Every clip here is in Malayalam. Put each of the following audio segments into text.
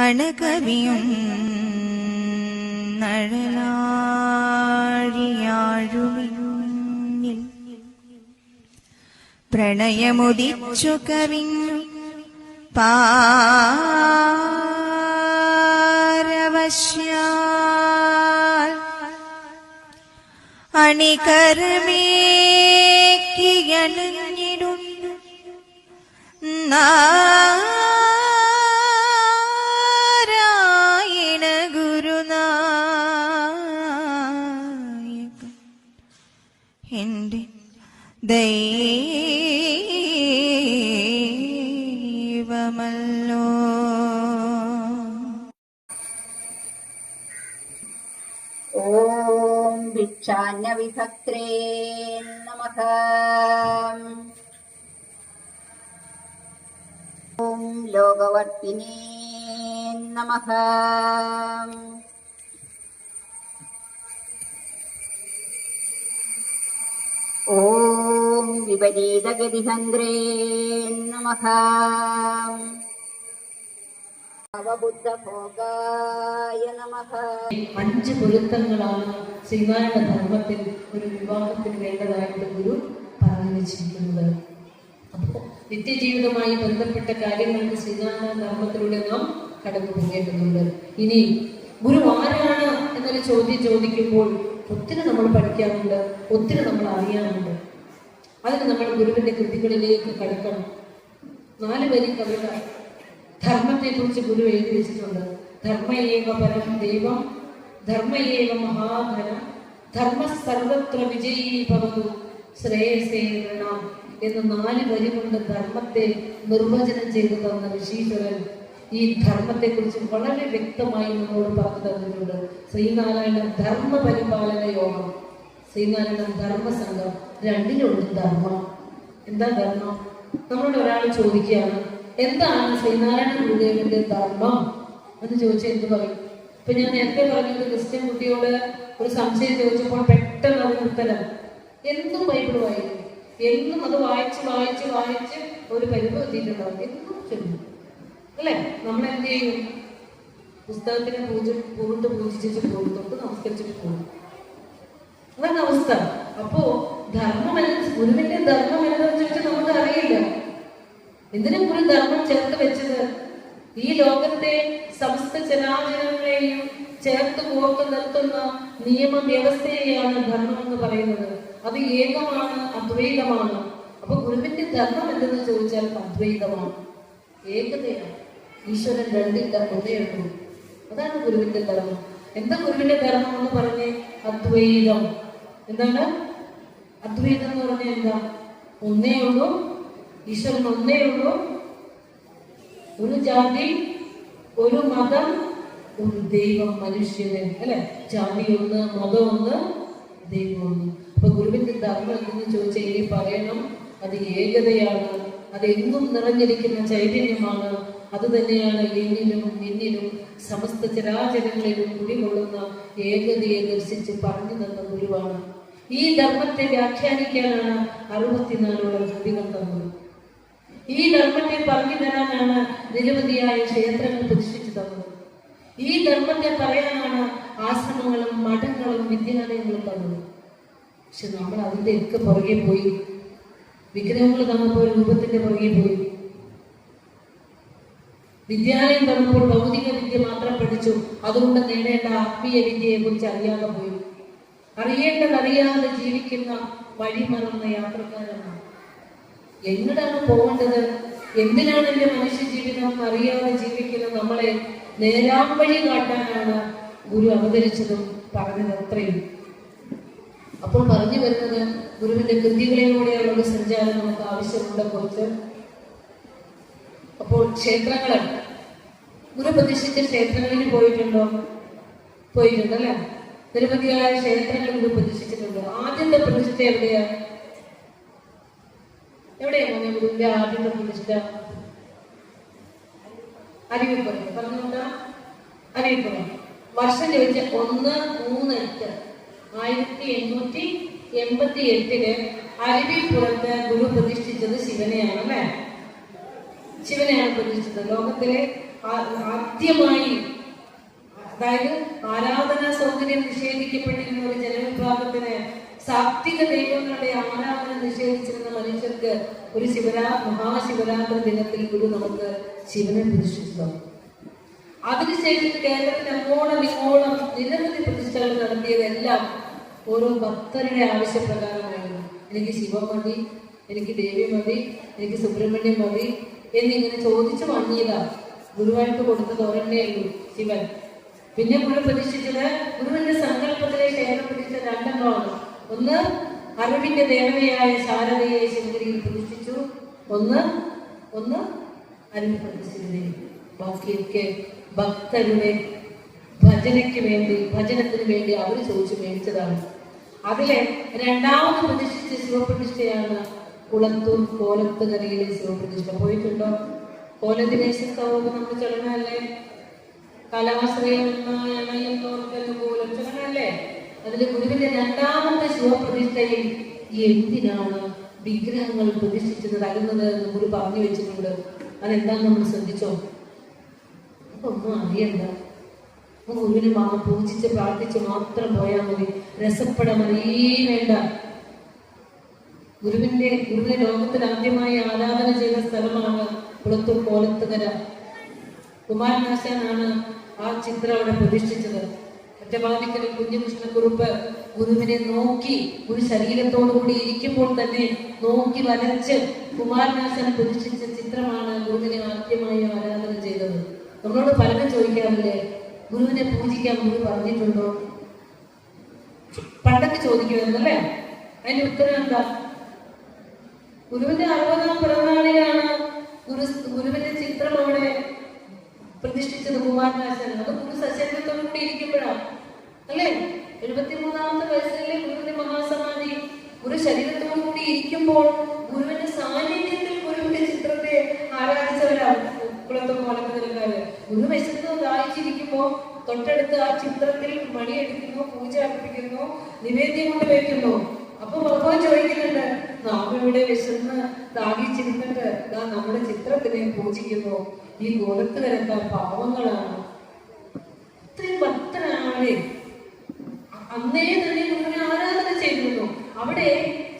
അണകവിയും നഴലാഴിയാഴുമിന്നിൽ പ്രണയമുദിച്ചു കവിഞ്ഞു പാരവശ്യാൽ അണികരമേക്കിയണിഞ്ഞിടുന്നു നാരായണ ഗുരുനായക എന്റെ ദൈവമല്ലോ. ഓം ഭിക്ഷാന്യ വിഭക്ത്രേ നമഃ. ഓം ലോകവർത്തിനേ നമഃ. ഓം വിപരീതഗതിഹന്ത്രേ നമഃ. അവബുദ്ധഭോഗായ നമഃ. 5 പൊരുത്തങ്ങളാണ് ശ്രീനാരായണ ധർമ്മത്തിൽ ഒരു വിവാഹത്തിന് വേണ്ടതായിട്ട് ഗുരു പറഞ്ഞു വെച്ചിരിക്കുന്നത്. അപ്പോൾ നിത്യജീവിതവുമായി ബന്ധപ്പെട്ട കാര്യങ്ങൾക്ക് ശ്രീനാരായണ ധർമ്മത്തിലൂടെ നാം കടന്നു പോകേണ്ടതുണ്ട്. ഇനി ഗുരു ആരാണ് എന്നൊരു ചോദ്യം ചോദിക്കുമ്പോൾ ഒത്തിരി നമ്മൾ പഠിക്കാറുണ്ട്, ഒത്തിരി നമ്മൾ അറിയാറുണ്ട്. അതിന് നമ്മൾ ഗുരുവിന്റെ കൃതികളിലേക്ക് കടക്കണം. 4 വരി കവിത ധർമ്മത്തെ കുറിച്ച് ഗുരു എഴുതി വെച്ചിട്ടുണ്ട്. ധർമ്മയേവ പരം ദൈവം, ധർമ്മയേവ മഹാധനം, ധർമ്മ സർവത്ര വിജയീ ഭവതു ശ്രേയസേ ഗൃണം എന്ന് 4 വരി കൊണ്ട് ധർമ്മത്തെ നിർവചനം ചെയ്തു തന്ന ഋഷീശ്വരൻ ഈ ധർമ്മത്തെ കുറിച്ച് വളരെ വ്യക്തമായി നമ്മോട് പറഞ്ഞു തന്നിട്ടുണ്ട്. ശ്രീനാരായണ ധർമ്മ പരിപാലന യോഗം, ശ്രീനാരായണ ധർമ്മ സംഘം, 2ലുണ്ട് ധർമ്മം. എന്താ ധർമ്മം? നമ്മളോട് ഒരാൾ ചോദിക്കുകയാണ്, എന്താണ് ശ്രീനാരായണ ഗുരുദേവന്റെ ധർമ്മം എന്ന് ചോദിച്ചാൽ എന്ത് പറയും? ഇപ്പൊ ഞാൻ നേരത്തെ പറഞ്ഞത് ക്രിസ്ത്യൻ കുട്ടിയോട് ഒരു സംശയം ചോദിച്ചപ്പോൾ പെട്ടെന്ന് അതിന് ഉത്തരം എന്നും ബൈബിൾ വായിക്കും, എന്നും അത് വായിച്ച് വായിച്ച് വായിച്ച് ഒരു പരിവ് എത്തിയിട്ടുണ്ടാവും, എന്നും ചൊല്ലും അല്ലെ? നമ്മൾ എന്ത് ചെയ്യും? പുസ്തകത്തിനെ പൂജിച്ചിട്ട് പോകും, തൊട്ട് നമസ്കരിച്ചിട്ട് പോകും. അതാണ് അവസ്ഥ. അപ്പോ ധർമ്മം ഗുരുവിന്റെ ധർമ്മം എന്താണെന്ന് ചോദിച്ചാൽ നമുക്ക് അറിയില്ല. എന്തിനും ഗുരു ധർമ്മം ചേർത്ത് വെച്ചത്? ഈ ലോകത്തെ സമസ്ത ചരാചരങ്ങളെയും ചേർത്ത് കോർത്ത് നിർത്തുന്ന നിയമ വ്യവസ്ഥയെയാണ് ധർമ്മം എന്ന് പറയുന്നത്. അത് ഏകമാണ്, അദ്വൈതമാണ്. അപ്പൊ ഗുരുവിന്റെ ധർമ്മം എന്തെന്ന് ചോദിച്ചാൽ അദ്വൈതമാണ്, ഏകതയാണ്. ഈശ്വരൻ 2ഇല്ല, ഒന്നേ ഉള്ളൂ. അതാണ് ഗുരുവിന്റെ ധർമ്മം. എന്താ ഗുരുവിന്റെ ധർമ്മം എന്ന് പറഞ്ഞേ? അദ്വൈതം. എന്താണ് അദ്വൈതം എന്ന് പറഞ്ഞാൽ? എന്താ? ഒന്നേ ഉള്ളൂ, ഈശ്വരൻ ഒന്നേ ഉള്ളൂ, ഒരു ജാതി, ഒരു മതം, ഒരു ദൈവം മനുഷ്യന്, അല്ലെ? ജാതി ഒന്ന്, മതം ഒന്ന്, ദൈവം ഒന്ന്. അപ്പൊ ഗുരുവിന്റെ ധർമ്മം എന്തെന്ന് ചോദിച്ചാൽ ഇനി പറയണം, അത് ഏകതയാണ്, അത് എന്നും നിറഞ്ഞിരിക്കുന്ന ചൈതന്യമാണ്. അത് തന്നെയാണ് എന്നിലും നിന്നിലും സമസ്ത ചരാചരങ്ങളിലും കുടികൊള്ളുന്ന ഏകതയെ ദർശിച്ച് പറഞ്ഞു തന്ന ഗുരുവാണ്. ഈ ധർമ്മത്തെ വ്യാഖ്യാനിക്കാനാണ് 64 കൃതികൾ തന്നത്. ഈ ധർമ്മത്തെ പറഞ്ഞു തരാനാണ് നിരവധിയായ ക്ഷേത്രങ്ങൾ പ്രതിഷ്ഠിച്ചു തന്നത്. ഈ ധർമ്മത്തെ പറയാനാണ് ആശ്രമങ്ങളും മഠങ്ങളും വിദ്യാലയങ്ങളും തന്നത്. പക്ഷെ നമ്മൾ അതിന്റെ ഒക്കെ പുറകെ പോയി, വിഗ്രഹങ്ങൾ തന്നപ്പോൾ രൂപത്തിന്റെ പുറകെ പോയി, വിദ്യാലയം തന്നപ്പോൾ ഭൗതിക വിദ്യ മാത്രം പഠിച്ചു, അതുകൊണ്ട് നേടേണ്ട ആത്മീയ വിദ്യയെ കുറിച്ച് അറിയാതെ പോയി. അറിയേണ്ടതറിയാതെ ജീവിക്കുന്ന വഴിമറന്ന യാത്രക്കാരാണ്. എങ്ങോട്ടാണ് പോകേണ്ടത്? എന്തിനാണ് എന്റെ മനുഷ്യ ജീവിതം അറിയാതെ ജീവിക്കുന്ന നമ്മളെ നേരാം വഴി കാട്ടാനാണ് ഗുരു അവതരിച്ചതും പറഞ്ഞത് അത്രയും. അപ്പോൾ പറഞ്ഞു വരുന്നത് ഗുരുവിന്റെ കൃതികളിലൂടെയുള്ള ഒരു സഞ്ചാരം നമുക്ക് ആവശ്യമുണ്ട് കുറച്ച്. അപ്പോൾ ക്ഷേത്രങ്ങൾ, ഗുരു പ്രതിഷ്ഠിച്ച ക്ഷേത്രങ്ങളിൽ പോയിട്ടുണ്ടോ? പോയിട്ടുണ്ടല്ലേ? നിരവധിയായ ക്ഷേത്രങ്ങൾ ഗുരു പ്രതിഷ്ഠിച്ചിട്ടുണ്ട്. ആദ്യത്തെ പ്രതിഷ്ഠ എവിടെയാ? എവിടെയാണ് ഗുരുവിന്റെ ആദ്യത്തെ പ്രതിഷ്ഠ? അരുവിപ്പുറം. പറഞ്ഞുകൊണ്ടാ അരുവിപ്പുറം. വർഷം ചോദിച്ച 138 1888 അരുവിപ്പുറത്ത് ഗുരു പ്രതിഷ്ഠിച്ചത് ശിവനെയാണ്, അല്ലെ? ശിവനെയാണ് പ്രതിഷ്ഠിച്ചത്. ലോകത്തിലെ ആദ്യമായി, അതായത് ആരാധനാ സൗകര്യം നിഷേധിക്കപ്പെട്ടിരുന്ന ഒരു ജനവിഭാഗത്തിന് സാത്വിക ദൈവങ്ങളുടെ ആരാധന നിഷേധിച്ചിരുന്ന മനുഷ്യർക്ക് ഒരു മഹാശിവരാത്രി ദിനത്തിൽ ഗുരു നമുക്ക് ശിവനെ പ്രതിഷ്ഠിച്ചു. അതിനുശേഷം കേരളത്തിൽ അങ്ങോളം ഇങ്ങോളം നിരവധി പ്രതിഷ്ഠകൾ നടത്തിയതെല്ലാം ഓരോ ഭക്തരുടെ ആവശ്യപ്രകാരമായിരുന്നു. എനിക്ക് ശിവൻ മതി, എനിക്ക് ദേവി മതി, എനിക്ക് സുബ്രഹ്മണ്യം മതി എന്നിങ്ങനെ ചോദിച്ചു വാങ്ങിയതാ. ഗുരുവായിട്ട് കൊടുത്തത് ഒരെണ്ണേ ഉള്ളൂ, ശിവൻ. പിന്നെ ഗുരു പ്രതിഷ്ഠിച്ചത്, ഗുരുവിന്റെ സങ്കല്പത്തിലെ ക്ഷേത്ര പ്രതിഷ്ഠ രണ്ടെണ്ണമാണ്. ഒന്ന് അറിവിന്റെ ദേവതയായ ശാരദയെ ശിവഗിരിയിൽ പ്രതിഷ്ഠിച്ചു, ഒന്ന് അറിവ് പ്രതിഷ്ഠിച്ചതിനെ. ബാക്കിയൊക്കെ ഭക്തരുടെ ഭജനത്തിന് വേണ്ടി അവർ ചോദിച്ചു മേടിച്ചതാണ്. അതിലെ രണ്ടാമത് പ്രതിഷ്ഠിച്ച ശിവപ്രതിഷ്ഠയാണ് കുളത്തൂർ കോലത്തുകരയിലെ ശിവപ്രതിഷ്ഠ. പോയിട്ടുണ്ടോ? കോലദിനേശത്തവും നമ്മൾ ചടങ്ങല്ലേ, കലാശ്രയം കോലം ചടങ്ങല്ലേ. അതിൽ ഗുരുവിന്റെ രണ്ടാമത്തെ ശിവപ്രതിഷ്ഠയിൽ എന്തിനാണ് വിഗ്രഹങ്ങൾ പ്രതിഷ്ഠിച്ചത് തരുന്നത് എന്ന് ഗുരു പറഞ്ഞു വെച്ചിട്ടുണ്ട്. അതെന്താന്ന് നമ്മൾ ശ്രദ്ധിച്ചോ? ഒന്നും അറിയണ്ട, ഗുരുവിനെ പൂജിച്ച് പ്രാർത്ഥിച്ച് മാത്രം പോയാൽ മതി, രസപ്പെടാൻ മതി വേണ്ട. ഗുരുവിന്റെ ലോകത്തിൽ ആദ്യമായി ആരാധന ചെയ്ത സ്ഥലമാണ് കുളത്തൂർ കോലത്തുകര. കുമാരനാശാനാണ് ആ ചിത്രം അവിടെ പ്രതിഷ്ഠിച്ചത്. ഒറ്റവാദിക്കൽ കുഞ്ഞുകൃഷ്ണക്കുറുപ്പ് ഗുരുവിനെ നോക്കി, ഒരു ശരീരത്തോടുകൂടി ഇരിക്കുമ്പോൾ തന്നെ നോക്കി വരച്ച് കുമാരനാശാൻ പ്രതിഷ്ഠിച്ച ചിത്രമാണ് ഗുരുവിനെ ആദ്യമായി ആരാധന ചെയ്തത്. നമ്മളോട് പലരും ചോദിക്കാറില്ലേ, ഗുരുവിനെ പൂജിക്കാൻ ഗുരു പറഞ്ഞിട്ടുണ്ടോ? പണ്ടൊക്കെ ചോദിക്കുമായിരുന്നല്ലേ. അതിന്റെ ഉത്തരം എന്താ? ഗുരുവിന്റെ 60ാം പിറന്നാളിലാണ് ഗുരുവിന്റെ ചിത്രം അവിടെ പ്രതിഷ്ഠിച്ചത് കുമാരനാശാൻ. അത് ഗുരു സശരീരത്തോടു കൂടി ഇരിക്കുമ്പോഴാണ് അല്ലേ. 73ാമത്തെ വയസ്സിലെ ഗുരുവിന്റെ മഹാസമാധി. ഗുരു ശരീരത്തോടു കൂടി ഇരിക്കുമ്പോൾ ഗുരുവിന്റെ സാന്നിധ്യത്തിൽ ഗുരുവിന്റെ ചിത്രത്തെ ആരാധിച്ചവരാണ് കുളത്തൂർ കോലത്തുകരക്കാര്. ഗുരു വിശന്ന് ദാഹിച്ചിരിക്കുമ്പോ തൊട്ടടുത്ത് ആ ചിത്രത്തിൽ മണിയെടുക്കുന്നു, പൂജ അർപ്പിക്കുന്നു, നിവേദ്യം കൊണ്ട് വയ്ക്കുന്നു. അപ്പൊ ഭഗവാൻ ചോദിക്കുന്നുണ്ട്, നാം ഇവിടെ വിശന്ന് ദാഹിച്ചിരുന്നിട്ട് നമ്മുടെ ചിത്രത്തിനെ പൂജിക്കുന്നു. ഈ കോലത്തുകരക്കാർ പാവങ്ങളാണ്. ഇത്രയും ഭക്തനാണ്. അന്നേ തന്നെ ഗുരുവിനെ ആരാധന ചെയ്തിരുന്നു. അവിടെ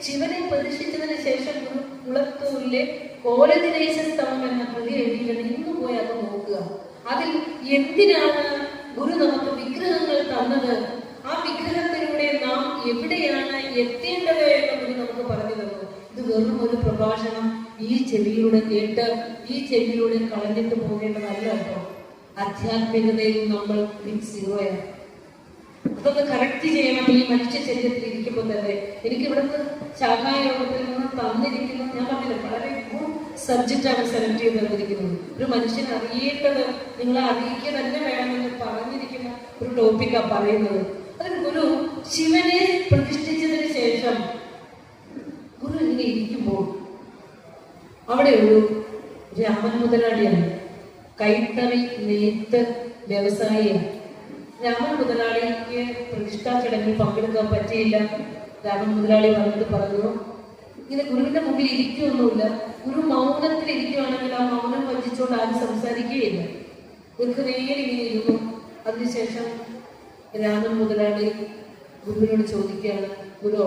ശിവനെ പ്രതിഷ്ഠിച്ചതിന് ശേഷം കുളത്തൂരിലെ കോലദിനേശസ്തവം എന്ന കൃതി എഴുതിയിട്ടുണ്ട്. ഇന്ന് പോയി അത് നോക്കുക. അതിൽ എന്തിനാണ് ഗുരു നമുക്ക് വിഗ്രഹങ്ങൾ തന്നത്, ആ വിഗ്രഹത്തിലൂടെ നാം എവിടെയാണ് എത്തേണ്ടത് എന്ന് ഗുരു നമുക്ക് പറഞ്ഞു തന്നു. ഇത് വെറും ഒരു പ്രഭാഷണം ഈ ചെവിയിലൂടെ കേട്ട് ഈ ചെവിയിലൂടെ കളഞ്ഞിട്ട് പോകേണ്ടതല്ല കേട്ടോ. ആധ്യാത്മികതയിൽ നമ്മൾ സീറോയാണ്. അതൊന്ന് കറക്റ്റ് ചെയ്യണം. ഈ മനുഷ്യ ശരീരത്തിൽ ഇരിക്കുമ്പോൾ തന്നെ എനിക്ക് ഇവിടുന്ന് ശാഖായോഗത്തിൽ നിന്ന് തന്നിരിക്കുന്നു, ഞാൻ പറഞ്ഞില്ല, വളരെ ഗുഡ് സബ്ജക്റ്റാണ് സെലക്ട് ചെയ്ത് തന്നിരിക്കുന്നത്. ഒരു മനുഷ്യൻ അറിയേണ്ടത് നിങ്ങളെ അറിയിക്കുക തന്നെ വേണമെന്ന് പറഞ്ഞിരിക്കുന്ന ഒരു ടോപ്പിക്കാണ് പറയുന്നത്. അതിന് ഗുരു ശിവനെ പ്രതിഷ്ഠിച്ചതിന് ശേഷം ഗുരു ഇങ്ങനെ ഇരിക്കുമ്പോൾ അവിടെ ഒരു രാമൻ മുതലാളിയാണ്, കൈത്തറി നെയ്ത്ത് വ്യവസായിയാണ്. രാമൻ മുതലാളിക്ക് പ്രതിഷ്ഠാ ചടങ്ങിൽ പങ്കെടുക്കാൻ പറ്റിയില്ല. രാമൻ മുതലാളി വന്നിട്ട് പറഞ്ഞു, ഇങ്ങനെ ഗുരുവിന്റെ മുമ്പിൽ ഇരിക്കുകയൊന്നുമില്ല. ഗുരു മൗനത്തിൽ ഇരിക്കുകയാണെങ്കിൽ ആ മൗനം വഞ്ചിച്ചുകൊണ്ട് ആരും സംസാരിക്കുകയില്ല. ഗുരു നേരെ ഇങ്ങനെ ഇരുന്നു. അതിനുശേഷം രാമൻ മുതലാളി ഗുരുവിനോട് ചോദിക്കുകയാണ്, ഗുരു,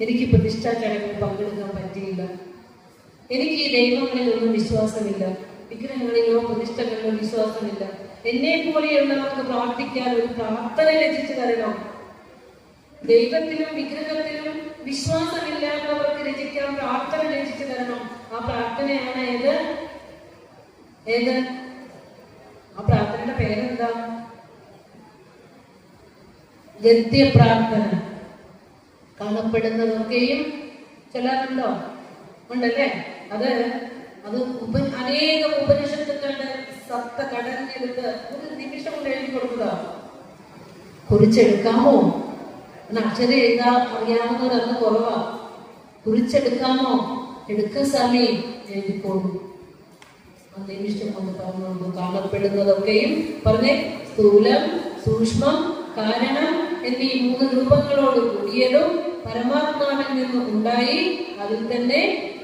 എനിക്ക് പ്രതിഷ്ഠാ ചടങ്ങിൽ പങ്കെടുക്കാൻ പറ്റിയില്ല. എനിക്ക് ഈ ദൈവങ്ങളിലൊന്നും വിശ്വാസമില്ല, വിഗ്രഹങ്ങളിലോ പ്രതിഷ്ഠകളിലോ വിശ്വാസമില്ല. എന്നെ പോലെയുള്ളവർക്ക് പ്രാർത്ഥിക്കാൻ ഒരു പ്രാർത്ഥന രചിച്ചു തരണം. ദൈവത്തിലും വിഗ്രഹത്തിലും വിശ്വാസമില്ലാത്തവർക്ക് രചിക്കാൻ പ്രാർത്ഥന രചിച്ചു തരണം. ആ പ്രാർത്ഥനയാണ് ഏത്? ആ പ്രാർത്ഥനയുടെ പേരെന്താ? ഗദ്യ പ്രാർത്ഥന. കാണപ്പെടുന്നതൊക്കെയും ചൊല്ലാറുണ്ടോ? ഉണ്ടല്ലേ. അത് അനേകം ഉപനിഷത്തുക്കളുടെ സത്ത കടഞ്ഞെടുത്ത് ഒരു നിമിഷം കൊണ്ട് എഴുതി കൊടുക്കുക. കുറിച്ചെടുക്കാമോ? അക്ഷരം എഴുതാൻ അറിയാവുന്നവർ അന്ന് കുറവാ. കുറിച്ചെടുക്കാമോ? എടുക്ക സമയം എഴുതിക്കോളൂ. ആ നിമിഷം കൊണ്ട് പറഞ്ഞു. കാണപ്പെടുന്നതൊക്കെയും പറഞ്ഞേ, സ്ഥൂലം, സൂക്ഷ്മം, കാരണം എന്നീ 3 രൂപങ്ങളോട് കൂടിയതും പരമാത്മാവിൽ നിന്ന് ഉണ്ടായി അതിൽ തന്നെ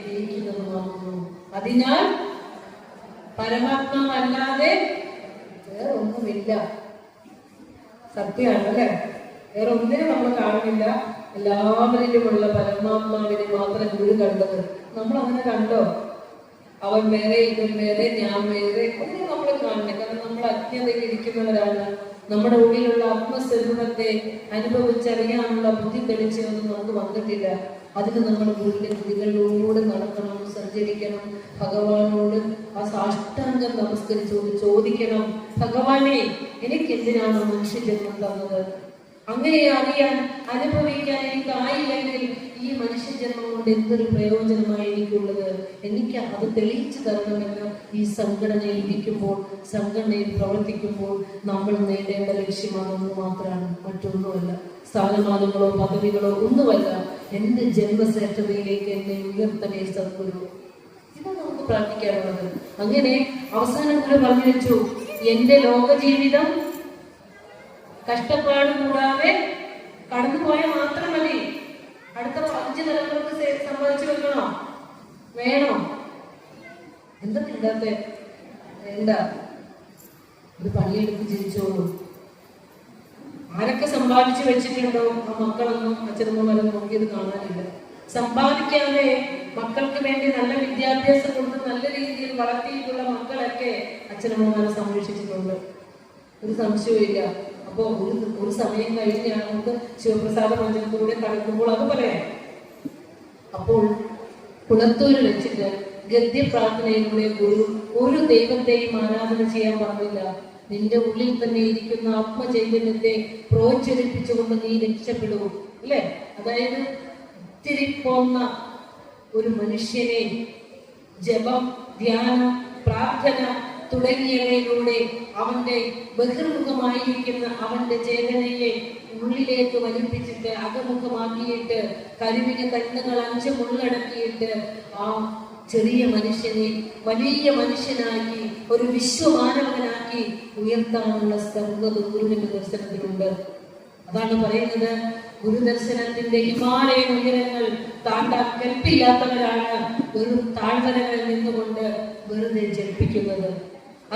ഇരിക്കുന്നതുമാകുന്നു. അതിനാൽ പരമാത്മാവല്ലാതെ വേറെ ഒന്നുമില്ല. സത്യമാണ് അല്ലെ? വേറെ ഒന്നിനും നമ്മൾ കാണുന്നില്ല. എല്ലാവരിലുമുള്ള പരമാത്മാവിനെ മാത്രം ഗുരു കണ്ടത്. നമ്മൾ അങ്ങനെ കണ്ടോ? അവൻ വേറെ, ഇവൻ വേറെ, ഞാൻ വേറെ ഒന്നും നമ്മൾ കാണില്ല. കാരണം നമ്മൾ അജ്ഞതയിൽ ഇരിക്കുന്നവരാണ്. നമ്മുടെ ഉള്ളിലുള്ള ആത്മസ്വരൂപത്തെ അനുഭവിച്ചറിയാനുള്ള ബുദ്ധി തെളിച്ചൊന്നും നമുക്ക് വന്നിട്ടില്ല. അതിന് നമ്മൾ ഗുരുവിന്റെ കൃതികളിലൂടെ നടക്കണം, സഞ്ചരിക്കണം. ഭഗവാനോട് ആ സാഷ്ടാംഗം നമസ്കരിച്ചുകൊണ്ട് ചോദിക്കണം, ഭഗവാനെ എനിക്ക് എന്തിനാണ് മനുഷ്യജന്മം തന്നത്? അങ്ങനെ അറിയാൻ, അനുഭവിക്കാൻ എനിക്ക് ആയില്ലെങ്കിൽ ഈ മനുഷ്യജന്മം കൊണ്ട് എന്തൊരു പ്രയോജനമായി എനിക്കുള്ളത്? എനിക്ക് അത് തെളിയിച്ചു തരണമെന്ന് ഈ സംഘടനയിൽ ഇരിക്കുമ്പോൾ, സംഘടനയിൽ പ്രവർത്തിക്കുമ്പോൾ നമ്മൾ നേടേണ്ട ലക്ഷ്യമാണെന്ന് മാത്രമാണ്, മറ്റൊന്നുമല്ല. സ്ഥാനമാനങ്ങളോ പദവികളോ ഒന്നുമല്ല. എന്റെ ജന്മശ്രേഷ്ഠതയിലേക്ക് എന്നെ ഉയർത്തണേ സദ്ഗുരു. ഇതാണ് നമുക്ക് പ്രാർത്ഥിക്കാനുള്ളത്. അങ്ങനെ അവസാനം കൂടെ പറഞ്ഞു വെച്ചു, എന്റെ ലോക ജീവിതം കഷ്ടപ്പാട് കൂടാതെ കടന്നുപോയാൽ മാത്രം മതി. അടുത്ത 5 തലമുറക്ക് സമ്പാദിച്ചു വെക്കണോ? വേണോ? എന്തൊക്കെ ഇല്ലാത്ത വേണ്ട. ഒരു പണിയെടുത്ത് ജീവിച്ചോളൂ. ആരൊക്കെ സമ്പാദിച്ചു വെച്ചിട്ടുണ്ടോ ആ മക്കളൊന്നും അച്ഛനമ്മമാരും നോക്കിയത് കാണാനില്ല. സമ്പാദിക്കാതെ മക്കൾക്ക് വേണ്ടി നല്ല വിദ്യാഭ്യാസം കൊടുത്ത് നല്ല രീതിയിൽ വളർത്തിയിട്ടുള്ള മക്കളൊക്കെ അച്ഛനമ്മമാരെ സംരക്ഷിച്ചിട്ടുണ്ട്. ഒരു സംശയവും ഇല്ല. അപ്പൊ ഒരു സമയം കഴിഞ്ഞാൽ നമുക്ക് ശിവപ്രസാദ മഞ്ചത്തിലൂടെ കടക്കുമ്പോൾ അത് പറയാം. അപ്പോൾ കുളത്തൂര് വെച്ചിട്ട് ഗദ്യ പ്രാർത്ഥനയിലൂടെ ഗുരു ഒരു ദൈവത്തെയും ആരാധന ചെയ്യാൻ പറഞ്ഞില്ല. നിന്റെ ഉള്ളിൽ തന്നെ ഇരിക്കുന്ന ആത്മചൈതന്യത്തെ പ്രോജ്വലിപ്പിച്ചുകൊണ്ട് നീ രക്ഷപ്പെടൂ, അല്ലെ? അതായത് ഇത്തിരി പോന്ന ഒരു മനുഷ്യനെ ജപം, ധ്യാനം, പ്രാർത്ഥന തുടങ്ങിയവയിലൂടെ അവന്റെ ബഹിർമുഖമായിരിക്കുന്ന അവന്റെ ചേതനയെ ഉള്ളിലേക്ക് വലിപ്പിച്ചിട്ട് അകമുഖമാക്കിയിട്ട് കരുവിന് കണ്ണുകൾ 5 ഉള്ളടക്കിയിട്ട് ആ ചെറിയ മനുഷ്യനെ വലിയ മനുഷ്യനാക്കി ഒരു വിശ്വമാനവനാക്കി ഉയർത്താനുള്ള സർവ്വത ഗുരുവിന്റെ ദർശനത്തിലുണ്ട്. അതാണ് പറയുന്നത്, ഗുരുദർശനത്തിന്റെ ഹിമാലയൻ ഉയരങ്ങൾ താണ്ടാൻ കെൽപ്പില്ലാത്തവരാണ് വെറും താഴ്വരകളിൽ നിന്നുകൊണ്ട് വെറുതെ ജൽപ്പിക്കുന്നത്.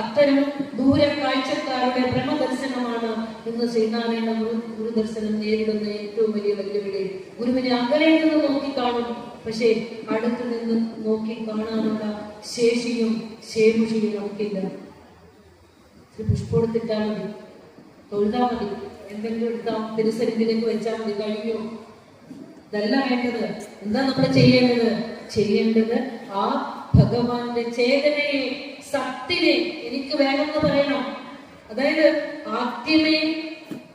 അത്തരം ദൂര കാഴ്ചക്കാരുടെ ബ്രഹ്മദർശനമാണ് ഇന്ന് ശ്രീനാരായണ ഗുരുദർശനം നേരിടുന്ന ഏറ്റവും വലിയ വെല്ലുവിളി. ഗുരുവിനെ അകലെ നിന്ന് നോക്കിക്കാണും, പക്ഷെ അടുത്ത് നിന്ന് നോക്കി കാണാനുള്ള ശേഷിയും ശേഷുഷിയും നമുക്കില്ല. പുഷ്പമെടുത്തിട്ടാ മതി, തൊഴുതാ മതി, എന്തെങ്കിലും എടുത്താൽ തിരുസന്നിധിയിലേക്ക് വെച്ചാൽ മതി, കഴിഞ്ഞു. ഇതല്ല വേണ്ടത്. എന്താ നമ്മൾ ചെയ്യേണ്ടത്? ആ ഭഗവാന്റെ ചേതനയെ, സത്തിനെ എനിക്ക് വേണമെന്ന് പറയണം. അതായത് ആദ്യമേ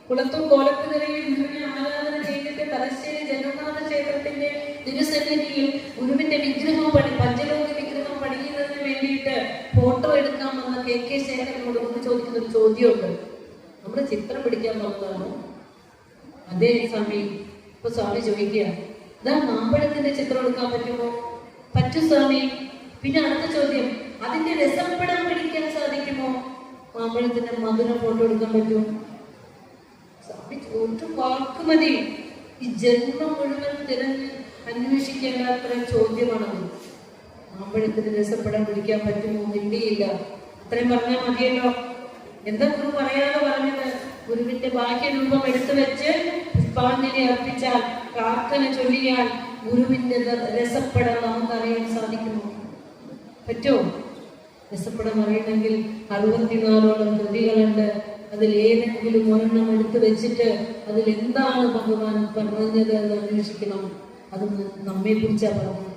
കുളത്തും കോലത്തുകരയിൽ ഗുരുവിനെ ആരാധന ചെയ്തിട്ട് തലശ്ശേരി ജഗന്നാഥ ക്ഷേത്രത്തിന്റെ തിരുസന്നിധിയിൽ ഗുരുവിന്റെ വിഗ്രഹം പഞ്ചലോക വിഗ്രഹം പണിയുന്നതിന് വേണ്ടിയിട്ട് ഫോട്ടോ എടുക്കാൻ വന്ന കെ ശേഖരനോട് ഒന്ന് ചോദിക്കുന്ന ഒരു ചോദ്യമുണ്ട്. നമ്മുടെ ചിത്രം പിടിക്കാൻ വന്നതാണോ? അതേ സ്വാമി. ഇപ്പൊ സ്വാമി ചോദിക്കുക, ഇതാ മാമ്പഴത്തിന്റെ ചിത്രം എടുക്കാൻ പറ്റുമോ? പറ്റും സ്വാമി. പിന്നെ അടുത്ത ചോദ്യം, അതിന്റെ രസപ്പെടാൻ പിടിക്കാൻ സാധിക്കുമോ? മാമ്പഴത്തിന്റെ മധുര ഫോട്ടോ എടുക്കാൻ പറ്റുമോ? സ്വാമി ഒരു വാക്ക് മതി. ഈ ജന്മം മുഴുവൻ തിരഞ്ഞ് അന്വേഷിക്കേണ്ട അത്ര ചോദ്യമാണത്. മാമ്പഴത്തിന് രസപ്പെടാൻ പിടിക്കാൻ പറ്റുമോ? ഇല്ല. അത്രയും പറഞ്ഞാൽ മതിയല്ലോ. എന്താ ഗുരു പറയാതെ പറഞ്ഞത്? ഗുരുവിന്റെ ബാഹ്യരൂപം എടുത്തു വെച്ച് പുഷ്പാഞ്ജലി അർപ്പിച്ചാൽ, പ്രാർത്ഥന ചൊല്ലിയാൽ ഗുരുവിന്റെ രസപ്പെടാൻ നമുക്കറിയാൻ സാധിക്കുമോ? പറ്റുമോ? രസപ്പെടാൻ അറിയണമെങ്കിൽ 64ഓളം കൃതികളുണ്ട്. അതിൽ ഏതെങ്കിലും ഒരെണ്ണം എടുത്തു വെച്ചിട്ട് അതിൽ എന്താണ് ഭഗവാൻ പറഞ്ഞത് എന്ന് അന്വേഷിക്കണം. അത് നമ്മെ കുറിച്ചാ പറഞ്ഞത്.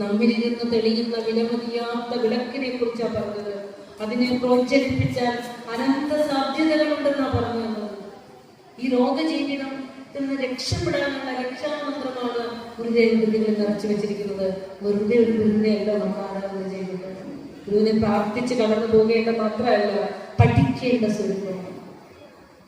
നമ്മിലിരുന്ന് തെളിയുന്ന വിലമതിയാത്ത വിളക്കിനെ കുറിച്ചാ പറഞ്ഞത്. അതിനെ പ്രോത്സാഹിപ്പിച്ചാൽ അനന്ത സാധ്യതകളുണ്ടെന്നാ പറഞ്ഞത്. ഈ രോഗജീവിതത്തിൽ നിന്ന് രക്ഷപ്പെടാനുള്ള രക്ഷാമന്ത്രമാണ് ഗുരുദേവ കൃതികൾ നിറച്ചു വെച്ചിരിക്കുന്നത്. വെറുതെ ഒരു ഗുരുവിനെ അല്ല നമ്മൾ ആരാധന ചെയ്യുന്നത്. ഗുരുവിനെ പ്രാർത്ഥിച്ച് കടന്നു പോകേണ്ട മാത്രമല്ല, പഠിക്കേണ്ട സ്വരൂപമാണ്.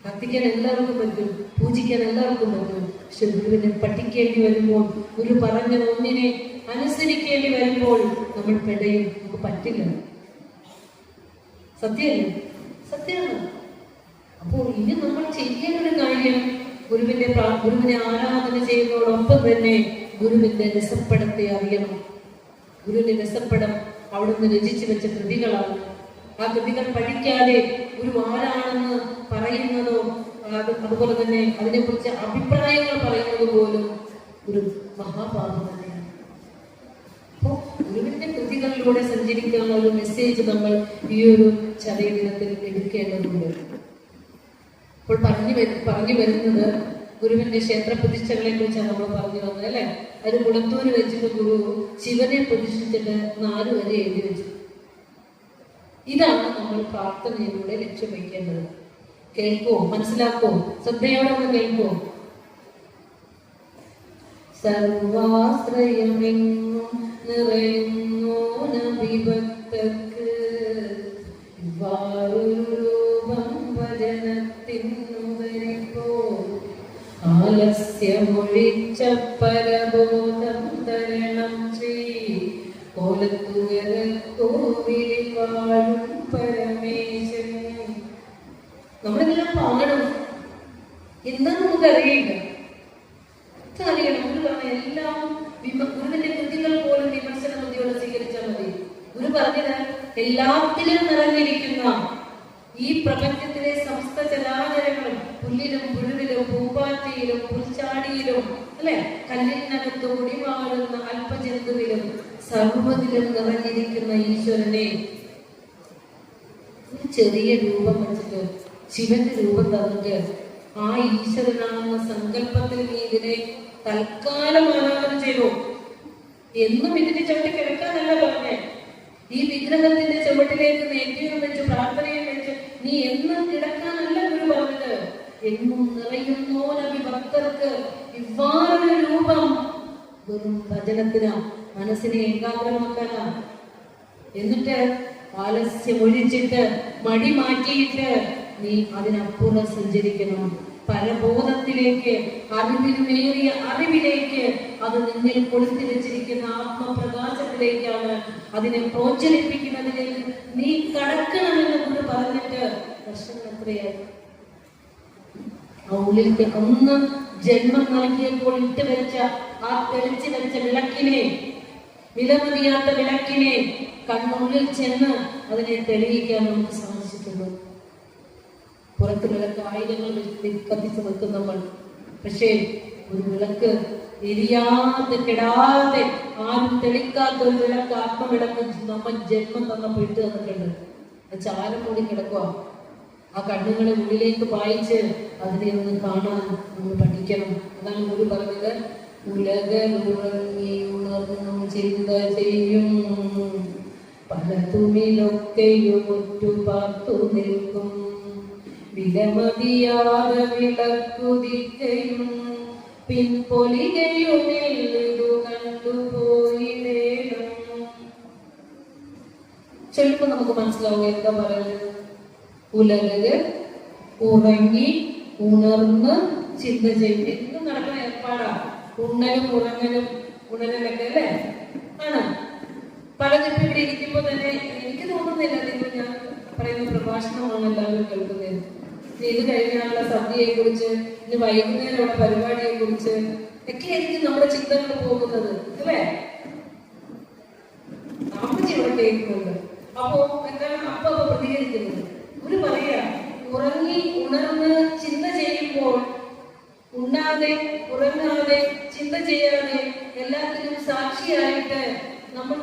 പ്രാർത്ഥിക്കാൻ എല്ലാവർക്കും പറ്റും, പൂജിക്കാൻ എല്ലാവർക്കും പറ്റും. പക്ഷെ ഗുരുവിനെ പഠിക്കേണ്ടി വരുമ്പോൾ, ഗുരു പറഞ്ഞ ഒന്നിനെ അനുസരിക്കേണ്ടി വരുമ്പോൾ നമ്മൾ പെടയും. നമുക്ക് പറ്റില്ല. സത്യമല്ലേ? സത്യമാണ്. അപ്പോൾ ഇനി നമ്മൾ ചെയ്യേണ്ട ഒരു കാര്യം, ഗുരുവിനെ ആരാധന ചെയ്യുന്നതോടൊപ്പം തന്നെ ഗുരുവിന്റെ രസപ്പെടത്തെ അറിയണം. ഗുരുവിന്റെ രസപ്പെടം അവിടുന്ന് രചിച്ചു വെച്ച കൃതികളാണ്. ആ കൃതികൾ പഠിക്കാതെ ഒരു ആരാണെന്ന് പറയുന്നതോ അതുപോലെ തന്നെ അതിനെക്കുറിച്ച് അഭിപ്രായങ്ങൾ പറയുന്നത് പോലും ഒരു മഹാപാപം തന്നെയാണ്. അപ്പോൾ ഗുരുവിന്റെ കൃതികളിലൂടെ സഞ്ചരിക്കാനുള്ള ഒരു മെസ്സേജ് നമ്മൾ ഈ ഒരു ചതയ ദിനത്തിൽ എടുക്കേണ്ടതുണ്ട്. അപ്പോൾ പറഞ്ഞു വരുന്നത് ഗുരുവിന്റെ ക്ഷേത്ര പ്രതിഷ്ഠകളെ കുറിച്ചാണ് നമ്മൾ പറഞ്ഞു വന്നത് അല്ലെ. അത് കുളത്തൂര് വെച്ചിട്ട് ഗുരു ശിവനെ പ്രതിഷ്ഠിച്ചിട്ട് 4 വരെ എഴുതി വെച്ചു. ഇതാണ് നമ്മൾ പ്രാർത്ഥനയിലൂടെ ലക്ഷ്യം വയ്ക്കേണ്ടത്. കേൾക്കോ, മനസ്സിലാക്കോ, ശ്രദ്ധയോടെ ഒന്ന് കേൾക്കോ. സർവാശ്രയമെങ്ങും നിറയുന്നു നബിഭക്തർക്ക് രൂപം വചനത്തിനു വരിപ്പോ ആലസ്യമൊഴിച്ച പരബോധം തരണം ശ്രീ കോലത്തുയര കോവിലിൽ വാഴും പരമേശൻ. നമ്മളെല്ലാം പാടും, എന്താന്ന് നമുക്കറിയില്ല. അറിയണം ഗുരു പറഞ്ഞ എല്ലാം ഗുരുവിന്റെ കൃതികൾ പോലും വിമർശന ബുദ്ധിയോടെ സ്വീകരിച്ചാൽ മതി. ഗുരു പറഞ്ഞത് എല്ലാത്തിലും നിറഞ്ഞിരിക്കുന്ന ഈ പ്രപഞ്ചത്തിലെ സമസ്ത ചരാചരങ്ങളും പുല്ലിലും പുഴുവിലും പൂമ്പാറ്റയിലും പുൽച്ചാടിയിലും അല്ലെ കല്ലിനകത്ത് ഒടിവാഴുന്ന അല്പജന്തുവിലും സർവ്വതിലും നിറഞ്ഞിരിക്കുന്ന ഈശ്വരനെ ഒരു ചെറിയ രൂപം വെച്ചിട്ട് ശിവന്റെ രൂപം തന്നിട്ട് ആ ഈശ്വരനാണെന്ന സങ്കല്പത്തിൽ നീ ഇതിനെ തൽക്കാലം ആരാധന ചെയ്തു. എന്നും ഇതിന്റെ ചവിട്ടി കിടക്കാനല്ല പറഞ്ഞേ. ഈ വിഗ്രഹത്തിന്റെ ചുവട്ടിലേക്ക് നെറ്റിയും വെച്ച് പ്രാർത്ഥനയും വെച്ച് നീ എന്നും കിടക്കാനല്ല ഗുരു പറഞ്ഞത്. എന്നും നിറയുന്നോ നബി ഭക്തർക്ക് ഇவ்வாറൊരു രൂപം വെറും ഭജനത്തിനാ, മനസ്സിനെ ഏകാഗ്രമാക്കാനാ. എന്നിട്ട് ആലസ്യം ഒഴിച്ചിട്ട് മടി മാറ്റിയിട്ട് നീ അതിനപ്പുറം സഞ്ചരിക്കണം. പരബോധത്തിലേക്ക്, അറിവിനുമേറിയ അറിവിലേക്ക്, അത് നിന്നിൽ കൊളുത്തി വെച്ചിരിക്കുന്ന ആത്മപ്രകാശത്തിലേക്കാണ് അതിനെ പ്രോജ്വലിപ്പിക്കുന്നതിലേക്ക് നീ കടക്കണമെന്ന് ഗുരു പറഞ്ഞിട്ട് വർഷങ്ങൾ എത്രയായി. ആ ഉള്ളിലേക്ക് ഒന്ന് ജന്മം നൽകിയപ്പോൾ ഇട്ട് വെച്ച ആ തെളിച്ചു വെച്ച വിളക്കിനെ, വിലമതിയാത്ത വിളക്കിനെ കണ്ണുള്ളിൽ ചെന്ന് അതിനെ തെളിയിക്കാൻ നമുക്ക് സാധിച്ചിട്ടുണ്ട്. പുറത്ത് വിളക്ക് ആയിരങ്ങൾ കത്തിച്ച് വെക്കും നമ്മൾ. പക്ഷേ ഒരു വിളക്ക് എരിയാതെ കെടാതെ ആരും തെളിക്കാത്ത ഒരു വിളക്ക്, ആത്മവിളക്ക് നമ്മൾ ജന്മം തന്നപ്പോൾ ഇട്ട് തന്നിട്ടുണ്ട്. അത് ചാരം കൂടി കിടക്കുക. ആ കണ്ണുകളെ ഉള്ളിലേക്ക് പായിച്ച് അതിനെ ഒന്ന് കാണാൻ നമ്മൾ പഠിക്കണം. അതാണ് ഗുരു പറഞ്ഞത്, ഉലകമുറങ്ങി ഉണർന്നു ചിന്ത ചെയ്യും പലതുമിലൊക്കെയും ഒറ്റു പാർത്തു നിൽക്കും വിലമതിയാതെ വിളക്കുതിക്കയും പിൻപൊലികയുമില്ലു കണ്ടുപോയിടേണം. ചിലപ്പോ നമുക്ക് മനസ്സിലാവും എന്താ പറയുന്നത്. ഉലകര് ഉറങ്ങി ഉണർന്ന് ചിന്ത ചെയ്യും. എന്നും നടക്കുന്ന ഏർപ്പാടാ ഉണ്ണലും ഉണരലൊക്കെ അല്ലേ ആണ്. പലതിപ്പോ ഇവിടെ ഇരിക്കുമ്പോ തന്നെ എനിക്ക് തോന്നുന്നില്ല നിങ്ങൾ ഞാൻ പറയുന്ന പ്രഭാഷണമാണ് എല്ലാവരും കേൾക്കുന്നത്. ഇത് കഴിഞ്ഞാലുള്ള സദ്യയെ കുറിച്ച്, ഇനി വൈകുന്നേരമുള്ള പരിപാടിയെ കുറിച്ച് ഒക്കെ ആയിരിക്കും നമ്മുടെ ചിന്തകൾ പോകുന്നത് അല്ലേ. അമ്മച്ചി ഇവിടെ കേൾക്കുന്നുണ്ട്. അപ്പോ എന്താണ് അപ്പൊ പ്രതികരിക്കുന്നത്? ഒരു പറയാ ഉറങ്ങി ഉണർന്ന് ചിന്ത ചെയ്യുമ്പോൾ ഉണ്ണാതെ ഉറങ്ങാതെ ചിന്ത ചെയ്യാതെ എല്ലാത്തിനും സാക്ഷിയായിട്ട് നമ്മൾ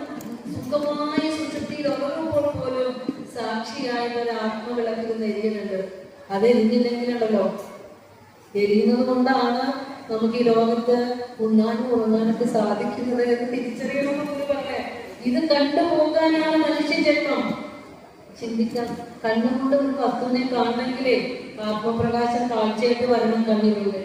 സുഖമായ സുഷുപ്തിയിൽ ഉറങ്ങുമ്പോൾ പോലും സാക്ഷിയായിട്ട് ഒരു ആത്മവിളക്കിൽ എരിയുന്നുണ്ട്. അത് എരിഞ്ഞില്ലെങ്കിലുണ്ടല്ലോ, എരിയുന്നത് കൊണ്ടാണ് നമുക്ക് ഈ ലോകത്ത് ഉണ്ണാനും ഉറങ്ങാനൊക്കെ സാധിക്കുന്നത് എന്ന് തിരിച്ചറിയണമെന്ന് പറഞ്ഞേ. ഇത് കണ്ടുപോകാനാണ് മനുഷ്യ ജന്മം. ചിന്തിക്കാൻ കണ്ണുകൊണ്ട് ഒരു വസ്തുവിനെ കാണണമെങ്കിലേ ആത്മപ്രകാശം കാഴ്ചയായിട്ട് വരണം കണ്ണിലൂടെ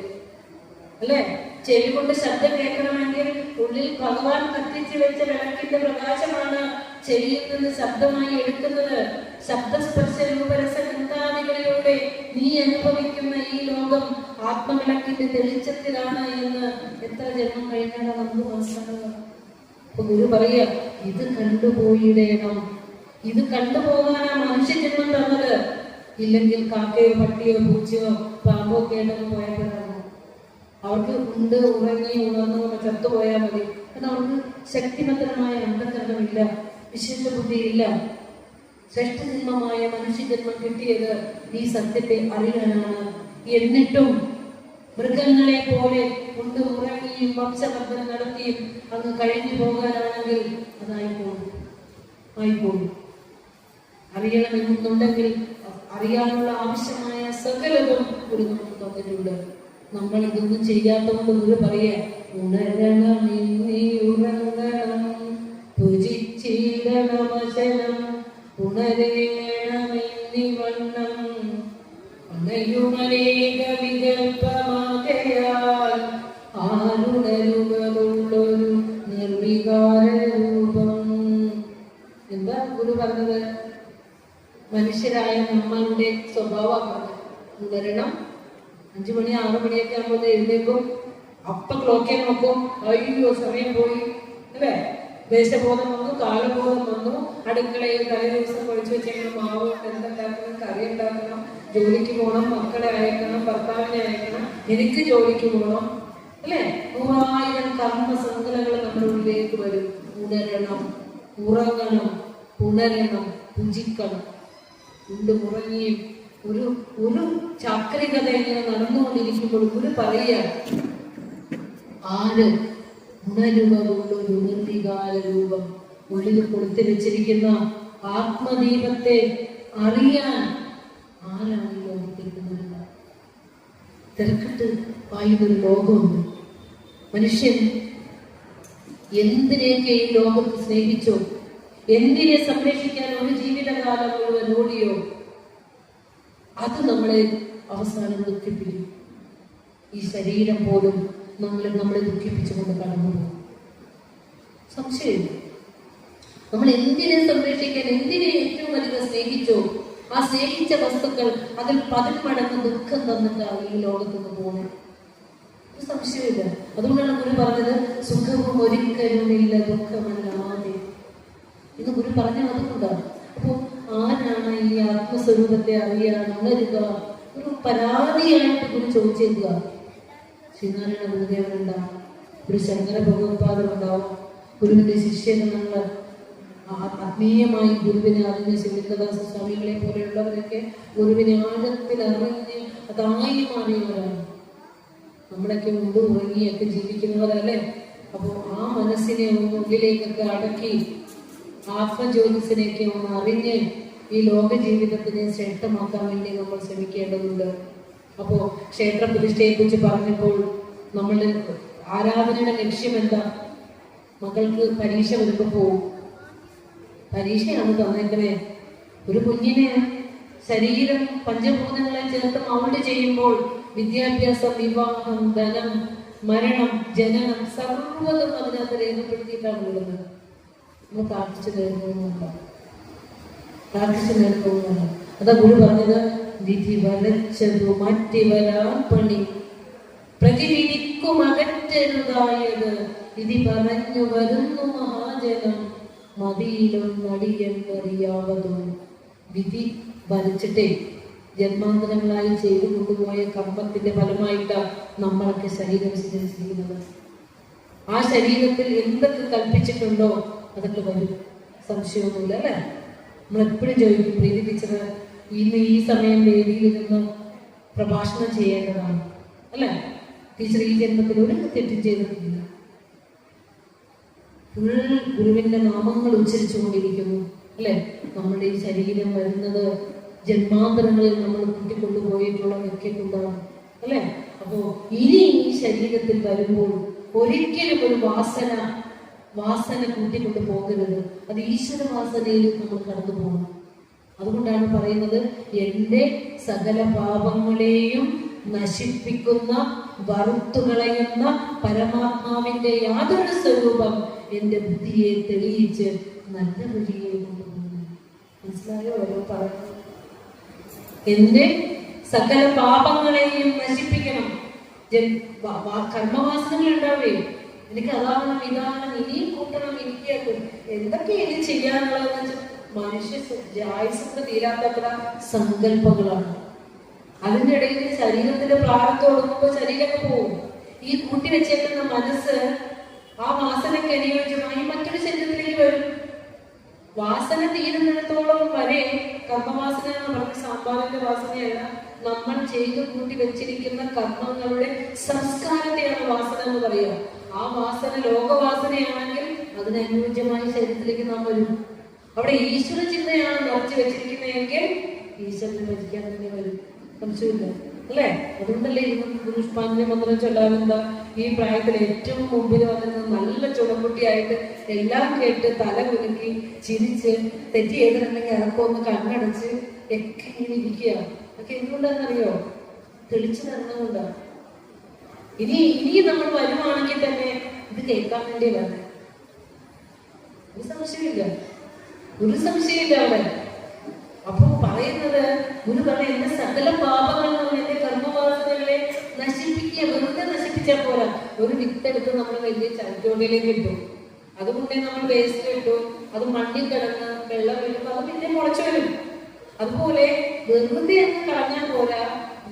അല്ലെ. ചെവി കൊണ്ട് ശബ്ദം കേൾക്കണമെങ്കിൽ ഉള്ളിൽ ഭഗവാൻ കത്തിച്ച് വെച്ച വിളക്കിന്റെ പ്രകാശമാണ് ചെവിയിൽ നിന്ന് ശബ്ദമായി എടുക്കുന്നത്. ശബ്ദസ്പർശ രൂപരസഗന്ധാദികളിലൂടെ നീ അനുഭവിക്കുന്ന ഈ ലോകം ആത്മവിളക്കിന്റെ തെളിച്ചത്തിലാണ് എന്ന് എത്ര ജന്മം കഴിഞ്ഞാണ് നമുക്ക് മനസ്സിലാക്കുക. അപ്പൊ ഗുരു പറയുക, ഇത് കണ്ടുപോയിടേണം. ഇത് കണ്ടുപോകാനാ മനുഷ്യജന്മം തന്നത്. ഇല്ലെങ്കിൽ കാക്കയോ പട്ടിയോ പൂച്ചയോ പാമ്പോ കേട്ടൊക്കെ പോയപ്പോഴാണ് അവർക്ക് ഉണ്ട് ഉറങ്ങി ഉണർന്നു ചത്തുപോയാൽ മതി. കാരണം അവർക്ക് ശക്തിമത്തരമായ അന്ധകരണമില്ല, വിശേഷ ബുദ്ധിയില്ല. ശ്രേഷ്ഠജന്മമായ മനുഷ്യജന്മം കിട്ടിയത് ഈ സത്യത്തെ അറിയാനാണ്. എന്നിട്ടും മൃഗങ്ങളെ പോലെ കൊണ്ട് ഉറങ്ങിയും വംശവർദ്ധന നടത്തിയും അങ്ങ് കഴിഞ്ഞു പോകാനാണെങ്കിൽ ആയിപ്പോകും. അറിയണമെന്നുണ്ടെങ്കിൽ അറിയാനുള്ള ആവശ്യമായ സകലതും ഒരു നമുക്ക് തന്നിട്ടുണ്ട്. നമ്മൾ ഇതൊന്നും ചെയ്യാത്തതുകൊണ്ട് ഒരു പറയാ, ഉണരണം നീ ഉറങ്ങണം, ഭുജിച്ചിടണമശനം ഉണരേണമെന്നിവണ്ണം, അണയുമനേക വികൽപ്പമാകയാൽ ആരുണരുകളുള്ളൊരു നിർവികാര രൂപം. എന്താ ഗുരു പറഞ്ഞത്? മനുഷ്യരായ നമ്മളുടെ സ്വഭാവമാണ്. ഉണരണം, 5 മണി 6 മണിയൊക്കെ ആകുമ്പോൾ എഴുന്നേക്കും, അപ്പൊ ക്ലോക്കെ നോക്കും, അയ്യോ സമയം പോയി അല്ലേ? ദേശബോധം വന്നു, കാലബോധം വന്നു. അടുക്കളയിൽ തലേ ദിവസം പൊഴിച്ചു വെച്ചെങ്കിലും മാവ് എന്തുണ്ടാക്കണം, കറി ഉണ്ടാക്കണം, ജോലിക്ക് പോകണം, മക്കളെ അയക്കണം, ഭർത്താവിനെ അയക്കണം, എനിക്ക് ജോലിക്ക് പോകണം അല്ലേ? 100,000 കർമ്മസങ്കലങ്ങൾ നമ്മുടെ ഉള്ളിലേക്ക് വരും. ഉണരണം, ഉറങ്ങണം, ഉണരണം, ഭുജിക്കണം. ഉറങ്ങിയും ഒരു ചാക്രികത ഇങ്ങനെ നടന്നുകൊണ്ടിരിക്കുമ്പോൾ ഗുരു പറയുക, ആര് ഉണരുവതുള്ളൊരു നിർവികാര രൂപം, ഉള്ളിൽ കൊടുത്തു വെച്ചിരിക്കുന്ന ആത്മദീപത്തെ അറിയാൻ ആരാണ് ഈ ലോകത്തിരിക്കുന്നത്? തിരക്കിട്ട് വായുന്നൊരു ലോകമുണ്ട്. മനുഷ്യൻ എന്തിനെയൊക്കെ ഈ ലോകത്ത് സ്നേഹിച്ചോ, എന്തിനെ സംരക്ഷിക്കാൻ ഒരു ജീവിതകാലം മുഴുവൻ ഓടിയോ, അത് നമ്മളെ അവസാനം ദുഃഖിപ്പിക്കും. ഈ ശരീരം പോലും നമ്മളെ ദുഃഖിപ്പിച്ചുകൊണ്ട് കടന്നു പോകും. സംശയമില്ല. നമ്മൾ എന്തിനെ സംരക്ഷിക്കാൻ, എന്തിനെ ഏറ്റവും അധികം സ്നേഹിച്ചോ, ആ സ്നേഹിച്ച വസ്തുക്കൾ അതിൽ 10 മടങ്ങ് ദുഃഖം തന്നിട്ടാണ് ഈ ലോകത്ത് നിന്ന് പോകുന്നത്. ഒരു സംശയമില്ല. അതുകൊണ്ടാണ് ഗുരു പറഞ്ഞത്, സുഖവും ഒരിക്കലുമില്ല ദുഃഖമല്ലാതെ എന്ന് ഗുരു പറഞ്ഞത്. അതുകൊണ്ടാണ്. അപ്പോൾ ആരാണ് ഈ ആത്മസ്വരൂപത്തെ അറിയാൻ ഉണരുക? ഒരു പരാതിയായിട്ട് ഗുരു ചോദിച്ചേക്കുക. ശ്രീനാരായണ ഗുരുദേവനുണ്ടാവും, ഒരു ശങ്കര ഭഗവത്പാദരുണ്ടാവും, ഗുരുവിന്റെ ശിഷ്യഗണങ്ങൾ ആത്മീയമായി ഗുരുവിനെ അറിഞ്ഞ ശിവദാസ സ്വാമികളെ പോലെയുള്ളവരൊക്കെ ഗുരുവിനെ ആഴത്തിൽ അറിഞ്ഞ് അതായി മാറിയവരാണ്. നമ്മളൊക്കെ മുമ്പ് ഉറങ്ങിയൊക്കെ ജീവിക്കുന്നവരല്ലേ? അപ്പോൾ ആ മനസ്സിനെ ഉള്ളിലേക്കൊക്കെ അടക്കി ആത്മജ്യോതിസിനെയൊക്കെ ഒന്ന് അറിഞ്ഞ് ഈ ലോക ജീവിതത്തിനെ ശ്രേഷ്ഠമാക്കാൻ വേണ്ടി നമ്മൾ ശ്രമിക്കേണ്ടതുണ്ട്. അപ്പോൾ ക്ഷേത്രപ്രതിഷ്ഠയെ കുറിച്ച് പറഞ്ഞപ്പോൾ നമ്മളുടെ ആരാധനയുടെ ലക്ഷ്യം എന്താ? മക്കൾക്ക് പരീക്ഷ വരുമ്പോൾ പോവും, പരീക്ഷയാണ് തന്നേക്കണേ. ഒരു കുഞ്ഞിനെ ശരീരം പഞ്ചഭൂതങ്ങളെ ചേർത്ത് മൗണ്ട് ചെയ്യുമ്പോൾ വിദ്യാഭ്യാസം, വിവാഹം, ധനം, മരണം, ജനനം സർവ്വതും അതിനകത്ത് രേഖപ്പെടുത്തിയിട്ടാണ് ഉള്ളത്. നമ്മൾ പ്രാർത്ഥിച്ചു നേർക്കുന്നില്ല. അതാ ഗുരു പറഞ്ഞത്, വിധി വരച്ചതു മാറ്റിവരാൻ പണി, പ്രതിവിധിക്കും അകറ്റരുതായത്, വിധി പറഞ്ഞു വരുന്നു മഹാജനം, മതിയിലൊന്നടിയെന്നറിയാവതും. വിധി വരച്ചിട്ടേ ജന്മാന്തരങ്ങളായി ചെയ്തു കൊണ്ടുപോയ കർമ്മത്തിന്റെ ഫലമായിട്ടാണ് നമ്മളൊക്കെ ശരീരം സ്വീകരിച്ചിരിക്കുന്നത്. ആ ശരീരത്തിൽ എന്തൊക്കെ കൽപ്പിച്ചിട്ടുണ്ടോ അതൊക്കെ വരും, സംശയമൊന്നുമില്ല അല്ലേ? നമ്മളെപ്പോഴും ചോദിക്കും, പ്രീതി ടീച്ചർ ഇന്ന് ഈ സമയം വേദിയിൽ നിന്ന് പ്രഭാഷണം ചെയ്യേണ്ടതാണ് അല്ലേ? ടീച്ചർ ഈ ജന്മത്തിൽ ഒരു തെറ്റും ചെയ്തിട്ടില്ല, ഫുൾ ഗുരുവിന്റെ നാമങ്ങൾ ഉച്ചരിച്ചു കൊണ്ടിരിക്കുന്നു അല്ലെ? നമ്മുടെ ഈ ശരീരം വരുന്നത് ജന്മാന്തരങ്ങളിൽ നമ്മൾ കൂട്ടിക്കൊണ്ടുപോയിട്ടുള്ളതൊക്കെ കൊണ്ടാണ് അല്ലെ? അപ്പോ ഇനി ഈ ശരീരത്തിൽ വരുമ്പോൾ ഒരിക്കലും ഒരു വാസന കൂട്ടിക്കൊണ്ട് പോകരുത്. അത് ഈശ്വര വാസനയിൽ നമ്മൾ കടന്നു പോകണം. അതുകൊണ്ടാണ് പറയുന്നത്, എന്റെ സകല പാപങ്ങളെയും നശിപ്പിക്കുന്ന, വറുത്തുകളയുന്ന പരമാത്മാവിന്റെ യാതൊരു സ്വരൂപം എന്റെ ബുദ്ധിയെ തെളിയിച്ച് നല്ല വഴിയെ കൊണ്ടുപോകുന്നു. മനസ്സിലായോ? ഓരോ പറഞ്ഞു എന്റെ സകല പാപങ്ങളെയും നശിപ്പിക്കണം. കർമ്മവാസനകൾ ഉണ്ടാവേ, എനിക്ക് അതാണ് ഇതാണ് ഇനിയും കൂട്ടണം, എനിക്ക് എന്തൊക്കെ ഇനി ചെയ്യാനുള്ളതെന്ന് വെച്ചാൽ മനുഷ്യ ആയുസ്സത്തിന് തീരാത്തത്ര സങ്കല്പങ്ങളാണ്. അതിൻ്റെ ഇടയിൽ ശരീരത്തിന്റെ പ്രാരബ്ധം ഒടുങ്ങുമ്പോൾ ശരീരമൊക്കെ പോവും. ഈ കൂട്ടി വെച്ചേക്കുന്ന മനസ്സ് ആ വാസനയ്ക്ക് അനുയോജ്യമായി മറ്റൊരു ശരീരത്തിലേക്ക് വരും. വാസന തീരുന്നിടത്തോളം വരെ കർമ്മവാസന എന്ന് പറഞ്ഞ സാമ്പാറിന്റെ വാസനയല്ല, നമ്മൾ ചെയ്തു കൂട്ടി വെച്ചിരിക്കുന്ന കർമ്മങ്ങളുടെ സംസ്കാരത്തെയാണ് വാസന എന്ന് പറയുക. ആ വാസന ലോകവാസനയാണെങ്കിൽ അതിനനുയോജ്യമായ ശരീരത്തിലേക്ക് നാം വരും. അവിടെ ഈശ്വര ചിന്തയാണ് നിറച്ചു വെച്ചിരിക്കുന്നതെങ്കിൽ ഈശ്വരനെ ഭജിക്കാൻ തന്നെ വരും, സംശയമില്ല അല്ലേ? അതുകൊണ്ടല്ലേ ഇന്ന് പുരുഷ്പാഞ്ജലി മന്ത്രം ചൊല്ലാനെന്താ ഈ പ്രായത്തിൽ ഏറ്റവും മുമ്പിൽ വന്നത് നല്ല ചുടക്കുട്ടിയായിട്ട് എല്ലാം കേട്ട് തല കുലുക്കി ചിരിച്ച് തെറ്റ് ചെയ്തിട്ടുണ്ടെങ്കിൽ അതൊക്കെ ഒന്ന് കണ്ണടച്ച് ഒക്കെ ഇങ്ങനെ ഇരിക്കുക. അതൊക്കെ എന്തുകൊണ്ടാണെന്നറിയോ? തെളിച്ചു തരുന്നതുകൊണ്ടാണ്. ഇനി നമ്മൾ വരുവാണെങ്കിൽ തന്നെ ഇത് കേൾക്കാൻ വേണ്ടി വരണം. ഒരു സംശയമില്ല, ഒരു സംശയമില്ല അവിടെ. അപ്പൊ പറയുന്നത് ഗുരു പറഞ്ഞ എന്റെ സകല പാപങ്ങളിൽ നിന്ന് എന്റെ കർമ്മവാസനകളെ നശിപ്പിക്കുക. വെറുതെ നശിപ്പിച്ചാൽ പോരാ. ഒരു വിത്തെടുത്ത് നമ്മൾ വലിയ ചട്ടിയോടിയിലേക്ക് ഇട്ടു, അതുകൊണ്ടേ നമ്മൾ വേസ്റ്റ് ഇട്ടു, അത് മണ്ണിൽ കിടന്ന് വെള്ളം വീഴുമ്പോൾ അത് പിന്നെ മുളച്ചു വരും. അതുപോലെ വെറുതെ അങ്ങ് കളഞ്ഞാൽ പോരാ,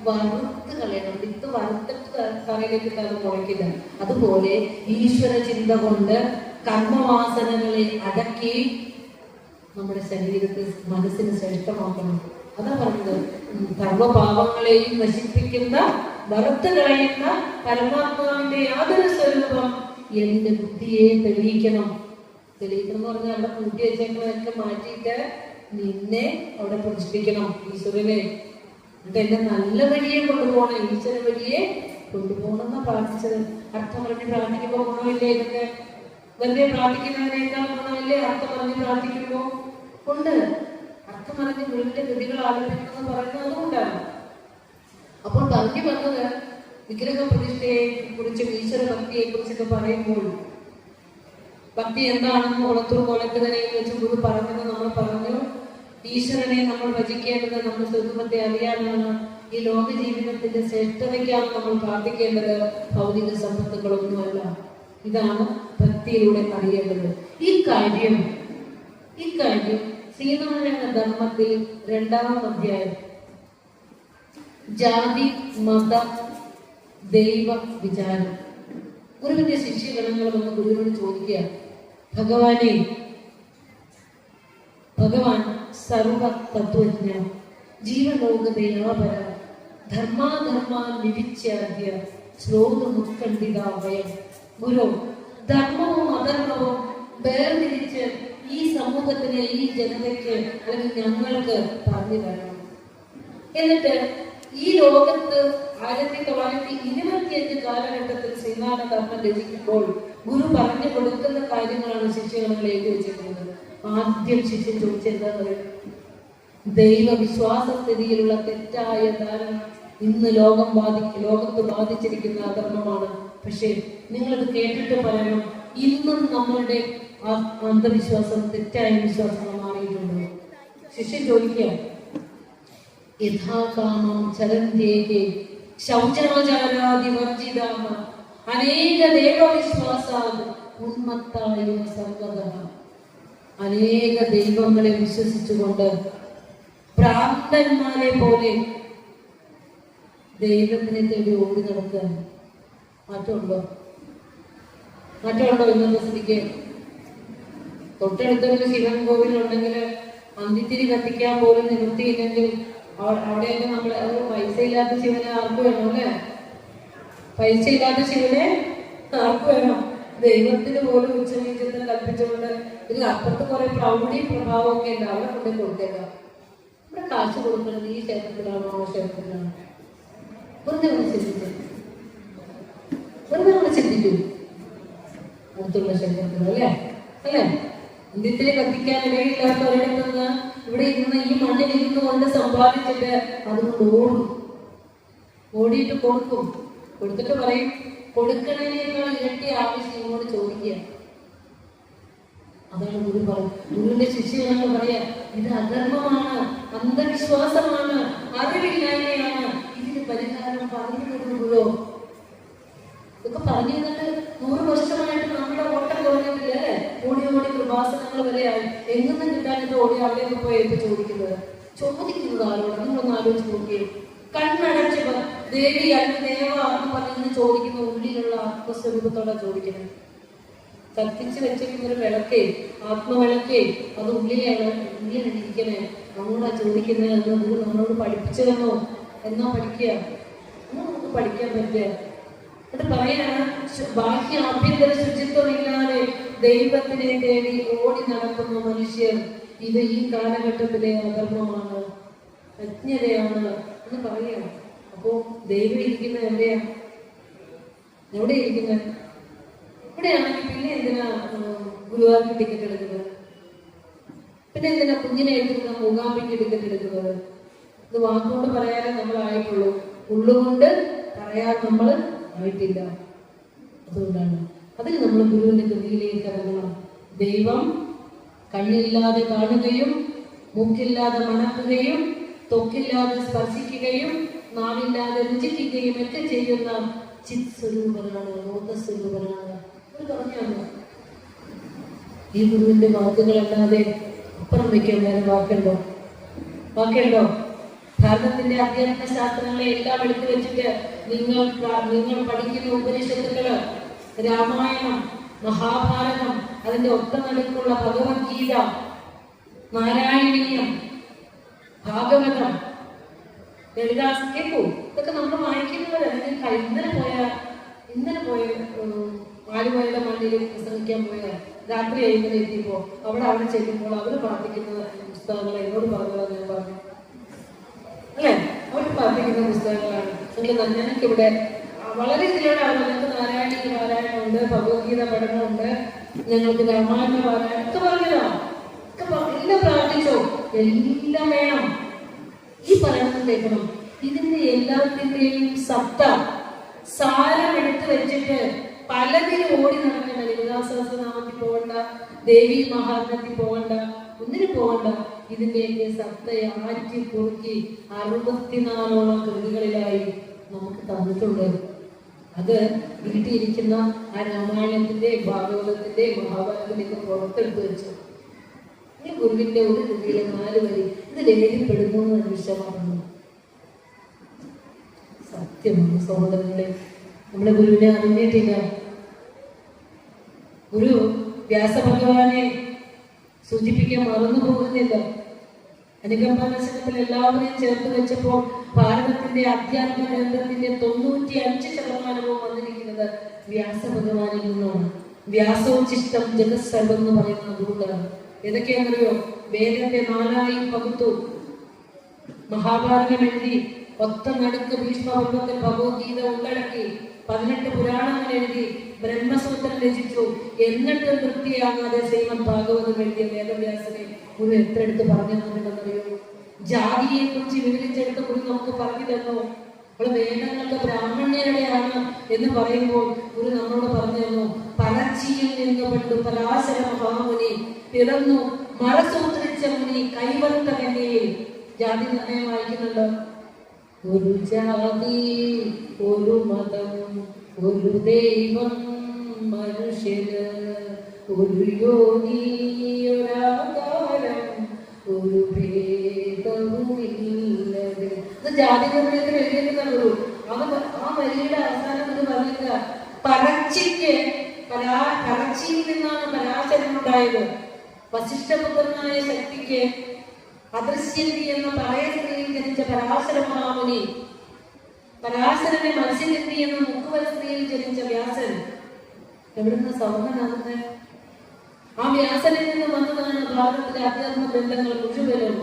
വറുത്ത് കളയണം. വിത്ത് വറുത്തിട്ട് തറയിലേക്ക് അത് മുളയ്ക്കില്ല. അതുപോലെ ഈശ്വര ചിന്ത കൊണ്ട് കർമ്മവാസനകളെ അടക്കി നമ്മുടെ ശരീരത്തെ മനസ്സിന് ശ്രേഷ്ഠമാക്കണം. അതാ പറഞ്ഞത്, സർവപാപങ്ങളെയും നശിപ്പിക്കുന്ന വറുത്ത് കളയുന്ന പരമാത്മാവിന്റെ യാതൊരു സ്വരൂപം എന്റെ ബുദ്ധിയെ തെളിയിക്കണം. തെളിയിക്കണം എന്ന് പറഞ്ഞാൽ അവിടെ കൂട്ടി വെച്ചേക്കുന്നതൊക്കെ മാറ്റിയിട്ട് നിന്നെ അവിടെ പ്രതിഷ്ഠിക്കണം ഈശ്വരനെ. എന്നിട്ട് എന്നെ നല്ല വഴിയെ കൊണ്ടുപോകണം, ഈശ്വര വഴിയെ കൊണ്ടുപോകണം എന്നാ പ്രാർത്ഥിച്ചത്. അർത്ഥം പറഞ്ഞ് പ്രാർത്ഥിക്കുമ്പോ ഗുണമില്ലേ? ഇതൊക്കെ വെറുതെ പ്രാർത്ഥിക്കുന്നതിനേക്കാൾ ഗുണമില്ലേ അർത്ഥം പറഞ്ഞ് പ്രാർത്ഥിക്കുമ്പോ? ഉണ്ട്. അർത്ഥം പറഞ്ഞ് ഗുരുവിന്റെ കൃതികൾ ആലപിക്കുന്നത് പറയുന്നത് അതുകൊണ്ടാണ്. അപ്പോൾ പറഞ്ഞു വന്നത് വിഗ്രഹ പ്രതിഷ്ഠയെ കുറിച്ചും ഈശ്വര ഭക്തിയെ കുറിച്ചൊക്കെ പറയുമ്പോൾ ഭക്തി എന്താണെന്ന് കുളത്തൂർ കോലക്കതനെ വെച്ച് ഗുരു പറഞ്ഞത് നമ്മൾ പറഞ്ഞു. ഈശ്വരനെ നമ്മൾ ഭജിക്കേണ്ടത് നമ്മുടെ സ്വരൂപത്തെ അറിയാനാണ്. ഈ ലോക ജീവിതത്തിന്റെ ശ്രേഷ്ഠതയ്ക്കാണ് നമ്മൾ പ്രാർത്ഥിക്കേണ്ടത്, ഭൗതിക സമ്പത്തുകളൊന്നുമല്ല. ഇതാണ് ഭക്തിയിലൂടെ അറിയേണ്ടത്. ഈ കാര്യം ശ്രീനാരായണ ധർമ്മത്തിൽ 2-ാം അധ്യായം ജാതി മത ദൈവ വിചാരം. ഗുരുവിന്റെ ശിഷ്യഗണങ്ങൾ വന്ന് ഗുരുവിനോട് ചോദിക്കുക, ഭഗവാൻ സർവ തത്വജ്ഞ ജീവലോകതയാപര ധർമാധർമ്മ നിവിച്ഛാദ്യ ശ്രോതമുത്കണ്ഠിതാവയം. ഗുരു, ധർമ്മവും അധർമ്മവും വേർതിരിച്ച് ഈ സമൂഹത്തിന്, ഈ ജനതയ്ക്ക് അല്ലെങ്കിൽ ഞങ്ങൾക്ക് പറഞ്ഞു തരണം. എന്നിട്ട് ഈ ലോകത്ത് 1925 കാലഘട്ടത്തിൽ ശ്രീനാരായണ ധർമ്മം രചിക്കുമ്പോൾ ഗുരു പറഞ്ഞു കൊടുക്കുന്ന കാര്യങ്ങളാണ് ശിഷ്യഗണങ്ങൾ എഴുതി വെച്ചിരിക്കുന്നത്. ആദ്യം ശിഷ്യൻ ചോദിച്ചെന്താ പറയുക? ദൈവവിശ്വാസ സ്ഥിതിയിലുള്ള തെറ്റായ ധാരണ ഇന്ന് ലോകത്ത് ബാധിച്ചിരിക്കുന്ന അധർമ്മമാണ്. പക്ഷേ നിങ്ങളത് കേട്ടിട്ട് പറയണം, ഇന്നും നമ്മളുടെ അന്ധവിശ്വാസം തെറ്റായ വിശ്വാസങ്ങൾ മാറിയിട്ടുണ്ട്. ശിഷ്യൻ ചോദിക്കുക, യഥാകാമം ചരന്ത്യേകേ ശൗചാചാരാദിവർജിതാമ അനേക ദേവവിശ്വാസാത് ഉന്മത്തായ സർവതഃ. അനേക ദൈവങ്ങളെ വിശ്വസിച്ചുകൊണ്ട് ഭ്രാന്തന്മാരെ പോലെ ദൈവത്തിനെ തേടി ഓടി നടക്കുക. മാറ്റമുണ്ടോ ഇന്നത്തെ സ്ഥിതിക്ക്? തൊട്ടടുത്തൊരു ശിവൻ കോവിലുണ്ടെങ്കിൽ അന്തിത്തിരി കത്തിക്കാൻ പോലും നിവൃത്തിയില്ലെങ്കിൽ അവിടെയൊക്കെ നമ്മൾ പൈസ ഇല്ലാത്ത ശിവനെ ആർക്ക് വേണം അല്ലേ? പൈസ ഇല്ലാത്ത ശിവനെ ആർക്ക് വേണം? ദൈവത്തിന് പോലും ഉച്ചനീചത്വം കൽപ്പിച്ചുകൊണ്ട് ഇതിൽ അപ്പുറത്ത് കുറെ പ്രൗഢി പ്രഭാവമൊക്കെ ഉണ്ട്, അവിടെ കൊണ്ടേ കൊടുത്തേക്കാം. ഇവിടെ കാശ് കൊടുക്കുന്നത് ഈ ക്ഷേത്രത്തിലാണോ ആ ക്ഷേത്രത്തിലാണോ? വെറുതെ നമ്മൾ ചിന്തിക്കൂ. അടുത്തുള്ള ക്ഷേത്രത്തിൽ അല്ലേ അന്ത്യത്തിനെ കത്തിക്കാൻ ഇടയില്ലാത്ത ഒരിടത്ത് നിന്ന് ഇവിടെ ഇരുന്ന് ഈ മണ്ണിൽ ഇരുന്ന് കൊണ്ട് സമ്പാദിച്ചിട്ട് അതുകൊണ്ട് ഓടിയിട്ട് കൊടുത്തിട്ട് പറയും, കൊടുക്കണേനേക്കാൾ ഇരട്ടി ആവശ്യം ഇങ്ങോട്ട് ചോദിക്കുക. അതാണ് ഗുരു പറയും. ഗുരുവിന്റെ ശിഷ്യഗണങ്ങൾ പറയാ, ഇത് അധർമ്മമാണ്, അന്ധവിശ്വാസമാണ്, അറിവില്ലായ്മയാണ്. ഇതിന് പരിഹാരം പറഞ്ഞു തരുന്ന ഗുരു. ഇതൊക്കെ പറഞ്ഞു തന്നിട്ട് 100 വർഷമായിട്ട് നമ്മുടെ ഓട്ടം കുറഞ്ഞിട്ടില്ലേ? ഓടി കൃപാസനങ്ങൾ വരെയായി. എങ്ങും കിട്ടാനിട്ട് ഓടി അവിടെയൊക്കെ പോയി ചോദിക്കുന്നത് ആരോട്? നിങ്ങളൊന്ന് ആലോചിച്ച് നോക്കിയേ. കണ്ണടച്ചവർ ദേവി അല്ല ദേവ എന്ന് പറഞ്ഞ് ചോദിക്കുന്ന ഉള്ളിലുള്ള ആത്മസ്വരൂപത്തോടെ ചോദിക്കുന്നത്. കത്തിച്ച് വെച്ചിരിക്കുന്ന ഒരു വിളക്കേ, ആത്മവിളക്കേ, അത് ഉള്ളിലിരിക്കണേ. നമ്മളോടാ ചോദിക്കുന്നത്, എന്ന് നമ്മളോട് പഠിപ്പിച്ചു തന്നോ? എന്നാ പഠിക്കുക? എന്നാ നമുക്ക് പഠിക്കാൻ പറ്റുക? എന്നിട്ട് പറയാണ്, ബാഹ്യ ആഭ്യന്തര ശുചിത്വമില്ലാതെ ദൈവത്തിനെ തേടി ഓടി നടക്കുന്ന മനുഷ്യർ, ഇത് ഈ കാലഘട്ടത്തിലെ അധർമ്മമാണ്, അജ്ഞതയാണ് എന്ന് പറയുകയാണ്. അപ്പോ ദൈവം ഇരിക്കുന്നത് എവിടെയാ? എവിടെ ഇരിക്കുന്നത്? ഇവിടെയാണെങ്കിൽ പിന്നെ എന്തിനാ ഗുരുവായൂർക്ക് ടിക്കറ്റ് എടുക്കുന്നത്? പിന്നെ എന്തിനാ കുഞ്ഞിനെ എടുക്കുന്ന മൂകാംബിക്ക് ടിക്കറ്റ് എടുക്കുന്നത്? ഇത് വാക്കുകൊണ്ട് പറയാനേ നമ്മൾ ആയിട്ടുള്ളൂ, ഉള്ളുകൊണ്ട് പറയാൻ നമ്മൾ ആയിട്ടില്ല. അതുകൊണ്ടാണ് അതിന് നമ്മൾ ഗുരുവിന്റെ കൃതിയിലേക്ക് ഇറങ്ങണം. ദൈവം കണ്ണില്ലാതെ കാണുകയും മൂക്കില്ലാതെ മണക്കുകയും ത്വക്കില്ലാതെ സ്പർശിക്കുകയും നാവില്ലാതെ രുചിക്കുകയും ഒക്കെ ചെയ്യുന്ന ചിത് സ്വരൂപനാണ്, ബോധസ്വരൂപനാണ്. അത് പറഞ്ഞാണ്. ഈ ഗുരുവിന്റെ വാക്കുകളല്ലാതെ അപ്പുറം വയ്ക്കാൻ വേറെ വാക്കുണ്ടോ? ഭാരതത്തിന്റെ അധ്യാത്മ ശാസ്ത്രങ്ങളെ എല്ലാം എടുത്തു വെച്ചിട്ട് നിങ്ങൾ പഠിക്കുന്ന ഉപനിഷത്തുക്കള്, രാമായണം, മഹാഭാരതം, അതിന്റെ ഒത്ത നടുക്കുള്ള ഭഗവത്ഗീത, നാരായണീയം, ഭാഗവതം, ലളിതാസ് കേൾക്കൂ. ഇതൊക്കെ നമ്മൾ വായിക്കുന്നവർ. ഇന്നലെ പോയ ആലുവയുടെ മണ്ണിൽ പ്രസംഗിക്കാൻ പോയ രാത്രി ആയിങ്ങനെ എത്തിയപ്പോ അവിടെ ചെല്ലുമ്പോൾ അവർ പ്രാർത്ഥിക്കുന്ന പുസ്തകങ്ങൾ എന്നോട് പറഞ്ഞതാണ്. ഞാൻ പറഞ്ഞു അല്ലെ, അവർ പ്രാർത്ഥിക്കുന്ന പുസ്തകങ്ങളാണ്. ഞങ്ങൾക്കിവിടെ വളരെ ഇതിലൂടെ ഞങ്ങൾക്ക് പാരായണമുണ്ട്, ഭഗവത്ഗീത പഠനമുണ്ട്, ഞങ്ങൾക്ക് രാമായണ പാരായണം ഒക്കെ പറഞ്ഞതാ. എല്ലാം പ്രാർത്ഥിച്ചോ, എല്ലാം വേണം. ഈ പറയണത് കേൾക്കണം. ഇതിന്റെ എല്ലാത്തിന്റെയും സത്ത സാരം എടുത്തു വെച്ചിട്ട് പലതിനും ഓടി നടക്കണ്ട. ലളിതാസഹസ്രനാമത്തിൽ പോകണ്ട, ദേവി മഹാത്മ്യത്തിൽ പോകണ്ട, ഒന്നിനും പോകണ്ട. ഇതിന്റെയൊക്കെ സത്തയെ ആറ്റി കുറുക്കി 64ഓളം കൃതികളിലായി നമുക്ക് തന്നിട്ടുണ്ട്. അത് വീട്ടിലിരിക്കുന്ന ആ രാമായണത്തിന്റെ, ഭാഗവതത്തിന്റെ, മഹാഭാരതത്തിന്റെ ഒക്കെ പുറത്തെടുത്ത് വെച്ചു. ഈ ഗുരുവിന്റെ ഒരു കൃതിയിലെ 4 വരി ഇത് ലേഖിപ്പെടുന്നു എന്ന് വിഷമാണ്. സത്യമാണ് സഹോദരങ്ങളെ, നമ്മുടെ ഗുരുവിനെ അറിഞ്ഞിട്ടില്ല. ഗുരു വ്യാസഭഗവാനെ സൂചിപ്പിക്കാൻ മറന്നു പോകുന്നില്ല. അനുകമ്പാദശകത്തിൽ എല്ലാവരെയും ചേർത്ത് വെച്ചപ്പോൾ ഭാരതത്തിന്റെ അധ്യാത്മ ഗ്രന്ഥത്തിന്റെ 95% വന്നിരിക്കുന്നത് വ്യാസഭഗവാനിൽ നിന്നാണ്. വ്യാസോച്ചിഷ്ടം ജഗത്സർവം എന്ന് പറയുന്നത് അതുകൊണ്ടാണ്. ഏതൊക്കെയാണെന്നറിയോ? വേദത്തെ 4ആയി പകുത്തു, മഹാഭാരതം എഴുതി, 10 നടുക്ക് ഭീഷ്മപർവത്തിൽ ഭഗവത്ഗീത ഉള്ളടക്കി, 18 പുരാണങ്ങൾ എഴുതി, ബ്രഹ്മസൂത്രം രചിച്ചു. എന്നിട്ട് തൃപ്തിയാകാതെ ശ്രീമദ് ഭാഗവതം എഴുതിയ വേദവ്യാസനെ ഗുരു എത്ര എടുത്ത് പറഞ്ഞു തന്നിട്ടുണ്ടെന്നറിയോ? ജാതിയെ കുറിച്ച് വിവരിച്ചെടുത്ത് ഗുരു നമുക്ക് പറഞ്ഞു തന്നു. അപ്പോൾ വേദങ്ങൾക്ക് ബ്രാഹ്മണ്യരുടെയാണ് എന്ന് പറയുമ്പോൾ ഗുരു നമ്മളോട് പറഞ്ഞു തന്നു, പരച്ചിയിൽ നിന്ന് പണ്ട് പരാശര മഹാമുനി പിറന്നു മറസൂത്രിച്ച മുനി കൈവർത്ത കന്യയിൽ. ജാതി നിർണയം വായിക്കുന്നുണ്ടോ? ഒരു ജാതി, ഒരു മതം, ഒരു ദൈവം, മനുഷ്യന് ഒരു യോഗി, ഒരാകാരം, ഒരു ഭേദവുമില്ലത്. ഇത് ജാതി നിർണയത്തിൽ എഴുതിയിരിക്കുന്ന ഗുരു. ആ വരിയുടെ അവസാനം എന്ന് പറഞ്ഞില്ല, പറച്ചിയിൽ നിന്നാണ് പരാശരൻ ഉണ്ടായത്. വസിഷ്ഠപുത്രനായ ശക്തിക്ക് അദൃശ്യന്തി എന്ന പ്രായസ്ത്രീയിൽ ജനിച്ച പരാശര മഹാമുനി, പരാശരനെ മത്സ്യന്തി എന്ന മുക്കുവര സ്ത്രീയിൽ ജനിച്ച വ്യാസൻ എവിടുന്ന് സൗഹൃദമാകുന്നത്? ആ വ്യാസനിൽ നിന്ന് വന്നതാണ് ഭാരതത്തിലെ അധ്യാത്മ ഗ്രന്ഥങ്ങൾ മുഴുവനും.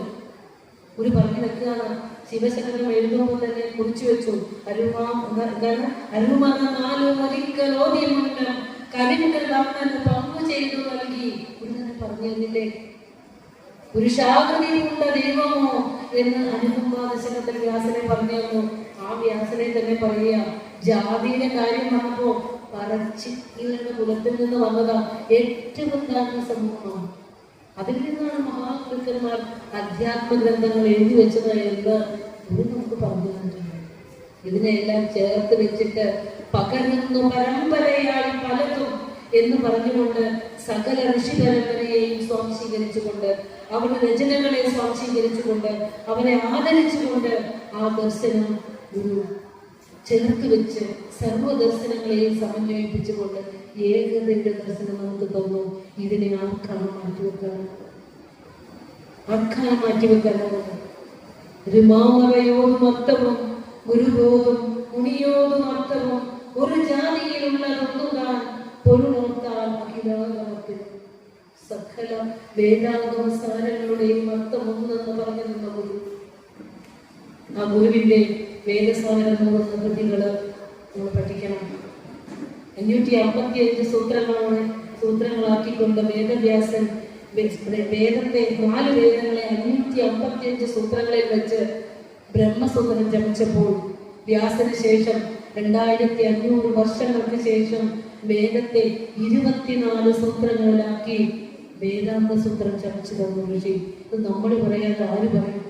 ഒരു പറഞ്ഞു വെക്കുകയാണ്. ശിവശങ്കരം എഴുതുമ്പോൾ തന്നെ കുറിച്ചു വെച്ചു, പങ്കു ചെയ്തു നൽകി. ഒരു തന്നെ പറഞ്ഞു തന്നില്ലേ, പുരുഷാകൃതിയിലുള്ള ദൈവമോ എന്ന് അനുകമ്പാദശകത്തിൽ വ്യാസനെ പറഞ്ഞു തന്നു. ആ വ്യാസനെ തന്നെ പറയുക, ജാതിയുടെ കാര്യം വന്നപ്പോ പറച്ചിയുടെ കുലത്തിൽ നിന്ന് വന്നതാ ഏറ്റവും താഴ്ന്ന സമൂഹമാണ്. അതിൽ നിന്നാണ് മഹാഗുരുക്കന്മാർ അധ്യാത്മ ഗ്രന്ഥങ്ങൾ എഴുതി വെച്ചത് എന്ന് നമുക്ക് പറഞ്ഞു തന്നിട്ടുണ്ട്. ഇതിനെല്ലാം ചേർത്ത് വെച്ചിട്ട് പകരുന്നു പരമ്പരയായി പലതും എന്ന് പറഞ്ഞുകൊണ്ട് സകല ഋഷി പരമ്പരയെയും സ്വാംശീകരിച്ചുകൊണ്ട്, അവരുടെ രചനകളെ സ്വാംശീകരിച്ചുകൊണ്ട്, അവരെ ആദരിച്ചുകൊണ്ട് ആ ദർശനം ഗുരു ചേർത്ത് വെച്ച് സർവ്വദർശനങ്ങളെയും സമന്വയിപ്പിച്ചുകൊണ്ട് ഏകതയുടെ ദർശനം നമുക്ക് തോന്നും. ഇതിനെ ആർക്കാണ് മാറ്റിവെക്കാനാണ്? ഒരു മാമറയോടും അർത്ഥവും ഗുരുബോധം മുനിയോടും അർത്ഥവും ഒരു ജാതിയിലുള്ളതൊന്നും താൻ പൊരുളോർത്താൽ അഖിലാഗമത്തിൽ സകല വേദാഗമ സാരങ്ങളുടെയും അർത്ഥം ഒന്നെന്ന് പറഞ്ഞു നിന്ന ഗുരു. ആ ഗുരുവിന്റെ വേദസാരം പോകുന്ന കൃതികള് നമ്മൾ പഠിക്കണം. 555 സൂത്രങ്ങളാക്കിക്കൊണ്ട് വേദവ്യാസൻ വേദത്തെ 4 വേദങ്ങളെ 555 സൂത്രങ്ങളിൽ വെച്ച് ബ്രഹ്മസൂത്രം ജപിച്ചപ്പോൾ വ്യാസന് ശേഷം 2500 വർഷങ്ങൾക്ക് ശേഷം വേദത്തെ 24 സൂത്രങ്ങളിലാക്കി വേദാന്ത സൂത്രം ജപിച്ചു തന്നു ഋഷി. ഇത് നമ്മൾ പറയാതെ ആര് പറയും?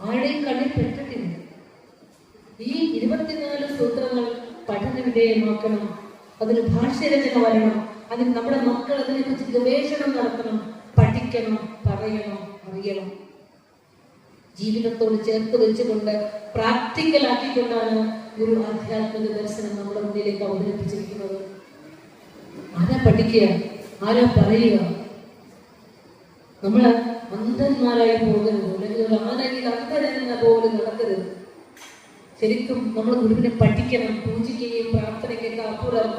ആരുടെയും കണ്ണിൽ പെട്ടിട്ടില്ല. ഈ 24 സൂത്രങ്ങൾ പഠന വിധേയമാക്കണം. അതിന് ഭാഷ്യരചന വരണം. അതിന് നമ്മുടെ മക്കൾ അതിനെക്കുറിച്ച് ഗവേഷണം നടത്തണം, പഠിക്കണം, പറയണം, അറിയണം. ജീവിതത്തോട് ചേർത്ത് വെച്ചുകൊണ്ട് പ്രാക്ടിക്കലാക്കിക്കൊണ്ടാണ് ഗുരു ആധ്യാത്മിക ദർശനം നമ്മുടെ മുന്നിലേക്ക് അവതരിപ്പിച്ചിരിക്കുന്നത്. ആരാ പഠിക്കുക? ആരാ പറയുക? നമ്മൾ അന്ധന്മാരായി പോകരുത്, അല്ലെങ്കിൽ ആരെങ്കിലും അന്ധരെന്ന പോലെ നടക്കരുത്. ശരിക്കും നമ്മൾ ഗുരുവിനെ പഠിക്കണം. പൂജിക്കുകയും പ്രാർത്ഥനയ്ക്കൊക്കെ അപ്പുറം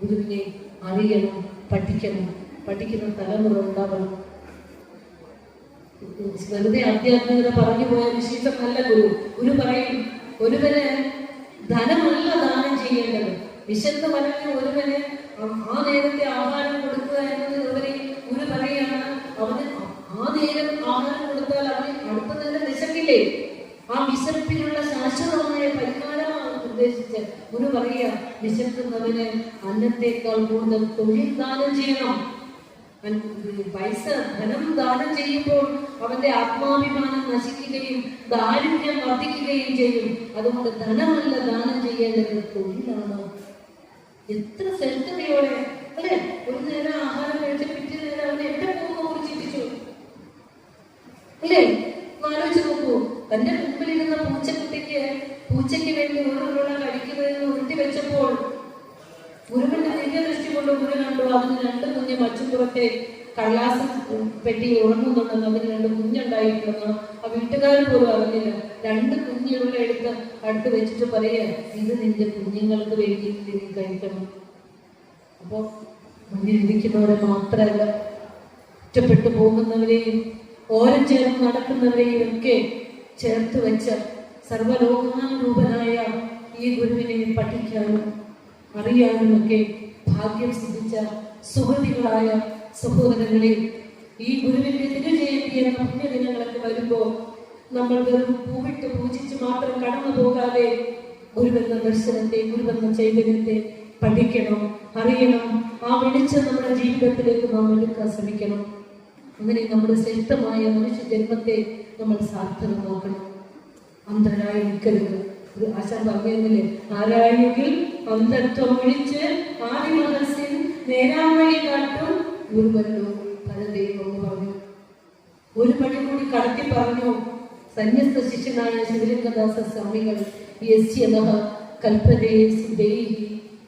ഗുരുവിനെ അറിയണം, പഠിക്കണം. പഠിക്കുന്ന തലമുറ ഉണ്ടാവണം. വെറുതെ ആധ്യാത്മികത പറഞ്ഞു പോയ വിശേഷമല്ല ഗുരു. ഗുരു പറയും, ഒരുവന് ധനമല്ല ദാനം ചെയ്യേണ്ടത്. വിശന്ന് വരഞ്ഞ ഒരുവന് ആ നേരത്തെ ആഹാരം കൊടുക്കുക എന്നതിനുപരി ഗുരു പറയുകയാണ്, അവന് ആ നേരം ആഹാരം കൊടുത്താൽ അവന് അടുത്ത നേരം വിശക്കില്ലേ? ആ വിശപ്പിനുള്ള ശാശ്വതമായ പരിഹാരമാണ് ഉദ്ദേശിച്ച് ഗുരു പറയുക, വിശക്കുന്നവന് അന്നത്തേക്കാൾ കൂടുതൽ തൊഴിൽ ദാനം ചെയ്യണം. പൈസ ധനം ദാനം ചെയ്യുമ്പോൾ അവന്റെ ആത്മാഭിമാനം നശിക്കുകയും ദാരിദ്ര്യം വർദ്ധിക്കുകയും ചെയ്യും. അതുകൊണ്ട് ധനമല്ല ദാനം ചെയ്യേണ്ടത്, തൊഴിലാണ്. എത്ര ശ്രദ്ധയോടെ അല്ലെ? ഒരു നേരം ആഹാരം കഴിച്ച പിറ്റേ നേരം അവനെ എവിടെ പോകുന്നു ചിന്തിച്ചു അല്ലേ? ആലോചിച്ച് നോക്കൂ. തന്റെ മുമ്പിലിരുന്ന പൂച്ചയ്ക്ക് വേണ്ടി ഒരു കഴിക്കുന്നതിന് ഉരുട്ടി വെച്ചപ്പോൾ ഗുരുവിന്റെ ദിവ്യദൃഷ്ടി കൊണ്ട് ഗുരു കണ്ടു അതിന് 2 കുഞ്ഞ് മച്ചുപുറത്തെ കള്ളാസം പെട്ടി ഉറങ്ങുന്നുണ്ടെന്ന്, അതിന് 2 കുഞ്ഞുണ്ടായിട്ടുണ്ടെന്ന് ആ വീട്ടുകാരൻ പോലും അറിഞ്ഞില്ല. 2 കുഞ്ഞുകളെ അടുത്ത് വെച്ചിട്ട് പറയുക, ഇത് നിന്റെ കുഞ്ഞുങ്ങൾക്ക് വേണ്ടി നീ കഴിക്കണം. അപ്പോ മുന്നിലിരിക്കുന്നവരെ മാത്രമല്ല, ഒറ്റപ്പെട്ടു പോകുന്നവരെയും ഓരം ചേർന്ന് നടക്കുന്നവരെയും ഒക്കെ ചേർത്ത് വെച്ച സർവലോകാനുരൂപനായ ഈ ഗുരുവിനെ പഠിക്കാനും അറിയാനുമൊക്കെ ഭാഗ്യം സിദ്ധിച്ച സുഹൃത്തുക്കളായ സഹോദരങ്ങളെ, ഈ ഗുരുവിന്റെ തിരുജയന്തി എന്ന പുണ്യദിനങ്ങളൊക്കെ വരുമ്പോൾ നമ്മൾ വെറും പൂവിട്ട് പൂജിച്ച് മാത്രം കടന്നു പോകാതെ ഗുരുവെന്ന ദർശനത്തെ, ഗുരുവെന്ന ചൈതന്യത്തെ പഠിക്കണം, അറിയണം. ആ വെളിച്ചം നമ്മുടെ ജീവിതത്തിലേക്ക് നാം എടുക്കാൻ ശ്രമിക്കണം. അങ്ങനെ നമ്മുടെ ശ്രേഷ്ഠമായ മനുഷ്യ ജന്മത്തെ നമ്മൾ സാർത്ഥകമാക്കണം. അന്ധരായി നിൽക്കരുത്. ഒരു ആശാൻ പറഞ്ഞിരുന്നില്ലേ, ആരായെങ്കിൽ അന്ധത്വം ഒഴിച്ച് ആദിമനസ്യൻ നേരാവഴി കാട്ടും ഗുരുവല്ലോ പരദൈവം എന്ന് പറഞ്ഞു. ഒരു പടി കൂടി കടത്തി പറഞ്ഞു. സന്യസ്ത ശിഷ്യനായ ശിവലിംഗദാസ സ്വാമികൾ കൽപ്പതേ സിദ്ധൈഹി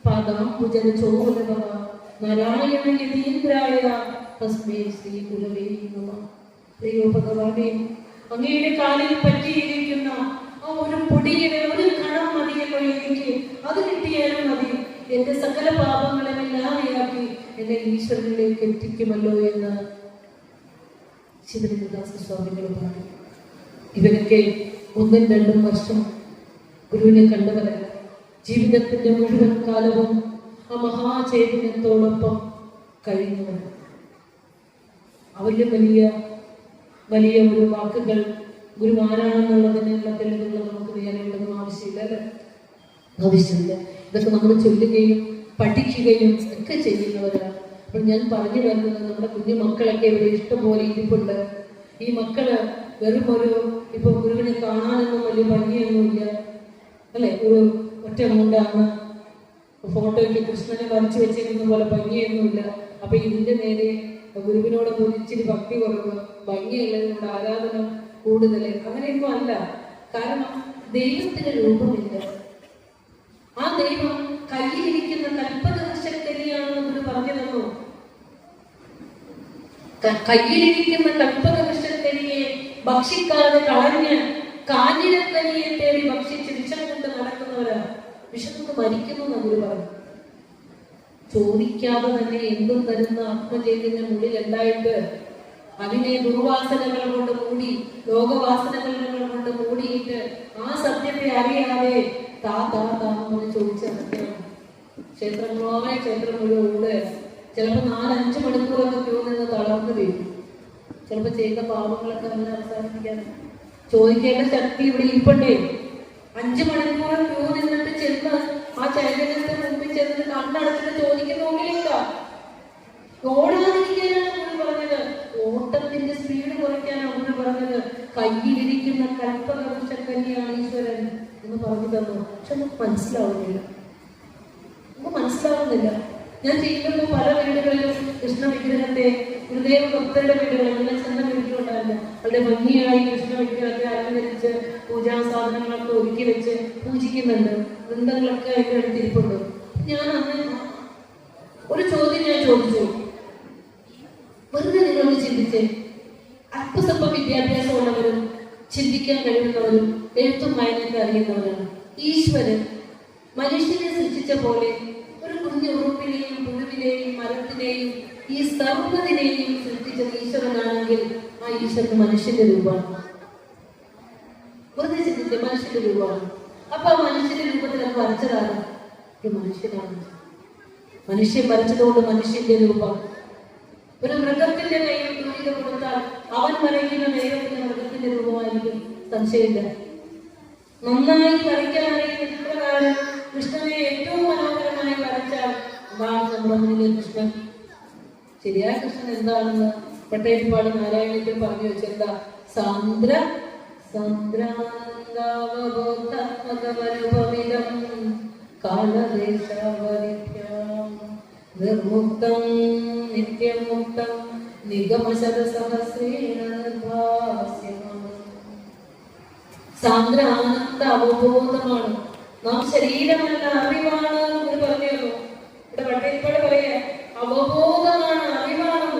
പാദാംബുജന ചോലവ നാരായണ യതീന്ദ്രായ തസ്മൈ ശ്രീ ഗുരവേ നമഃ. ദൈവ ഭഗവാനെ, അങ്ങയുടെ കാലിൽ പറ്റിയിരിക്കുന്ന ആ ഒരു പൊടിയുടെ ഒരു കണം മതിയല്ലോ എനിക്ക്, അത് കിട്ടിയാലും മതി. എന്റെ സകല പാപങ്ങളെ ഇല്ലാതെയാക്കി എന്നെ ഈശ്വരനിലേക്ക് എത്തിക്കുമല്ലോ എന്ന് ശിവലിംഗദാസ സ്വാമികൾ പറഞ്ഞു. ഇവരൊക്കെ 1-2 വർഷം ഗുരുവിനെ കണ്ടവരല്ല. ജീവിതത്തിന്റെ മുഴുവൻ കാലവും ആ മഹാചൈതന്യത്തോടൊപ്പം കഴിഞ്ഞവർ. അവരുടെ വലിയ വലിയ ഒരു വാക്കുകൾ ഗുരു ആരാണെന്നുള്ളതിനുള്ള തെളിവുകൾ നമുക്ക് നേരിടേണ്ടതും ആവശ്യമില്ല. ഇതൊക്കെ നമ്മൾ ചൊല്ലുകയും പഠിക്കുകയും ഒക്കെ ചെയ്യുന്നവരാണ്. അപ്പോൾ ഞാൻ പറഞ്ഞു വരുന്നത്, നമ്മുടെ കുഞ്ഞു മക്കളൊക്കെ ഇവിടെ ഇഷ്ടംപോലെ ഇരിപ്പുണ്ട്. ഈ മക്കള് വെറും ഇപ്പൊ ഗുരുവിനെ കാണാനൊന്നും വലിയ ഭംഗിയൊന്നുമില്ല അല്ലെ, ഒരു ഒറ്റ മുണ്ടാണ്, ഫോട്ടോയ്ക്ക് കൃഷ്ണനെ വരച്ചു വെച്ചിരിക്കുന്ന പോലെ ഭംഗിയൊന്നുമില്ല. അപ്പൊ ഇതിന്റെ നേരെ ഗുരുവിനോടൊപ്പം ഇച്ചിരി ഭക്തി കുറവ്, ഭംഗിയല്ല, നമ്മുടെ ആരാധന കൂടുതൽ, അങ്ങനെയൊന്നും അല്ല. കാരണം ദൈവത്തിന് രൂപമില്ല. ആ ദൈവം കയ്യിലിരിക്കുന്ന കൽപ്പകവൃക്ഷക്കരിയാണെന്ന് ഗുരു പറഞ്ഞു തന്നു. കയ്യിലിരിക്കുന്ന കൽപ്പകവൃക്ഷക്കരിയെ ഭക്ഷിക്കാതെ കളഞ്ഞ് കാഞ്ഞിരക്കനിയെ തേടി ഭക്ഷിച്ച് വിഷം കൊണ്ട് നടക്കുന്നവരാ വിഷം മരിക്കുന്നു എന്ന് ഗുരു പറഞ്ഞു. ചോദിക്കാതെ തന്നെ എന്തും തരുന്ന ആത്മചൈതന്യം ഉള്ളിൽ ഉണ്ടായിട്ട് അതിനെ ദുർവാസനകൾ കൊണ്ട് മൂടി, ലോകവാസനകൾ കൊണ്ട് മൂടിയിട്ട് ആ സത്യത്തെ അറിയാതെ താന്ന് ചോദിച്ച സത്യമാണ്. ക്ഷേത്രങ്ങളായ ക്ഷേത്രം മുഴുവൻ ഓടുക. ചിലപ്പോൾ 4-5 മണിക്കൂറൊക്കെ ക്യൂ നിന്ന് തളർന്നു വീഴും. ചിലപ്പോൾ ചെയ്ത പാപങ്ങളൊക്കെ അങ്ങനെ അവസാനിപ്പിക്കാൻ ചോദിക്കേണ്ട ശക്തി ഇവിടെ ഇരിപ്പണ്ടേ. 5 മണിക്കൂർ ക്യൂ നിന്നിട്ട് ചെന്ന് ആ ചൈതന്യത്തെ മുമ്പിൽ ചെന്ന് കണ്ണടച്ചിട്ട് ചോദിക്കുന്നില്ല. ഓടാതിരിക്കാനാണ് ഗുരു പറഞ്ഞത്. ഓട്ടത്തിന്റെ സ്പീഡ് കുറയ്ക്കാനാണ് ഗുരു പറഞ്ഞത്. കയ്യിലിരിക്കുന്ന കൽപ്പകവൃക്ഷക്കന്യാണ് ഈശ്വരൻ എന്ന് പറഞ്ഞു തന്നു. പക്ഷെ നമുക്ക് മനസ്സിലാവുന്നില്ല. ഞാൻ ചെയ്യുമ്പോൾ പല വീടുകളിലും കൃഷ്ണ വിഗ്രഹത്തെ ഗുരുദേവ ഭക്തരുടെ വീടുകളിൽ ചെന്ന വീട്ടിലുണ്ടായിരുന്നു. വളരെ ഭംഗിയായി കൃഷ്ണ വിഗ്രഹത്തെ അലങ്കരിച്ച് പൂജാ സാധനങ്ങളൊക്കെ ഒരുക്കി വെച്ച് പൂജിക്കുന്നുണ്ട്. വൃന്ദങ്ങളൊക്കെ അതിന്റെ അടുത്തിരിപ്പുണ്ട്. ഞാൻ അന്ന് ഒരു ചോദ്യം ഞാൻ ചോദിച്ചു. വെറുതെ നിങ്ങളൊന്ന് ചിന്തിച്ചേ. അല്പസ്വല്പം വിദ്യാഭ്യാസമുള്ളവരും ചിന്തിക്കാൻ കഴിയുന്നവരും എഴുത്തും വായനയൊക്കെ അറിയുന്നവരാണ്. ഈശ്വരൻ മനുഷ്യനെ സൃഷ്ടിച്ച പോലെ ഒരു കുഞ്ഞു ഉറുപ്പിനെയും പുഴുവിനെയും മരത്തിനെയും ഈ സർവ്വതിനെയും സൃഷ്ടിച്ചത് ഈശ്വരനാണെങ്കിൽ ആ ഈശ്വരന് മനുഷ്യന്റെ രൂപമാണ്. വെറുതെ ചിന്തിച്ച മനുഷ്യന്റെ രൂപമാണ്. അപ്പൊ ആ മനുഷ്യന്റെ രൂപത്തിൽ അത് വരച്ചതാണ് ഒരു മനുഷ്യനാണ്. മനുഷ്യൻ വരച്ചതുകൊണ്ട് മനുഷ്യന്റെ രൂപം. ഒരു മൃഗത്തിന്റെ കയ്യിൽ തൂലിക കൊടുത്താൽ അവൻ വരയ്ക്കുന്ന ദൈവത്തിന്റെ മൃഗത്തിന്റെ രൂപമായിരിക്കും, സംശയമില്ല. നന്നായി വരയ്ക്കാൻ അറിയുന്ന ചിത്രകാരൻ കൃഷ്ണനെ ഏറ്റവും മനോഹരമായി വരച്ചാൽ അതാണ് നമ്മുടെ മുന്നിലെ കൃഷ്ണൻ. ശരിയായ കൃഷ്ണൻ എന്താണെന്ന് പട്ടേൽപ്പാട് നാരായണത്തിൽ പറഞ്ഞു വെച്ചെന്താ? സാന്ദ്രാനന്ദാവബോധാത്മകമനുപമിതം കാലദേശാവരിഭ്യാം നിർമുക്തം നിത്യം മുക്തം നിഗമശതസഹസ്രേണ നിർഭാസ്യമാണ്. സാന്ദ്ര ആനന്ദ അവബോധമാണ്. നാം ശരീരമല്ല, അറിവാണ് എന്ന് പറഞ്ഞു. ഇവിടെ പട്ടേൽപ്പാട് പറയാ അവബോധമാണ്, അറിവാണ്.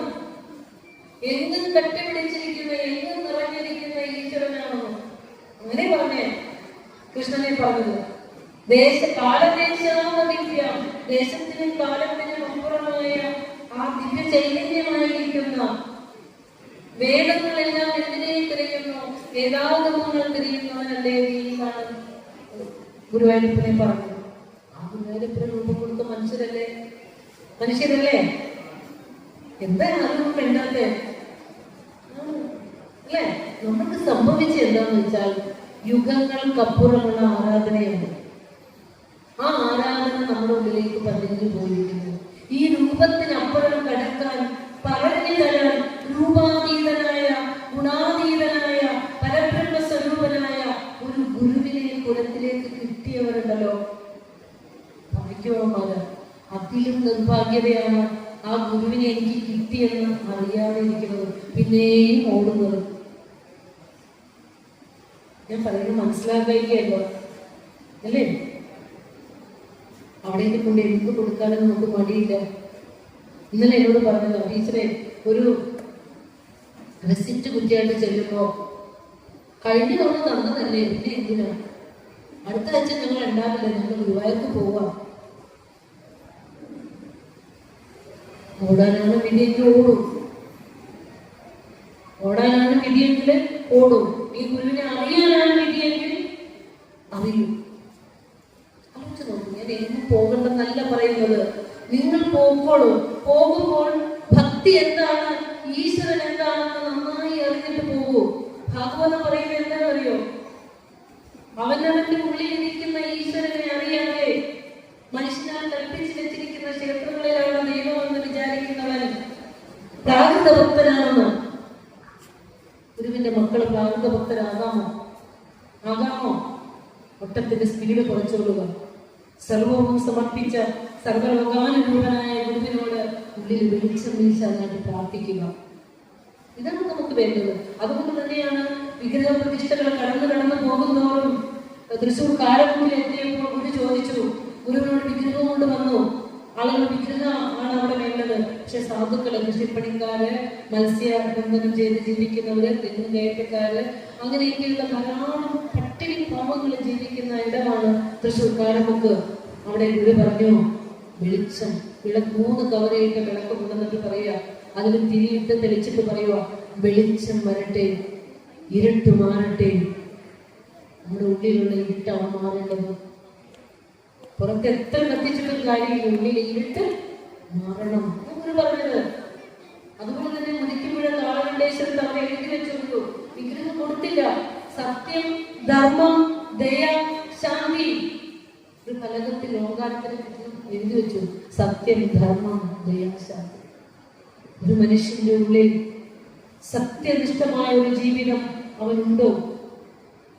എങ്ങും കെട്ടിപ്പിടിച്ചിരിക്കുന്ന എങ്ങും നിറഞ്ഞിരിക്കുന്ന ഈശ്വരനാണെന്ന് അങ്ങനെ പറഞ്ഞേ കൃഷ്ണനെ പറഞ്ഞത്. കാലദേശാവദിഭ്യാം, ദേശത്തിനും കാലത്തിനും അപ്പുറമായ ആ ദിവ്യ ചൈതന്യമായിരിക്കുന്ന വേദങ്ങളെല്ലാം എന്തിനെ തിരയുന്നു? വേദാഗമങ്ങൾ തിരയുന്നവനല്ലേ നീയാണ് ഗുരുവായൂരപ്പനെ പറഞ്ഞു. ആ ഗുരുവായൂരപ്പനെ രൂപം കൊടുത്ത മനുഷ്യരല്ലേ? എന്താണ് അതൊന്നും വേണ്ടാത്തെ അല്ലേ? നമുക്ക് സംഭവിച്ച എന്താന്ന് വെച്ചാൽ യുഗങ്ങൾക്കപ്പുറമുള്ള ആരാധനയാണ്. ആ ആരാധന നമ്മുടെ ഉള്ളിലേക്ക് പതിഞ്ഞു പോയിരിക്കുന്നു. ഈ രൂപത്തിനപ്പുറം കടക്കാൻ പറഞ്ഞു തരാൻ രൂപാതീതനായ ഗുണാതീതനായ പരബ്രഹ്മ സ്വരൂപനായ ഒരു ഗുരുവിനെ കുലത്തിലേക്ക് കിട്ടിയവരുണ്ടല്ലോ, ഭാഗ്യവാന്മാര്. അതിലും നിർഭാഗ്യതയാണ് ആ ഗുരുവിനെ എനിക്ക് കിട്ടിയെന്ന് അറിയാതെ ഇരിക്കുന്നത്, പിന്നെയും ഓടുന്നത്. ഞാൻ പറയുന്നത് മനസ്സിലാക്കായിരിക്കല്ലോ അല്ലേ? അവിടേക്ക് കൊണ്ട് എന്ത് കൊടുക്കാനും നമുക്ക് മടിയില്ല. ഇന്നലെ എന്നോട് പറഞ്ഞത്, ടീച്ചറെ ഒരു റെസിപ്റ്റ് കുറ്റിയായിട്ട് ചെല്ലുമ്പോ കഴിഞ്ഞ തവണ തന്നതല്ലേ, പിന്നെ എന്തിനാ അടുത്ത ആഴ്ച ഞങ്ങൾ ഉണ്ടാവില്ല, ഞങ്ങൾ ഗുരുവായൂർക്ക് പോവാം. ഓടാനാണ് വിധിയെങ്കിൽ ഓടും, ഓടാനാണ് വിധിയെങ്കിൽ ഓടും. ഈ ഗുരുവിനെ അറിയാനാണ് വിധിയെങ്കിൽ അറിയും. ആലോചിച്ച് നോക്കും. ഞാൻ എങ്ങും പോകണ്ടെന്നല്ല പറയുന്നത്. നിങ്ങൾ പോകുമ്പോൾ ഭക്തി എന്താണ്, ഈശ്വരൻ എന്താണെന്ന് നന്നായി അറിഞ്ഞിട്ട് പോകൂ. ഭാഗവതം പറയുന്നത് എന്താണെന്നറിയോ? അവനവന്റെ ഉള്ളിലിരിക്കുന്ന ഈശ്വരനെ അറിയാതെ മനുഷ്യനാൽ കൽപ്പിച്ചു വെച്ചിരിക്കുന്ന ക്ഷേത്രങ്ങളിലാണ് ദൈവമെന്ന് വിചാരിക്കുന്നവൻ പ്രാകൃത ഭക്തനാണെന്ന്. ഗുരുവിന്റെ മക്കള് പ്രാകൃത ഭക്തരാകാമോ? ഒട്ടത്തിന്റെ സ്പീഡ് കുറച്ചുകൊള്ളുക. സർവവും സമർപ്പിച്ച സർവലോകാനുരൂപനായ ഗുരുവിനോട് ഉള്ളിൽ വെളിച്ചം വീശാനായിട്ട് പ്രാർത്ഥിക്കുക. ഇതാണ് നമുക്ക് വേണ്ടത്. അതുകൊണ്ട് തന്നെയാണ് വിഗ്രഹ പ്രതിഷ്ഠകൾ കടന്നു പോകുന്നതോറും തൃശ്ശൂർ കാരക്കുണ്ടിൽ എത്തിയപ്പോൾ ഗുരു ചോദിച്ചു, ഗുരുവിനോട് വിഗ്രഹം കൊണ്ട് വന്നു. ആളുകൾ വിഗ്രഹം ആണ് അവിടെ വേണ്ടത്. പക്ഷെ സാധുക്കള്, കൃഷിപ്പണിക്കാര്, മത്സ്യബന്ധനം ചെയ്ത് ജീവിക്കുന്നവര്, തെങ്ങ് കയറ്റക്കാര്, അങ്ങനെയൊക്കെയുള്ള ധാരാളം പട്ടിണി പാവങ്ങൾ ജീവിക്കുന്ന ഇടമാണ് തൃശ്ശൂർ കാരമുക്ക്. അവിടെ ഗുരു പറഞ്ഞു, വെളിച്ചം, 3 കവറയിട്ട് വിളക്ക് കൊണ്ടുവന്നിട്ട് പറയുക, അതിൽ തിരിയിട്ട് തെളിച്ചിട്ട് പറയുക, വെളിച്ചം വരട്ടെ, ഇരുട്ട് മാറട്ടെ. നമ്മുടെ ഉള്ളിലുള്ള ഇരുട്ടാണ് മാറേണ്ടത്. പുറത്ത് എത്ര കത്തിച്ചിട്ടും കാര്യമില്ല, ഉള്ളിൽ ഇരുട്ട് മാറണം എന്ന് പറഞ്ഞത്. അതുപോലെ തന്നെ മുരിക്കുമ്പുഴ താളകണ്ഠേശ്വരത്ത് അവർ എഴുതി വെച്ചു, വിഗ്രഹം കൊടുത്തില്ല. സത്യം, ധർമ്മം, ദയ, ശാന്തി. ഒരു ഫലകത്തിൽ ഓങ്കാരത്തിന് എഴുതി വെച്ചു, സത്യം, ധർമ്മം, ദയ, ശാന്തി. ഒരു മനുഷ്യന്റെ ഉള്ളിൽ സത്യനിഷ്ഠമായ ഒരു ജീവിതം അവനുണ്ടോ?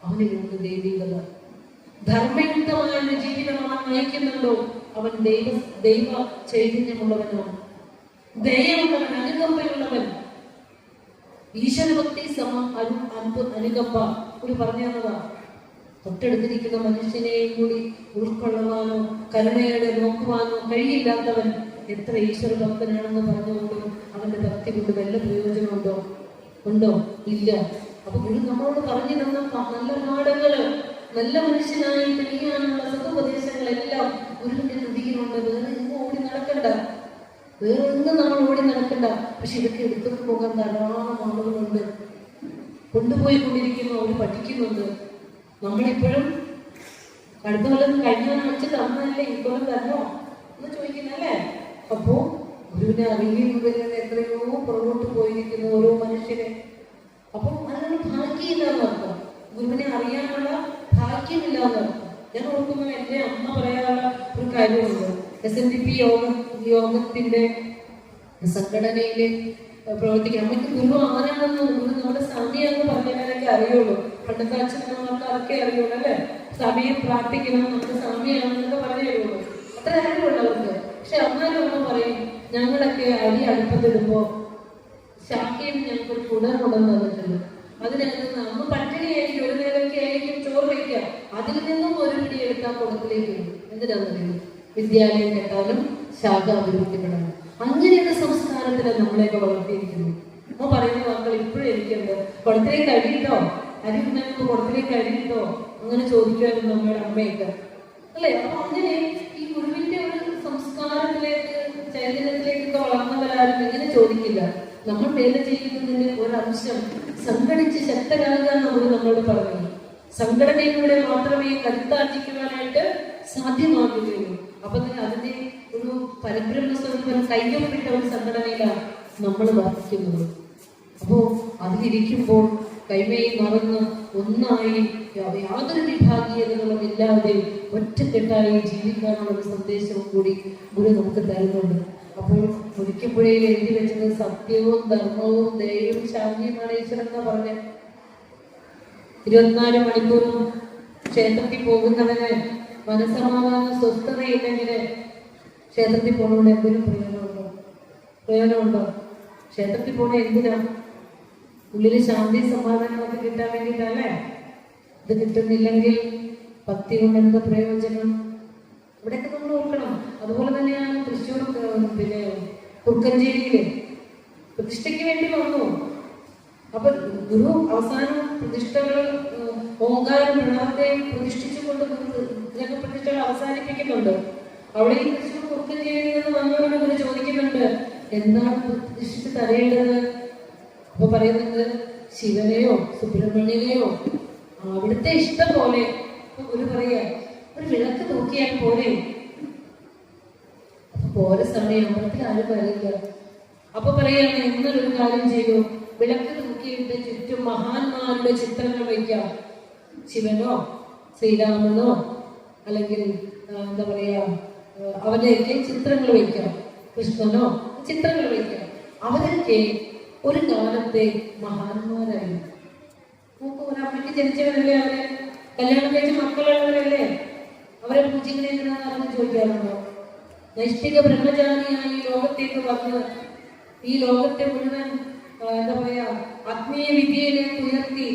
അവനിലുണ്ട് ദൈവികത. ധർമ്മയുക്തമായ ഒരു ജീവിതം അവൻ നയിക്കുന്നുണ്ടോ? അവൻ ദൈവ ചൈതന്യമുള്ളവനാണ്, ദയയുള്ളവൻ, അനുകമ്പയുള്ളവൻ. ഈശ്വരഭക്തി അനുകമ്പ ഒരു പറഞ്ഞു തന്നതാ. തൊട്ടടുത്തിരിക്കുന്ന മനുഷ്യനെയും കൂടി ഉൾക്കൊള്ളുവാനോ കരുണയോടെ നോക്കുവാനോ കഴിയില്ലാത്തവൻ എത്ര ഈശ്വരഭക്തനാണെന്ന് പറഞ്ഞുകൊണ്ടും അവന്റെ ഭക്തി കൊണ്ട് വല്ല പ്രയോജനമുണ്ടോ? ഉണ്ടോ? ഇല്ല. അപ്പൊ ഗുരു നമ്മളോട് പറഞ്ഞു തന്ന നല്ല പാഠങ്ങള്, നല്ല മനുഷ്യനായി തെളിയാനുള്ള സതുപദേശങ്ങളെല്ലാം ഗുരുവിന്റെ കൃതിയിലുണ്ട്. വേറെ എങ്ങും ഓടി നടക്കണ്ട, വേറെ ഒന്നും നമ്മൾ ഓടി നടക്കണ്ട. പക്ഷെ ഇതൊക്കെ എടുത്തു പോകാൻ ധാരാളം ആളുകളുണ്ട്, കൊണ്ടുപോയി കൊണ്ടിരിക്കുന്നു, അവർ പഠിക്കുന്നുണ്ട്. നമ്മളിപ്പോഴും അടുത്ത കൊല്ലം കഴിഞ്ഞ വെച്ച് തന്നല്ലേ ഈ കൊല്ലം തന്നോ എന്ന് ചോദിക്കുന്നല്ലേ. അപ്പോ ഗുരുവിനെ അറിയുന്നതിൽ എത്രയോ പുറകോട്ട് പോയിരിക്കുന്നു ഓരോ മനുഷ്യരെ. അപ്പൊ അതിനുള്ള ഭാഗ്യമില്ലാന്നർത്ഥം, ഗുരുവിനെ അറിയാനുള്ള ഭാഗ്യമില്ലാന്നർത്ഥം. ഞാൻ ഓർക്കുമ്പോൾ എന്റെ അമ്മ പറയാനുള്ള ഒരു കാര്യമുണ്ട്. SNDP യോഗത്തിന്റെ സംഘടനയില് പ്രവർത്തിക്കണം. അമ്മയ്ക്ക് ഗുരു ആരാണെന്ന്, ഗുരു നമ്മുടെ സ്വാമിയാണെന്ന് പറഞ്ഞവരൊക്കെ അറിയുള്ളൂ. പണ്ടത്തെ അച്ഛനമ്മമാർക്ക് അതൊക്കെ അറിയുള്ളൂ അല്ലെ. സമയം പ്രാർത്ഥിക്കണം, നമ്മുടെ സ്വാമിയാണെന്നൊക്കെ പറഞ്ഞു തരുള്ളൂ, അത്ര അറിവുള്ളവർക്ക്. പക്ഷെ അന്നാലും അമ്മ പറയും, ഞങ്ങളൊക്കെ അരി അടുപ്പത്തിടുമ്പോ ശാഖയും ഞങ്ങൾക്ക് കുടർ കൊണ്ടുവന്ന് തന്നിട്ടുണ്ട്. അതിനകത്ത് അമ്മ പട്ടിണിയായിരിക്കും, ഒരു നേരമൊക്കെ ആയിരിക്കും ചോറ് വയ്ക്കുക, അതിൽ നിന്നും ഒരു പിടി എടുക്കാൻ കുടത്തിലേക്ക് വരും. എന്തിനാണെന്നറിയുന്നു? വിദ്യാലയം കേട്ടാലും ശാഖ അഭിവൃദ്ധിപ്പെടണം. അങ്ങനെയുള്ള സംസ്കാരത്തിലാണ് നമ്മളെയൊക്കെ വളർത്തിയിരിക്കുന്നു. അമ്മ പറയുന്ന വാക്കുകൾ ഇപ്പോഴും എനിക്കുണ്ട്. കുടത്തിലേക്ക് അരിയിട്ടോ, അരി ഉണ്ടാകുമ്പോൾ കുടത്തിലേക്ക് അരിയിട്ടോ അങ്ങനെ ചോദിക്കുമായിരുന്നു നമ്മുടെ അമ്മയൊക്കെ അല്ലെ. അപ്പൊ അങ്ങനെ ഈ ഗുരുവിന്റെ ഒരു സംസ്കാരത്തിലേക്ക്, ചൈതന്യത്തിലേക്കൊക്കെ വളർന്നവരാരും ഇങ്ങനെ ചോദിക്കില്ല. നമ്മൾ വേല ചെയ്യുന്നതിന്റെ ഒരംശം സംഘടിച്ച് ശക്തരാകുക എന്നുള്ളത് നമ്മളോട് പറഞ്ഞു. സംഘടനയിലൂടെ മാത്രമേ കരുത്താർജിക്കുവാനായിട്ട് സാധ്യമാകുകയുള്ളൂ. അപ്പൊ അതിന്റെ ഒരു പരബ്രഹ്മസ്വരൂപം കൈകൊണ്ടിട്ട ഒരു സംഘടനയിലാണ് നമ്മൾ വർദ്ധിക്കുന്നത്. അപ്പോ അതിലിരിക്കുമ്പോൾ കൈമയെ മറന്ന് ഒന്നായി യാതൊരു വിഭാഗീയതകളും ഇല്ലാതെ ഒറ്റക്കെട്ടായി ജീവിക്കാനുള്ള ഒരു സന്ദേശവും കൂടി ഗുരു നമുക്ക് തരുന്നുണ്ട്. അപ്പോൾ മുരിക്കുമ്പുഴയിൽ എഴുതി വെച്ചത് സത്യവും ധർമ്മവും ദയയും ശാന്തിയുമാണ് ഈശ്വരൻ എന്ന് പറഞ്ഞ് 24 മണിക്കൂറും ക്ഷേത്രത്തിൽ പോകുന്നവന് മനസ്സമാധാനം സ്വസ്ഥതയില്ലെങ്കിൽ ക്ഷേത്രത്തിൽ പോകുന്നതുകൊണ്ട് എന്തൊരു പ്രയോജനമുണ്ടോ? ക്ഷേത്രത്തിൽ പോണ എന്തിനാ? ഉള്ളിൽ ശാന്തി സമാധാനമൊക്കെ കിട്ടാൻ വേണ്ടിയിട്ടല്ലേ. ഇത് കിട്ടുന്നില്ലെങ്കിൽ ഭക്തി കൊണ്ട് എന്താ പ്രയോജനം? ഇവിടെയൊക്കെ നമ്മൾ ഓർക്കണം. അതുപോലെ തന്നെയാണ് തൃശ്ശൂർ കുറുക്കഞ്ചേരിയില് പ്രതിഷ്ഠയ്ക്ക് വേണ്ടി വന്നു. അപ്പൊ ഗുരു അവസാനം പ്രതിഷ്ഠകൾ ഓങ്കാരം പ്രണവത്തെ പ്രതിഷ്ഠിച്ചുകൊണ്ട് പ്രതിഷ്ഠകൾ അവസാനിപ്പിക്കുന്നുണ്ട്. അവിടെ ഈ തൃശ്ശൂർ കുറുക്കഞ്ചേരിയിൽ നിന്ന് വന്നവരോട് ഗുരു ചോദിക്കുന്നുണ്ട്, എന്താണ് പ്രതിഷ്ഠിച്ച് തരേണ്ടത്? അപ്പൊ പറയുന്നത് ശിവനെയോ സുബ്രഹ്മണ്യനെയോ അവിടുത്തെ ഇഷ്ടം പോലെ. ഗുരു പറയാ, ഒരു വിളക്ക് തൂക്കിയാൽ പോലെ. ഓരോ സമയം അമ്പലത്തിൽ ആരും വരില്ല. അപ്പൊ പറയാണ്, ഇന്നൊരു കാര്യം ചെയ്തു, വിളക്ക് തൂക്കിയിട്ട് ചുറ്റും മഹാന്മാരുടെ ചിത്രങ്ങൾ വയ്ക്കാം. ശിവനോ ശ്രീരാമനോ അല്ലെങ്കിൽ എന്താ പറയാ അവരുടെയൊക്കെ ചിത്രങ്ങൾ വയ്ക്കാം, കൃഷ്ണനോ ചിത്രങ്ങൾ വയ്ക്കാം. അവരൊക്കെ ഒരു കാലത്തെ മഹാന്മാരായി. ഒരമ്മയ്ക്ക് ജനിച്ചവരല്ലേ, അവരെ കല്യാണം കഴിച്ച മക്കളുള്ളവരല്ലേ, അവരെ പൂജിക്കുന്ന എന്തിനാണെന്ന് ചോദിക്കാറുണ്ടോ? നൈഷ്ഠിക ബ്രഹ്മചാരിയായി ലോകത്തേക്ക് വന്ന് ഈ ലോകത്തെ മുഴുവൻ എന്താ പറയാ, ആത്മീയ വിദ്യയിലേക്ക് ഉയർത്തി,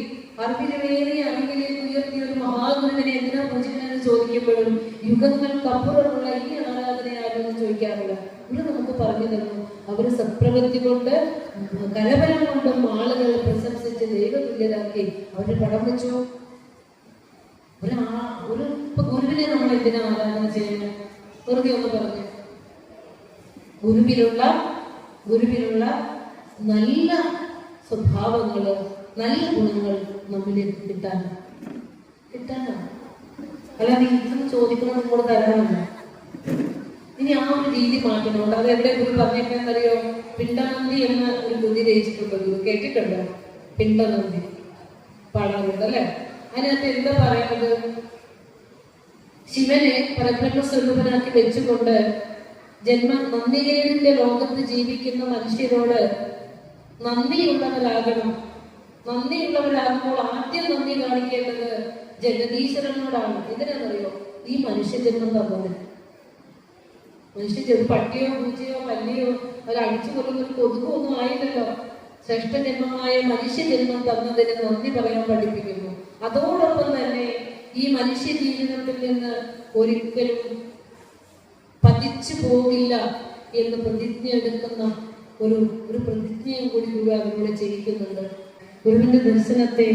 അറിവിലേറിയ അറിവിലേക്ക് ഉയർത്തിയ ഒരു മഹാഗുരുവിനെ എന്തിനാ പൂജിക്കണമെന്ന് ചോദിക്കുമ്പോഴും യുഗങ്ങൾക്കപ്പുറമുള്ള ഈ ആരാധനയാണെന്ന് ചോദിക്കാറില്ല. ഇവിടെ നമുക്ക് പറഞ്ഞു തന്നു, അവര് സത്പ്രവൃത്തി കൊണ്ട് കലബലം കൊണ്ടും ആളുകളെ പ്രശംസിച്ച് ദൈവതുല്യരാക്കി അവര് പടം വെച്ചു. ഇപ്പൊ ഗുരുവിനെ നമ്മൾ എന്തിനാ ആരാധന ചെയ്യുന്നത്? വെറുതെ ഒന്ന് പറഞ്ഞു, ഗുരുവിലുള്ള നല്ല സ്വഭാവങ്ങള്, നല്ല ഗുണങ്ങൾ നമ്മിലേക്ക് കിട്ടാനാണ്. അല്ലാതെ ഇതൊന്നും ചോദിക്കുന്നത് നമ്മൾ തരാനല്ല. ഇനി ആ ഒരു രീതി മാറ്റണമുണ്ട്. അത് എവിടെ ഗുരു പറഞ്ഞിട്ടുണ്ടെന്നറിയോ? പിണ്ടനന്ദി എന്ന ഒരു കൃതി രചിച്ചിട്ടുണ്ട്. ഗുരു കേട്ടിട്ടുണ്ടോ? പിണ്ടനന്ദി പാടാറുണ്ട് അല്ലെ? അതിനകത്ത് എന്താ പറയുന്നത്? ശിവനെ പരബ്രഹ്മ സ്വരൂപനാക്കി വെച്ചുകൊണ്ട് നന്ദികേടിന്റെ ലോകത്ത് ജീവിക്കുന്ന മനുഷ്യരോട് നന്ദിയുള്ളവരാകണം. നന്ദിയുള്ളവരാകുമ്പോൾ ആദ്യം നന്ദി കാണിക്കേണ്ടത് ജഗദീശ്വരനോടാണ്. എന്തിനാണെന്നറിയോ? ഈ മനുഷ്യജന്മം തന്നതിന്. മനുഷ്യജന്മം പട്ടിയോ പൂച്ചയോ പല്ലിയോ അടിച്ചു കൊല്ലുന്ന ഒരു കൊതുകോ ഒന്നും ആയില്ലല്ലോ. ശ്രേഷ്ഠജന്മമായ മനുഷ്യജന്മം തന്നതിന് നന്ദി പറയാൻ പഠിപ്പിക്കുന്നു. അതോടൊപ്പം തന്നെ ഈ മനുഷ്യ ജീവിതത്തിൽ നിന്ന് ഒരിക്കലും പതിച്ചു പോകില്ല എന്ന് പ്രതിജ്ഞ എടുക്കുന്ന ഒരു പ്രതിജ്ഞയും കൂടി ഗുരു അതിലൂടെ ചെയ്യിക്കുന്നുണ്ട്. ഗുരുവിന്റെ ദർശനത്തെ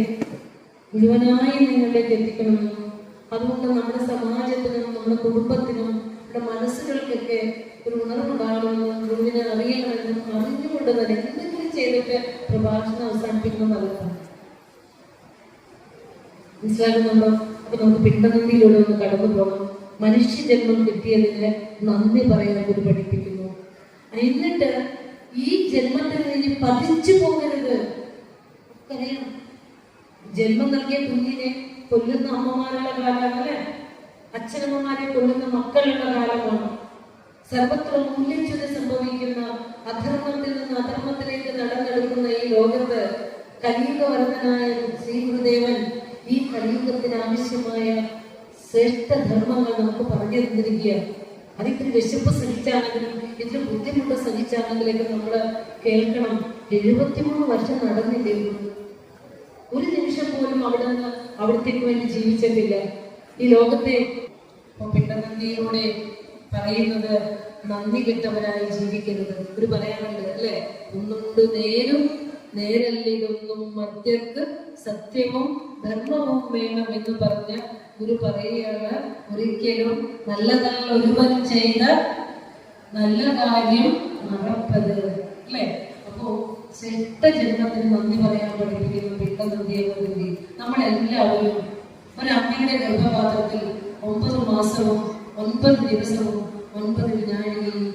മുഴുവനായി നിങ്ങളിലേക്ക് എത്തിക്കണമെന്നും അതുകൊണ്ട് നമ്മുടെ സമാജത്തിനും നമ്മുടെ കുടുംബത്തിനും നമ്മുടെ മനസ്സുകൾക്കൊക്കെ ഒരു ഉണർവുണ്ടാകണമെന്നും ഗുരുവിനെ അറിയണമെന്നും അറിഞ്ഞുകൊണ്ട് തന്നെ എന്തെങ്കിലും ചെയ്തിട്ട് പ്രഭാഷണം അവസാനിപ്പിക്കണം നല്ലതാണ്. മനസ്സിലാകുന്നുണ്ടോ? അപ്പൊ നമുക്ക് പിണ്ടനന്ദിയിലൂടെ ഒന്ന് കടന്നു പോകണം. മനുഷ്യജന്മം കിട്ടിയതിന് നന്ദി പറയാൻ ഗുരു പഠിപ്പിക്കുന്നു. എന്നിട്ട് ഈ ജന്മത്തിൽ നിന്ന് പതിച്ചു പോകരുത്. അറിയാം, ജന്മം നൽകിയ കുഞ്ഞിനെ കൊല്ലുന്ന അമ്മമാരുടെ കാലമാണ് അല്ലെ? അച്ഛനമ്മമാരെ കൊല്ലുന്ന മക്കളുടെ കാലമാണ്. സർവത്ര മൂല്യച്യുതി സംഭവിക്കുന്ന അധർമ്മത്തിൽ നിന്ന് അധർമ്മത്തിലേക്ക് നടന്നെടുക്കുന്ന ഈ ലോകത്ത് കലിയുഗവർദ്ധനായ ശ്രീ ഗുരുദേവൻ ഈ കലിയുഗത്തിന് ആവശ്യമായ ശ്രേഷ്ഠധർമ്മങ്ങൾ നമുക്ക് പറഞ്ഞു തന്നിരിക്കുകയാണ്. അതിത്തിരി വിശപ്പ് സഹിച്ചാണെങ്കിലും ഇതിന് ബുദ്ധിമുട്ട് സഹിച്ചാണെങ്കിലൊക്കെ നമ്മൾ കേൾക്കണം. 73 വർഷം നടന്നില്ലേ? ഒരു നിമിഷം പോലും അവിടത്തേക്ക് വേണ്ടി ജീവിച്ചിട്ടില്ല. ഈ ലോകത്തെ പിണ്ടനന്ദിയിലൂടെ പറയുന്നത് നന്ദി കെട്ടവരായി ജീവിക്കരുത്. ഒരു പറയാനുണ്ട് അല്ലെ? ഒന്നുണ്ട് നേരും നേരല്ലിതൊന്നും മധ്യർക്ക് സത്യവും ധർമ്മവും വേണം എന്ന് പറഞ്ഞ ഗുരു പറയുകയാണ്, ഒരിക്കലും നല്ലതല്ല ഒരുവൻ ചെയ്ത നല്ല കാര്യം മറപ്പത് അല്ലെ? അപ്പോ ശ്രേഷ്ഠജന്മത്തിന് നന്ദി പറയാൻ പഠിപ്പിക്കുന്ന പിണ്ടനന്ദി എന്ന കൃതി നമ്മളെല്ലാവരും ഒരമ്മയുടെ ഗർഭപാത്രത്തിൽ 9 മാസവും 9 ദിവസവും 9 വിനാഴികയും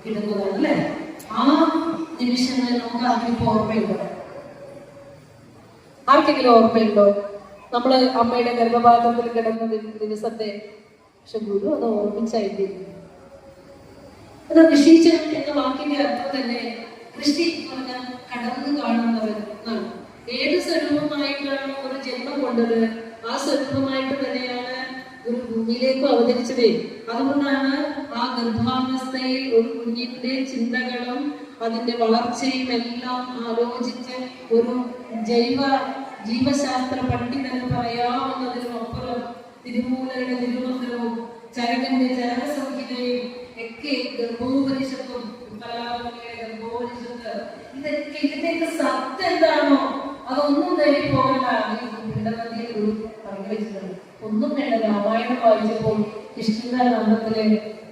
കിടന്നതാണ് അല്ലെ? ആ നിമിഷങ്ങളിൽ നമുക്ക് ആർക്കെങ്കിലും ഓർമ്മയുണ്ടോ? ആർക്കെങ്കിലും ഓർമ്മയുണ്ടോ നമ്മള് അമ്മയുടെ ഗർഭപാത്രത്തിൽ കിടന്ന ദിവസത്തെ? പക്ഷെ ഗുരു അത് ഓർമ്മിച്ചായിരുന്നു. അത് ഋഷീചൻ എന്ന വാക്കിന്റെ അർത്ഥം തന്നെ ഋഷി പറഞ്ഞാൽ കടന്നു കാണുന്നവർ എന്നാണ്. ഏത് സ്വരൂപമായിട്ടാണ് ഒരു ജന്മം കൊണ്ടത് ആ സ്വരൂപമായിട്ട് തന്നെയാണ് ഒരു ഭൂമിയിലേക്ക് അവതരിച്ചത്. അതുകൊണ്ടാണ് ആ ഗർഭാവസ്ഥയിൽ ഒരു കുഞ്ഞിന്റെ ചിന്തകളും അതിന്റെ വളർച്ചയും എല്ലാം ആലോചിച്ച് ഒരു ജീവശാസ്ത്ര പണ്ഡിതന് പറയാവുന്നതിനും അപ്പുറം തിരുമൂലയുടെ തിരുമന്ത്രവും ചരകന്റെ ചരകസംഹിതയും ഒക്കെ ഗർഭോപനിഷത്തും ഗർഭോപനിഷത്ത് ഇതിന്റെയൊക്കെ സത്ത് എന്താണോ അതൊന്നും തേടി പോകണ്ട. പിണ്ടനന്ദിയെ ഗുരു പറഞ്ഞു വെച്ചിട്ടുണ്ട്. ഒന്നും വേണ്ട. രാമായണം വായിച്ചപ്പോൾ കിഷ്കിന്ധാനന്ദത്തിലെ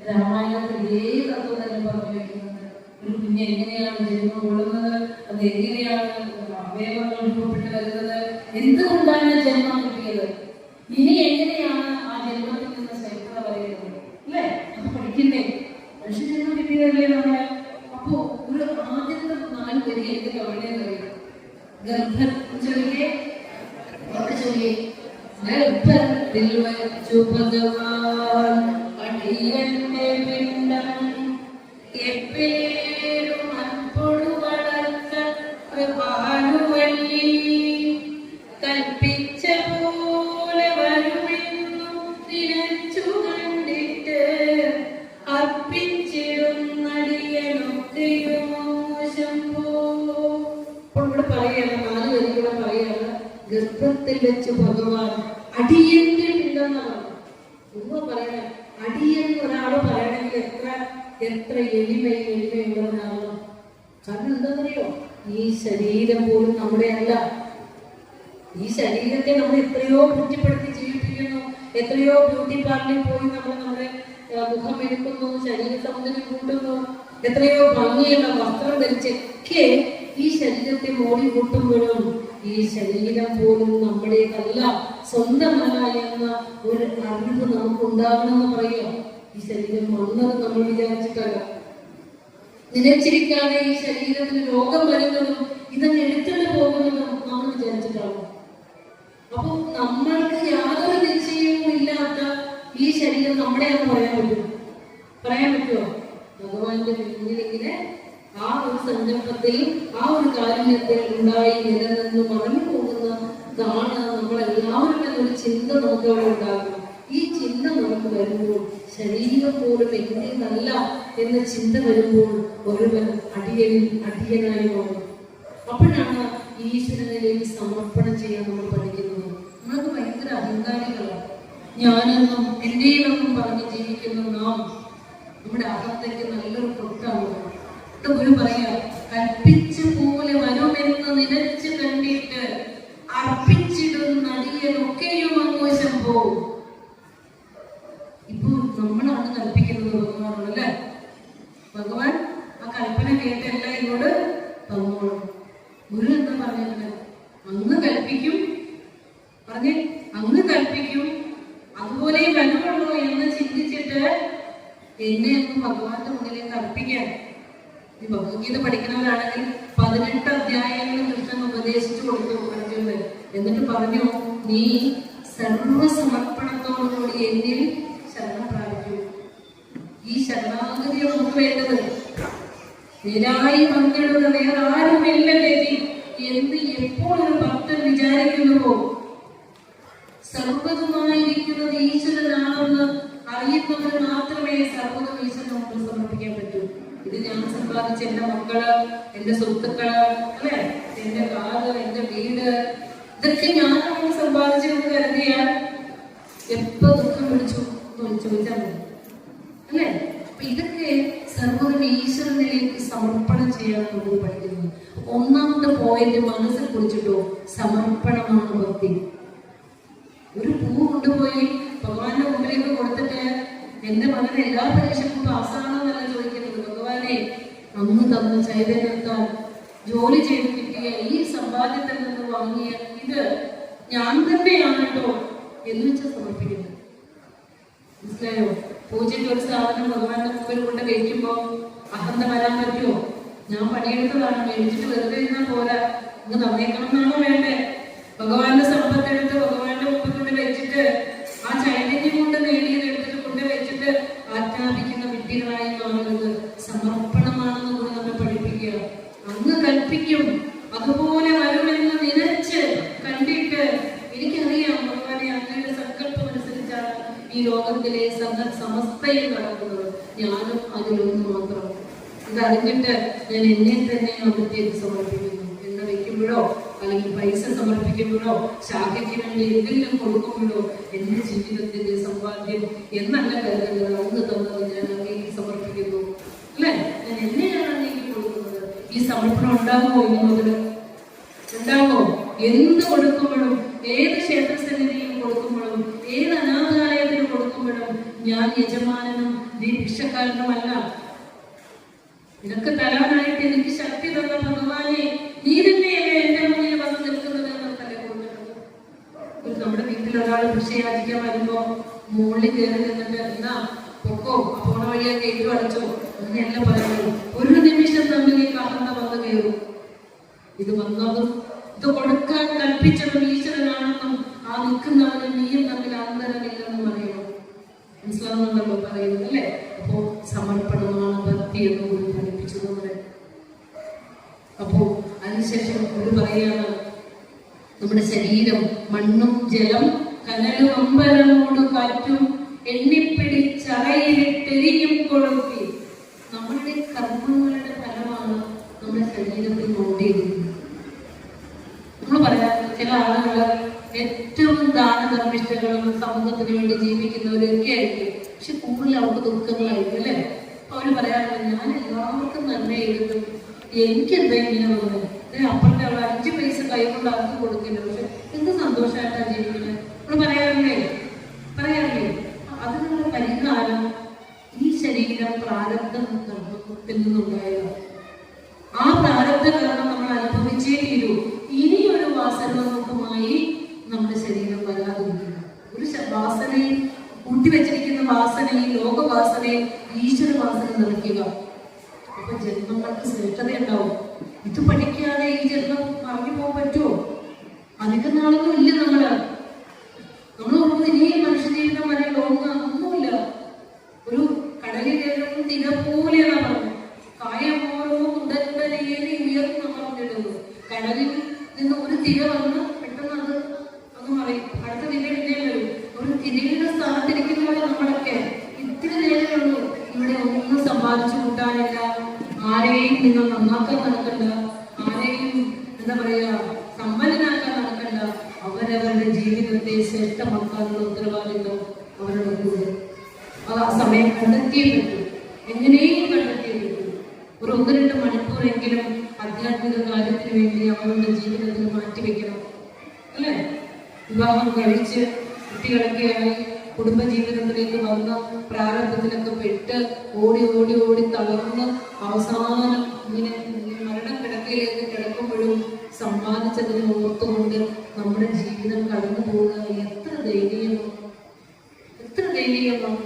രാമായണത്തിൽ ഏത് തത്വം തന്നെ പറഞ്ഞു വയ്ക്കുന്നത്. ഒരു കുഞ്ഞ് എങ്ങനെയാണ് ജന്മം കൊള്ളുന്നത്, അത് എങ്ങനെയാണ് അവയവങ്ങൾ രൂപപ്പെട്ട് വരുന്നത്, എന്തുകൊണ്ടാണ് ജന്മം കിട്ടിയത്, ഇനി എങ്ങനെയാണ് ആ ജന്മത്തിൽ നിന്ന് ചരിത്രം പറയുന്നത് അല്ലേ? അത് പഠിക്കുന്നേ. മനുഷ്യജന്മം കിട്ടിയതല്ലേ നമ്മളെ. അപ്പോ ഒരു ആദ്യത്തെ 4 വരി എനിക്ക് എവിടെയെന്ന് അറിയാം. ഗർഭത്തിൽ വച്ചു ഭഗവാൻ അടിയന്റെ പിണ്ടം എപ്പേരും അൻപൊടു വളർത്ത കൃപാലുവല്ലി കൽപ്പിച്ച പോലെ വരുമെന്നു തിരച്ചു കണ്ടിട്ട് അർപ്പിച്ചിടുന്നടിയനൊക്കെയോ ശംഭോ ഗർഭത്തിൽ വെച്ച് ഭഗവാൻ അടിയന്റെ പിണ്ടെന്നാണ് ഒന്നും പറയണേ. അടിയൻ ഒരാള് പറയണമെങ്കിൽ എത്ര എളിമയുള്ളവരാണോ. കാരണം എന്താണെന്നറിയോ, ഈ ശരീരം പോലും നമ്മുടെ അല്ല. ഈ ശരീരത്തെ നമ്മൾ എത്രയോ കുറ്റപ്പെടുത്തി ജീവിപ്പിക്കുന്നു, എത്രയോ ബ്യൂട്ടി പാർലറിൽ പോയി നമ്മൾ നമ്മുടെ മുഖം എടുക്കുന്നു, ശരീര സൗന്ദര്യം കൂട്ടുന്നു, എത്രയോ ഭംഗിയുള്ള വസ്ത്രം ധരിച്ചൊക്കെ ഈ ശരീരത്തെ മോടി കൂട്ടുമ്പോഴും ഈ ശരീരം പോലും നമ്മുടേതല്ല, സ്വന്തമല്ല എന്ന ഒരു അറിവ് നമുക്കുണ്ടാകണമെന്ന് പറയുക. ഈ ശരീരം വന്നത് നമ്മൾ വിചാരിച്ചിട്ടല്ല. നിലച്ചിരിക്കാതെ ഈ ശരീരത്തിന് രോഗം വരുന്നതും ഇതങ്ങ് എടുത്തിട്ട് പോകുന്നതും നമ്മൾ വിചാരിച്ചിട്ടാണ്. അപ്പൊ നമ്മൾക്ക് യാതൊരു നിശ്ചയവും ഇല്ലാത്ത ഈ ശരീരം നമ്മുടെയാണെന്ന് പറയാൻ പറ്റുമോ? ഭഗവാന്റെ മുന്നിലിങ്ങനെ ആ ഒരു സങ്കല്പത്തിൽ, ആ ഒരു കാരുണ്യത്തിൽ ഉണ്ടായി നിലനിന്ന് മറഞ്ഞു പോകുന്നതാണ് നമ്മളെല്ലാവരും എന്നൊരു ചിന്ത നമുക്ക് അവിടെ ഉണ്ടാകണം. ഈ ചിന്ത നമുക്ക് വരുമ്പോൾ, ശരീരം പോലും എന്റേതല്ല എന്ന ചിന്ത വരുമ്പോൾ ഒരുവൻ അടിയനായി മാറും. അപ്പോഴാണ് ഈശ്വരനിലേക്ക് സമർപ്പണം ചെയ്യാൻ നമ്മൾ പഠിക്കുന്നത്. നമ്മളൊക്കെ ഭയങ്കര അഹങ്കാരികളാണ്. ഞാനെന്നും എന്റെയെന്നും പറഞ്ഞ് ജീവിക്കുന്ന നാം നമ്മുടെ അഹത്തേക്ക് നല്ലൊരു പൊട്ടാണ്. ഗുരു പറയാ, കൽപ്പിച്ച പോലെ വരുമെന്ന് നിലച്ച് കണ്ടിട്ട് അർപ്പിച്ചിടുന്ന അടിയനൊക്കെയും അങ്ങോശം പോവും. ഇപ്പൊ നമ്മളാണ് കൽപ്പിക്കുന്നത് ഭഗവാനോട്, അല്ലെ? ഭഗവാൻ ആ കൽപ്പന കേട്ടല്ല ഇങ്ങോട്ട് തന്നോളും. ഗുരു എന്താ പറഞ്ഞത്? അങ്ങ് കൽപ്പിക്കും, അങ്ങ് കൽപ്പിക്കും, അതുപോലെ വരുവുള്ളൂ എന്ന് ചിന്തിച്ചിട്ട് എന്നെ ഒന്ന് ഭഗവാന്റെ മുന്നിലേക്ക് അർപ്പിക്കാൻ. ഈ ഭഗവത്ഗീത പഠിക്കുന്നവരാണെങ്കിൽ 18 അധ്യായങ്ങൾ കൃഷ്ണൻ ഉപദേശിച്ചു കൊടുത്തു അർജുനൻ. എന്നിട്ട് പറഞ്ഞു, നീ സർവസമർപ്പണത്തോടുകൂടി എന്നിൽ ശരണം പ്രാപിക്കൂ. ഈ ശരണാഗതിയാണ് നമുക്ക് വേണ്ടത്. നേരായി പങ്കിടുന്ന വേറെ ആരുമില്ല ഗതി എന്ന് എപ്പോൾ ഒരു ഭക്തൻ വിചാരിക്കുന്നുവോ, സർവ്വതുമായിരിക്കുന്നത് ഈശ്വരനാണെന്ന് അറിയുന്നവർ മാത്രമേ സർവ്വതും ഈശ്വരനോട് സമർപ്പിക്കാൻ പറ്റൂ. ഇത് ഞാൻ സമ്പാദിച്ച എന്റെ മക്കള്, എന്റെ സ്വത്തുക്കള്, അല്ലെ, എന്റെ കാറ്, എന്റെ വീട്, ഇതൊക്കെ ഞാനാണ് സമ്പാദിച്ചതെന്ന് കരുതിയാൽ എപ്പോ ദുഃഖം വിളിച്ചു ചോദിച്ചാൽ മതി, അല്ലെ? അപ്പൊ ഇതൊക്കെ സർവ്വതും ഈശ്വരനിലേക്ക് സമർപ്പണം ചെയ്യാൻ നമ്മൾ പഠിക്കുന്നത്. ഒന്നാമത്തെ പോയിന്റ് മനസ്സിൽ കുറിച്ചിട്ടോ, സമർപ്പണമാണ് ഭക്തി. ഒരു പൂ കൊണ്ടുപോയി ഭഗവാന്റെ മുമ്പിലേക്ക് കൊടുത്തിട്ട് എന്റെ മകൻ എല്ലാ പരീക്ഷക്കും പാസ്സാണെന്നല്ല ചോദിക്കുന്നത്. ഭഗവാനെ, അന്ന് തന്ന ചൈതന്യത്താൽ ജോലി ചെയ്ത് കിട്ടിയ ഈ സമ്പാദ്യത്തിൽ നിന്ന് വാങ്ങിയ ഇത് ഞാൻ തന്നെയാണ് കേട്ടോ എന്ന് വെച്ചാൽ സമർപ്പിക്കുന്നത്. മനസ്സിലായോ? പൂജയ്ക്ക് ഒരു സാധനം ഭഗവാന്റെ മുമ്പിൽ കൊണ്ട് കഴിക്കുമ്പോ അഹന്ത വരാൻ പറ്റുമോ? ഞാൻ പണിയെടുത്തതാണ്, മേടിച്ചിട്ട് വെറുതെ ഇരുന്നാൽ പോരാ, ഇത് നന്നേക്കണം എന്നാണോ വേണ്ടേ? ഭഗവാന്റെ സമ്പത്തെടുത്ത് ഭഗവാന്റെ മുമ്പിൽ കൊണ്ട് വെച്ചിട്ട് ആ ചൈതന്യം കൊണ്ട് നേടിയത് എടുത്തിട്ട് കൊണ്ട് വെച്ചിട്ട് ആജ്ഞാപിക്കുന്ന വിദ്യകളായി മാറുന്നത് സമർപ്പണമാണെന്ന് കൂടെ നമ്മൾ പഠിപ്പിക്കുക. അങ്ങ് കൽപ്പിക്കും, അതുപോലെ വരുമെന്ന് നിലച്ച് കണ്ടിട്ട് എനിക്കറിയാം ഭഗവാനെ, അങ്ങയുടെ സങ്കല്പം അനുസരിച്ചാണ് ഈ ലോകത്തിലെ സമസ്തയും നടക്കുന്നത്, ഞാനും അതിലൊന്ന് മാത്രം. ഇതറിഞ്ഞിട്ട് ഞാൻ എന്നെ തന്നെ അവിടത്തേക്ക് സമർപ്പിക്കുന്നു. എണ്ണ വെക്കുമ്പോഴോ അല്ലെങ്കിൽ പൈസ സമർപ്പിക്കുമ്പോഴോ ശാഖയ്ക്ക് വേണ്ടി എന്തെങ്കിലും കൊടുക്കുമ്പോഴോ എന്റെ ജീവിതത്തിന്റെ സമ്പാദ്യം എന്നല്ല കരുതുന്നത്, അന്ന് തന്നത് ഞാൻ അങ്ങേക്ക് സമർപ്പിക്കുന്നു, അല്ലെ? ഞാൻ എന്നെയാണ് അങ്ങേക്ക് കൊടുക്കുന്നത്. ഈ സമർപ്പണം ഉണ്ടാകുമോ? ഇനി മുതൽ ഉണ്ടാകുമോ? എന്ത് കൊടുക്കുമ്പോഴും, ഏത് ക്ഷേത്രസന്നിധിയിൽ കൊടുക്കുമ്പോഴും, ഏത് അനാഥാലയത്തിന് കൊടുക്കുമ്പോഴും ഞാൻ യജമാനനും നീ ഭിക്ഷക്കാരനുമല്ല. ഇതൊക്കെ തരാനായിട്ട് എനിക്ക് ശക്തി തന്ന ഭഗവാനെ, നീ തന്നെയല്ലേ എന്റെ മുന്നിൽ വന്ന് നിൽക്കുന്നത് എന്ന് തലേ കൊടുക്കുന്നത്. നമ്മുടെ വീട്ടിൽ ഒരാൾ ഭിക്ഷയാചിക്കാൻ വരുമ്പോ മുകളിൽ കയറി നിന്നിട്ട് എന്നാ പൊക്കോ, പോണ വഴിയൊക്കെ ഏറ്റു അടച്ചോ അങ്ങനെയല്ല പറയുന്നത്. ഒരു നിമിഷം തമ്മിലേക്ക് അഹന്ത വന്ന് കയറും. ഇത് വന്നതും ഇത് കൊടുക്കാൻ കൽപ്പിച്ചതും ഈശ്വരനാണെന്നും ആ നിൽക്കുന്നവനും നീയും തമ്മിൽ അന്തരമില്ലെന്നും പറയണം. മനസ്സിലാവുന്നുണ്ടല്ലോ പറയുന്നത്, അല്ലെ? അപ്പോ സമർപ്പണമാണ് ഭക്തി എന്ന് കൂടി പഠിപ്പിച്ചു നമ്മളെ. അപ്പോ അതിനുശേഷം ഒരു പറയാണ്, നമ്മുടെ ശരീരം മണ്ണും ജലം കനലും അമ്പലമോട് കാറ്റും എണ്ണിപ്പിടിച്ചറയിലിട്ടെരിയും കൊളുത്തി. നമ്മളുടെ കർമ്മങ്ങളുടെ ഫലമാണ് നമ്മുടെ ശരീരത്തിൽ കൊണ്ടിരിക്കുന്നത്. നമ്മൾ പറയാം, ചില ആളുകൾ ഏറ്റവും ദാനധർമ്മിഷ്ഠകളും സമൂഹത്തിന് വേണ്ടി ജീവിക്കുന്നവരൊക്കെ ആയിരിക്കും. പക്ഷെ കൂടുതൽ അവർക്ക് ദുഃഖങ്ങളായിരിക്കും അല്ലേ? അവര് പറയാറുണ്ട്, ഞാൻ എല്ലാവർക്കും നന്മ ചെയ്തിട്ടും എനിക്കെന്താ ഇങ്ങനെ വന്നത്? അപ്പുറത്തെ അവൾ 5 പൈസ കൈ കൊണ്ട് ആർക്കും കൊടുക്കില്ല, പക്ഷെ എന്ത് സന്തോഷമായിട്ടാണ് ജീവിക്കുന്നത് നമ്മൾ പറയാറില്ലേ? അതിനുള്ള പരിഹാരം ഈ ശരീരം പ്രാരബ്ധത്തിൽ നിന്നുണ്ടായതാണ്. ആ പ്രാരബ്ധ കാരണം നമ്മൾ അനുഭവിച്ചേ തീരൂ. ഇനിയൊരു വാസനമുഖമായി നമ്മുടെ ശരീരം വരാതിരിക്കുന്നു. ഒരു വാസനയും കൂട്ടിവെച്ചിരിക്കുന്ന വാസനയും ലോകവാസനയും ഈശ്വര വാസന നിറയ്ക്കുക. അപ്പൊ ജന്മങ്ങൾക്ക് ശ്രേഷ്ഠതയുണ്ടാവും. ഇത് പഠിക്കാതെ ഈ ജന്മം പറഞ്ഞു പോകാൻ പറ്റുമോ? അധികം നാളൊന്നും ഇല്ല. നമ്മൾ ഇനിയും മനുഷ്യ ജീവിതം വരെ ഒന്നുമില്ല. ഒരു കടലിലേക്കും തിര പോലെയാണ് പറഞ്ഞത്. കായമോരോ ഉടനേറി ഉയർന്നു പറഞ്ഞിടുന്നു. കടലിൽ നിന്ന് ഒരു തിര വന്ന് പെട്ടെന്ന് അത് പറയും, അടുത്ത തിര പിന്നെ വരും. ഒരു തിരയുടെ സ്ഥാനത്തിരിക്കുന്നവരെ നമ്മളൊക്കെ ഇത്തിരി നേരമുള്ളൂ. ഇവിടെ ഒന്നും സമ്പാദിച്ചു കൂട്ടാനില്ല, ആരെയും നിങ്ങൾ നന്നാക്കാൻ നടക്കണ്ട, ആരെയും എന്താ പറയാ സമ്പന്നനാക്കാൻ നടക്കണ്ട. അവരവരുടെ ജീവിതത്തെ ശ്രേഷ്ഠമാക്കാനുള്ള ഉത്തരവാദിത്വം അവരുടെ കൂടെ. അത് ആ സമയം കണ്ടെത്തിയേ പറ്റൂ, എങ്ങനെയും കണ്ടെത്തിയേ പറ്റൂ. ഒരു 1-2 മണിക്കൂറെങ്കിലും ആധ്യാത്മിക കാര്യത്തിന് വേണ്ടി അവരുടെ ജീവിതത്തിൽ മാറ്റിവെക്കണം അല്ലേ? വിവാഹം കഴിച്ച് കുട്ടികളൊക്കെ ആയി കുടുംബജീവിതത്തിലേക്ക് വന്ന് പ്രാരംഭത്തിലൊക്കെ പെട്ട് ഓടി തളർന്ന് അവസാനം ഇങ്ങനെ മരണം കിടക്കയിലേക്ക് കിടക്കുമ്പോഴും സമ്പാദിച്ചതിനെ ഓർത്തുകൊണ്ട് നമ്മുടെ ജീവിതം കടന്നു പോവുക എത്ര ദയനീയമാണ്.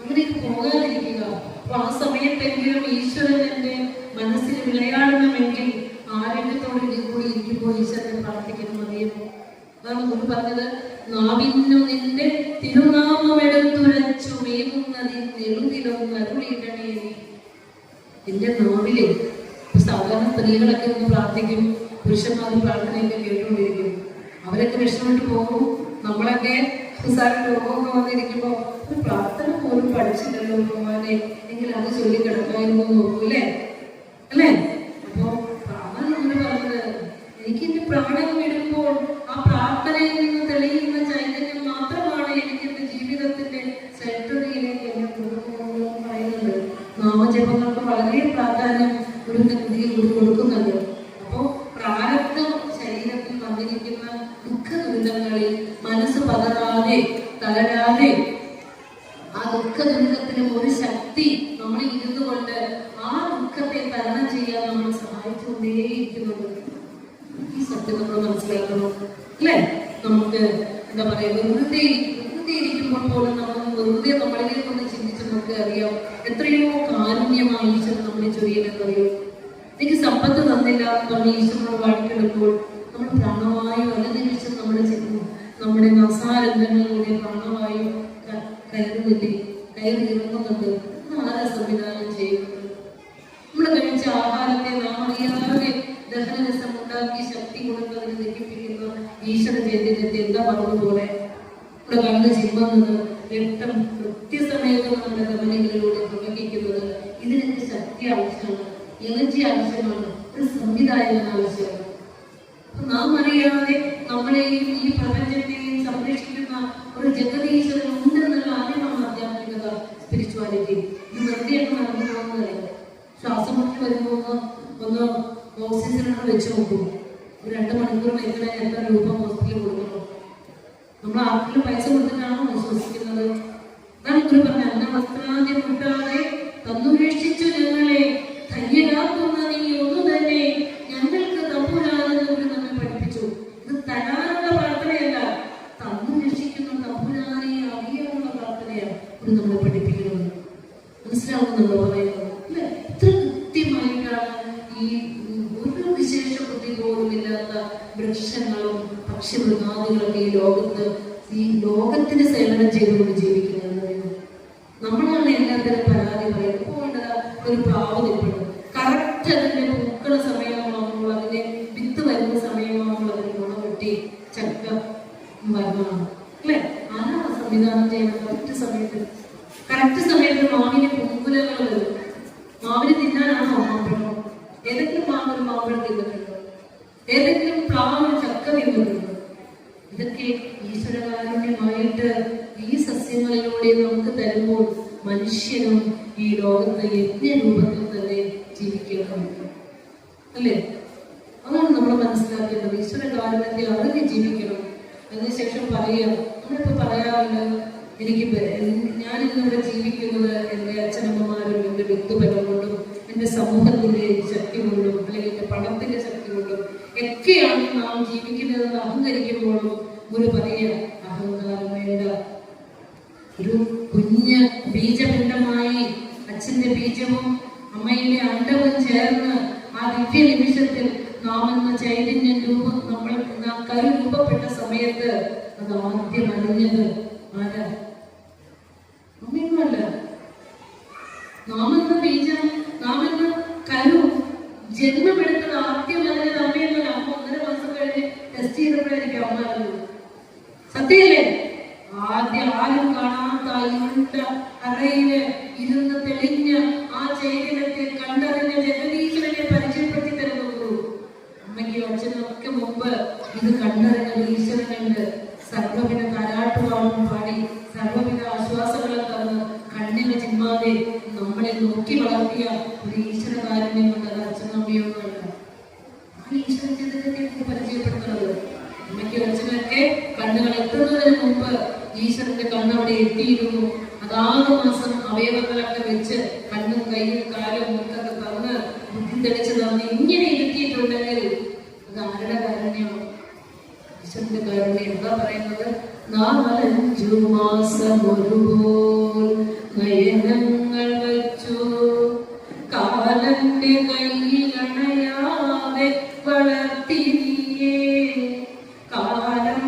അങ്ങനെയൊക്കെ പോകാതിരിക്കുക. അപ്പൊ ആ സമയത്തെങ്കിലും ഈശ്വരൻ എന്റെ മനസ്സിൽ വിളയാടണമെങ്കിൽ ആരോഗ്യത്തോടെ കൂടി ഇരിക്കുമ്പോൾ ഈശ്വരനെ പ്രാർത്ഥിക്കണം. അറിയുമോ? അതാണ് മുമ്പ് പറഞ്ഞത്, നാവിന്നു നിന്റെ തിരുനാമമെടുത്തുരച്ചു മേകുന്നതിനെഴുതിലൊന്ന് അരുളിയിടണേ. എന്റെ നാവില് സാധാരണ സ്ത്രീകളൊക്കെ ഒന്ന് പ്രാർത്ഥിക്കും, പുരുഷന്മാർ പ്രാർത്ഥനയൊക്കെ കേട്ടുകൊണ്ടിരിക്കും. അവരൊക്കെ വിഷമിട്ട് പോകും. നമ്മളൊക്കെ രോഗമൊക്കെ വന്നിരിക്കുമ്പോ ഒരു പ്രാർത്ഥന പോലും പഠിച്ചില്ലല്ലോ ഭഗവാനെ, എങ്കിൽ അത് ചൊല്ലിക്കിടക്കായിരുന്നു നോക്കൂല്ലേ അല്ലേ? അപ്പോ പ്രാണൻ എന്ന് പറഞ്ഞത്, എനിക്ക് എന്റെ പ്രാണൻ വിടുമ്പോൾ ആ പ്രാർത്ഥനയിൽ നിന്ന് തെളിയുന്ന ചൈതന്യം മാത്രമാണ് എനിക്ക് എന്റെ ജീവിതത്തിന്റെ ശ്രേഷ്ഠതയിലേക്ക് എന്നെ കൊണ്ടുപോകുന്നത് പറയുന്നത്. നാമജപങ്ങൾക്ക് വളരെ പ്രാധാന്യം കൊടുക്കുന്നുണ്ട്. അപ്പോ പ്രാരബ്ധം ശരീരത്തിൽ വന്നിരിക്കുന്ന ദുഃഖ ദുരിതങ്ങളിൽ മനസ്സ് പതറാതെ തളരാതെ ആ ദുഃഖ ദുരിതത്തിനും ഒരു ശക്തി നമ്മൾ ഇരുന്നു കൊണ്ട് ആ ദുഃഖത്തെ തരണം ചെയ്യാൻ നമ്മൾ സഹായിച്ചുകൊണ്ടേയിരിക്കുന്നുണ്ട്. ഈ സത്യം നമ്മൾ മനസ്സിലാക്കണം അല്ലേ? നമുക്ക് എന്താ പറയാ, വെറുതെ ഇരിക്കുമ്പോൾ പോലും വെറുതെ നമ്മളിലേക്ക് ഒന്ന് ചിന്തിച്ച് നമുക്ക് അറിയാം എത്രയോ കാരുണ്യമായി ഈശ്വരൻ നമ്മളെ ചൊരിയലെന്നറിയോ. എനിക്ക് സമ്പത്ത് തന്നില്ല എന്ന് പറഞ്ഞ് ഈശ്വരനോട് വാഴ്ത്തിടുമ്പോൾ നമ്മൾ പ്രാണവായു അല്ല നിമിഷം നമ്മുടെ നസാരംഗങ്ങളിലൂടെ പ്രാണവായു കയറി ഇറങ്ങുന്നുണ്ട്. ആരാ സംവിധാനം ചെയ്യുന്നത്? നമ്മൾ കഴിച്ച ആഹാരത്തെ നാം അറിയാതെ ദഹനരസം ഉണ്ടാക്കി ശക്തി കൊടുത്തതിന് ദഹിപ്പിക്കുന്ന ഈശ്വര ചൈതന്യത്തെ എന്താ പറഞ്ഞതുപോലെ നമ്മുടെ കണ്ണ് ചിമ്മുന്നത്, രക്തം കൃത്യസമയത്ത് നമ്മുടെ ധമനികളിലൂടെ പ്രവഹിക്കുന്നത്, ഇതിനൊക്കെ ശക്തി ആവശ്യമാണ്, എനർജി ആവശ്യമാണ്, ഒരു സംവിധായകൻ ആവശ്യമാണ്. നാം അറിയാതെ നമ്മളെയും ഈ പ്രപഞ്ചത്തെയും സംരക്ഷിക്കുന്ന ഒരു ജഗതീശ്വരൻ ഉണ്ടെന്നുള്ള അറിവാണ് ആധ്യാത്മികത, സ്പിരിച്വാലിറ്റി. ഇത് വെറുതെയൊക്കെ നടന്നു പോകുന്നതല്ല. ശ്വാസം മുട്ടി വരുമ്പോൾ ഒന്ന് ഓക്സിജൻ സിലിണ്ടർ വെച്ച് നോക്കും. ഒരു 2 മണിക്കൂർ മരുന്നിന് എത്ര രൂപ ഹോസ്പിറ്റലിൽ കൊടുക്കണം? നമ്മൾ ആർക്കെങ്കിലും പൈസ കൊടുത്തിട്ടാണോ വിശ്വസിക്കുന്നത്? അതാണ് ഇവർ പറഞ്ഞ, അന്ന വസ്ത്രാദ്യം മുട്ടാതെ തന്നുരക്ഷിച്ചു ഞങ്ങളെ ധന്യരാക്കുന്ന നീ ഒന്നു തന്നെ ഞങ്ങൾക്ക് തമ്പുരാനെന്ന് നമ്മെ പഠിപ്പിച്ചു. ഇത് തരാനുള്ള പ്രാർത്ഥനയല്ല, തന്നു രക്ഷിക്കുന്ന തമ്പുരാനെ അറിയാനുള്ള പ്രാർത്ഥനയാണ് ഇത് നമ്മളെ പഠിപ്പിക്കുന്നത്. മനസ്സിലാവുന്നുണ്ടോ പറയുന്നത് അല്ലെ? ഇത്ര കൃത്യമായിട്ടാണ് ഈ ഒരു വിശേഷ ബുദ്ധി പോലും ഇല്ലാത്ത വൃക്ഷങ്ങളും പക്ഷിമൃഗാദികളൊക്കെ ഈ ലോകത്തിന് സേവനം ചെയ്തുകൊണ്ട് ജീവിക്കുന്നത്. നമ്മളാണ് എല്ലാത്തരം പരാതി പറയുന്നത്. പോകേണ്ടത് ഒരു പ്രാവ് നിൽപ്പുണ്ട്, കറക്റ്റ് അതിന്റെ പൂക്കള സമയമാകുമ്പോൾ, അതിന്റെ വിത്ത് വരുന്ന സമയമാകുമ്പോൾ അതിന് ഗുണം വെട്ടി ചക്ക വരണമാണ് അല്ലെ? ആരാണ് സംവിധാനം ചെയ്യണം? കറക്റ്റ് സമയത്ത് മാവിന് പൂക്കുലകൾ വരും. മാവിന് തിന്നാനാണോ മാമ്പഴം? ഏതെങ്കിലും മാവ് ഒരു മാമ്പഴം തിന്നിട്ടുണ്ടോ? ഏതെങ്കിലും പ്ലാവ് ചക്ക തിന്നിട്ടുണ്ടോ? ഈശ്വരകാരുണ്യമായിട്ട് ഈ സസ്യങ്ങളിലൂടെ നമുക്ക് തരുമ്പോൾ മനുഷ്യനും ഈ ലോകത്ത് യജ്ഞരൂപത്തിൽ തന്നെ ജീവിക്കണം, അല്ലേ? അതാണ് നമ്മൾ മനസ്സിലാക്കേണ്ടത്. ഈശ്വരകാരുണ്യത്തെ അറിഞ്ഞ് ജീവിക്കണം. അതിനുശേഷം പറയുക, നമ്മളിപ്പോ പറയാറില്ല, ഞാനിന്നിവിടെ ജീവിക്കുന്നത് എൻ്റെ അച്ഛനമ്മമാരും എൻ്റെ വ്യക്തിബലം കൊണ്ടും എൻ്റെ സമൂഹത്തിന്റെ ശക്തി കൊണ്ടും അല്ലെങ്കിൽ എൻ്റെ പണത്തിന്റെ ശക്തി കൊണ്ടും ഒക്കെയാണ് നാം ജീവിക്കുന്നതെന്ന് അഹങ്കരിക്കുമ്പോഴും ഗുരു പറയുക, അഹങ്കാരം വേണ്ട. ഒരു കുഞ്ഞ് ബീജപിണ്ഡമായി അച്ഛന്റെ ബീജവും അമ്മയുടെ അണ്ടവും ചേർന്ന് ആ ദിവ്യ നിമിഷത്തിൽ നാം എന്ന ചൈതന്യ രൂപം കരു രൂപപ്പെട്ട സമയത്ത് അത് ആദ്യം അറിഞ്ഞത് ആരാ? അമ്മയൊന്നുമല്ല. നാം എന്ന ബീജം, നാം എന്ന കരു ജന്മമെടുത്തത് ആദ്യം അറിഞ്ഞത് അമ്മയൊന്നുമല്ല. അമ്മ 1.5 മാസം കഴിഞ്ഞ് ടെസ്റ്റ് ചെയ്തപ്പോഴായിരിക്കും അമ്മ അറിഞ്ഞത്. സത്യല്ലേ? ആദ്യം ആരും കാണാത്ത ഇരുണ്ട അറയില് ഇരുന്ന് തെളിഞ്ഞ ആ ചൈതന്യത്തെ കണ്ടറിഞ്ഞ ജഗദീശ്വരനെ പരിചയപ്പെടുത്തി തരുന്നു. അമ്മയ്ക്കും അച്ഛനും ഒക്കെ മുമ്പ് ഇത് കണ്ടറിഞ്ഞ ഈശ്വരനുണ്ട്. സർവവിധ താരാട്ടുപാടും പാടി സർവവിധ ആശ്വാസങ്ങളും തന്ന് കണ്ണിമ ചിമ്മാതെ നമ്മളെ നോക്കി വളർത്തിയ ഒരു ഈശ്വരകാരുണ്യം കൊണ്ട് അത് അച്ഛനും അമ്മയൊന്നുമല്ല. ആ ഈശ്വര ചൈതന്യത്തെ പരിചയപ്പെടുത്തുന്നത്. അമ്മയ്ക്കും അച്ഛനൊക്കെ കണ്ണുകൾ എത്തുന്നതിന് മുമ്പ് ഈശ്വരന്റെ കണ്ണവിടെ എത്തിയിരുന്നു. അതാത് മാസം അവയവങ്ങളൊക്കെ വെച്ച് കണ്ണും കൈയും കാലും മുക്കൊക്കെ തന്ന് ബുദ്ധി തെളിച്ച് തന്ന് ഇങ്ങനെ ഇരുത്തിയിട്ടുണ്ടെങ്കിൽ അത് ആരുടെ കാരുണ്യമാണ്? ഈശ്വരന്റെ കാരുണ്യം. എന്താ പറയുന്നത്? 4-5 മാസം ഒരുപോൽ നയനങ്ങൾ വച്ചു കാലന്റെ കയ്യിലണയാതെ വളർത്തിയേ. കാലം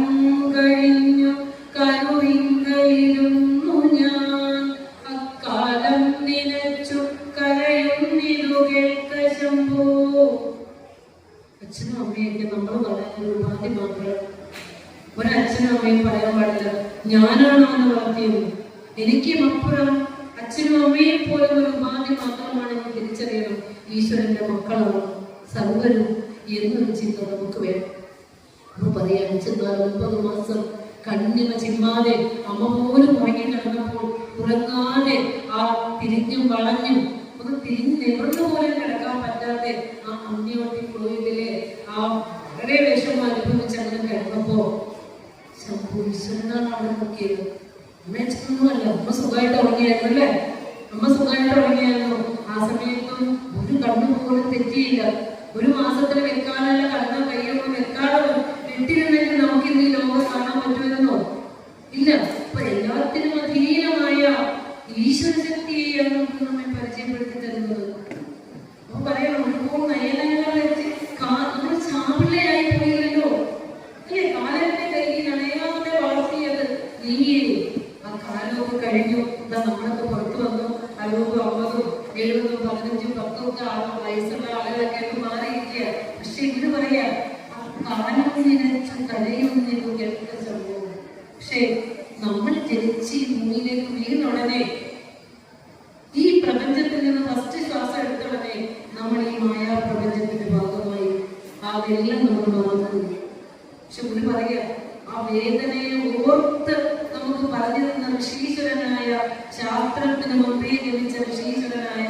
കഴിഞ്ഞു കരുവിങ്കലിരുന്നു ഞാൻ, അക്കാലം നിലച്ചു കരയുന്നിതു കേൾക്ക ശംഭോ. അച്ഛനും അമ്മയൊക്കെ നമ്മൾ പറയുന്ന ഒരു ഉപാധി മാത്രം. ഒരച്ഛനും അമ്മയും പറയാൻ പാടില്ല ഞാനാണ് അവനെ വളർത്തിയത്, എനിക്കും അപ്പുറം അച്ഛനും അമ്മയെ പോലെ ഒരു ഉപാധി മാത്രമാണ് എന്ന് തിരിച്ചറിയണം. ഈശ്വരന്റെ മക്കളാണ് സർവരും എന്നൊരു ചിന്ത നമുക്ക് വേണം. അമ്മ പറയാൻ 9 മാസം കണ്ണിമ ചിമ്മാതെ അമ്മ പോലും ഉറങ്ങി കിടന്നപ്പോൾ ഉറങ്ങാതെ ആ തിരിഞ്ഞും വളഞ്ഞും ഒന്ന് തിരിഞ്ഞ് നിവർന്നു പോലും കിടക്കാൻ പറ്റാതെ ആ അമ്മയോട്ടി ഫ്ലോയിഡിലെ ആ വളരെ വിഷമം അനുഭവിച്ച് അങ്ങനെ കിടന്നപ്പോ ശംഭു ഈശ്വരനാണ് അവിടെ നോക്കിയത്. അമ്മ അച്ഛനൊന്നുമല്ല. അമ്മ സുഖമായിട്ട് ഉറങ്ങിയായിരുന്നു, അല്ലേ? അമ്മ സുഖമായിട്ട് ഉറങ്ങിയായിരുന്നു. ആ സമയത്തും ഒരു കണ്ണു പോലും തെറ്റിയില്ല. 1 മാസത്തിന് വെക്കാനുള്ള കണ്ണ കയ്യൊന്നും വെക്കാതെ വെട്ടിരുന്നെങ്കിൽ നമുക്ക് ഇന്ന് ഈ ലോകം കാണാൻ പറ്റുമായിരുന്നോ? ഇല്ല. അപ്പൊ എല്ലാത്തിനും അധീനമായ ഈശ്വരശക്തിയെയാണ് നമുക്ക് നമ്മെ പരിചയപ്പെടുത്തി തരുന്നത്. അപ്പൊ പറയണം, ഒരുപാട് നയനങ്ങൾ വെച്ച് നമ്മൾ ചാപിള്ളയായി പോയില്ലല്ലോ, അല്ലേ? കാലന്റെ കയ്യിൽ അണയാതെ വളർത്തിയത് നീങ്ങിയത്. ആ കാലമൊക്കെ കഴിഞ്ഞു. എന്താ നമ്മളൊക്കെ പുറത്തു വന്നു. 60, 50, 70, 15, 10 ഒക്കെ വയസ്സുള്ള ആളുകളൊക്കെ മാറിയിരിക്കുക. പക്ഷെ ഇവര് പറയാ കാലം നിലച്ചു കരയൊന്നിരു കേൾക്ക സംഭവം. പക്ഷെ നമ്മൾ ജനിച്ച് ഭൂമിയിലേക്ക് വീണുടനെ, ഈ പ്രപഞ്ചത്തിൽ നിന്ന് ഫസ്റ്റ് ശ്വാസം എടുത്തുടനെ നമ്മൾ ഈ മായാ പ്രപഞ്ചത്തിന്റെ ഭാഗമായി അതെല്ലാം നമ്മൾ മറന്നു. പക്ഷെ ഗുരു പറയുക, ആ വേദനയെ ഓർത്ത് നമുക്ക് പറഞ്ഞു തന്ന ഋഷീശ്വരനായ, ശാസ്ത്രത്തിന് മുമ്പേ ജനിച്ച ഋഷീശ്വരനായ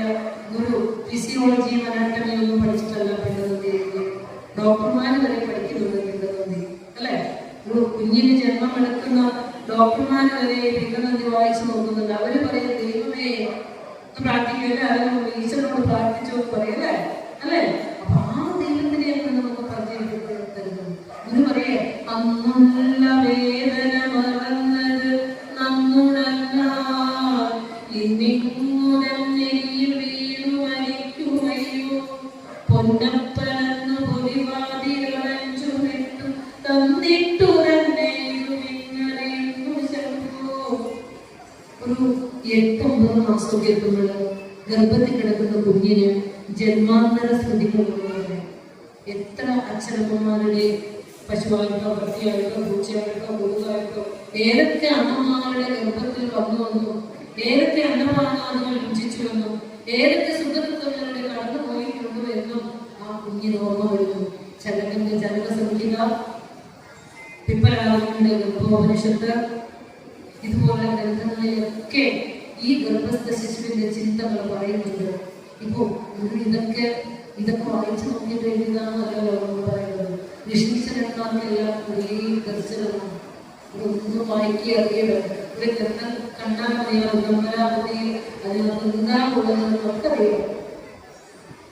ഗുരു ഫിസിയോളജി അനാട്ടമി ഒന്നും പഠിച്ചിട്ടല്ല പിന്നതന്തി. ഡോക്ടർമാര് വരെ പഠിക്കുന്നുണ്ട് പിന്നതന്തി, അല്ലെ? ഒരു കുഞ്ഞിന് ജന്മം എടുക്കുന്ന ഡോക്ടർമാര് വരെ പിന്നതന്തി വായിച്ചു നോക്കുന്നുണ്ട്. അവര് പറയും, ദൈവമേ പ്രാർത്ഥിക്കുകയല്ലേ, അതിനോട് ഈശ്വരനോട് പ്രാർത്ഥിച്ചോ പറയല്ലേ, അല്ലേ? അപ്പൊ ആ ദൈവത്തിനെയാണ് നമുക്ക് പരിചയപ്പെടുത്തി തരുന്നത്. ഗുരു പറയേ, അന്നുള്ള വേദന മറന്നത് നമ്മുടല്ല, ഇന്നിങ്ങുതന്നെയും വീണു മരിക്കുകയോ പൊന്നപ്പനെന്നു പൊതിവാതിലടച്ചു വിട്ടു തന്നിട്ടു തന്നെ ഇന്നറിയുന്നു ശംഭോ. ഒരു 8-9 മാസമൊക്കെ എത്തുമ്പോൾ ഗർഭത്തിൽ കിടക്കുന്ന കുഞ്ഞിന് ജന്മാന്തര സ്മൃതികളുള്ളവരെ എത്ര അച്ഛനമ്മമാരുടെ പശുവായിട്ടോ പട്ടിയായിട്ടോ പൂച്ചയായിട്ടോ കൊതുകായിട്ടോ ഏതൊക്കെ അമ്മമാരുടെ ഗർഭത്തിൽ വന്നു, ഏതൊക്കെ അന്നപാനാദികൾ രുചിച്ചു വന്നു, ഏതൊക്കെ സുഖദുഃഖങ്ങളുടെ കടന്നു പോയിട്ടുണ്ടോ എന്നും ആ കുഞ്ഞിന് ഓർമ്മ വരുന്നു. ചലകന്റെ ചലക സംഹിത പിപ്പലാവിന്റെ ഗർഭോപനിഷത്ത് ഇതുപോലെ ഗ്രന്ഥങ്ങളിലൊക്കെ ഈ ഗർഭസ്ഥ ശിശുവിന്റെ ചിന്തകൾ പറയുന്നുണ്ട്. ഇപ്പോ ഇതൊക്കെ വായിച്ചു നോക്കിയിട്ട് എഴുതാന്നല്ലോ നമ്മൾ പറയുന്നത്. ഋഷീശ്വരന്മാർക്കെല്ലാം ഒരേ ദർശനമാണ്. ഇതൊന്നും വായിക്കി അറിയണം. ഒരു ഗ്രന്ഥം കണ്ടാൽ മതിയാവും, നമ്മളാമതി അതിനകത്ത് എന്താണുള്ളതെന്നൊക്കെ അറിയാം.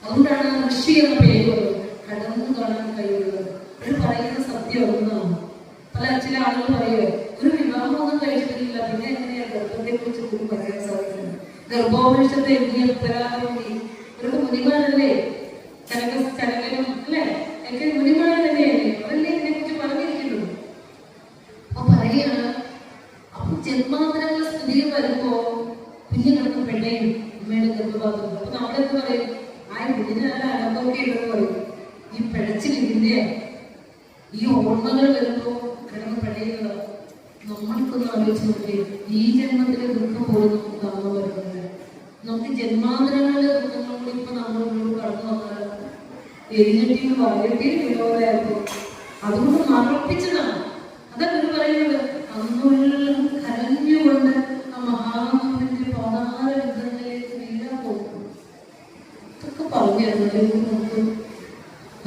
അതുകൊണ്ടാണ് ഋഷി എന്ന പേര് വന്നത്. കടന്നു കാണാൻ കഴിയുന്നത്. ഒരു പറയുന്ന സത്യം ഒന്നാണ്. ചില ആളുകൾ പറയുക, ഒരു വിവാഹമൊന്നും കഴിച്ചിട്ടില്ല, പിന്നെ എങ്ങനെയാ ഗർഭത്തെ കുറിച്ച് കൂടി പറയാൻ സാധിക്കുന്നത്? ഗർഭോപനിഷത്തെ എഴുതിയ പരാതി ഒരു മുനിമാനല്ലേ, ചരകനും അല്ലേ, ഒക്കെ മുനിമാൻ തന്നെയല്ലേ, അവരല്ലേ ഇതിനെ കുറിച്ച് പറഞ്ഞിരിക്കുന്നത്. അപ്പൊ പറയുകയാണ്, അപ്പൊ ജന്മാന്തരങ്ങളുടെ സ്ഥിതി വരുമ്പോ കുഞ്ഞു കിടന്ന് പെണ്ണയും അമ്മയുടെ ഗർഭപാത്രം. അപ്പൊ നമ്മളെന്ത് പറയും? ഇതിന് നല്ല അനുഭവമൊക്കെ ഉണ്ടെന്ന് പറയും. ഈ പിഴച്ചിൽ ഇതിന്റെ ഈ ഓർമ്മകൾ വരുമ്പോ കിടന്ന് പെടയുന്നത്. നമ്മൾക്കൊന്ന് ആലോചിച്ച് നോക്കി, ഈ ജന്മത്തിലെ ദുഃഖം പോലും നമുക്ക് കാണാൻ വരുന്നത്. നമുക്ക് ജന്മാന്തരങ്ങളുടെ ദുഃഖങ്ങൾ കൂടി ഇപ്പൊ നമ്മളോട് കടന്നു വന്നാൽ എരിഞ്ഞിട്ട് വരട്ടി വിനോദമായിരുന്നു. അതുകൊണ്ട് മറപ്പിച്ചതാണ്. അതൊക്കെ ഒരു പറയുന്നത്. അന്നുള്ള കരഞ്ഞുകൊണ്ട് ആ മഹാവിന്റെ പാതാര ബന്ധങ്ങളിലേക്ക് വീഴാൻ പോകും. ഇതൊക്കെ പറഞ്ഞു തരുന്നത് നമുക്ക്.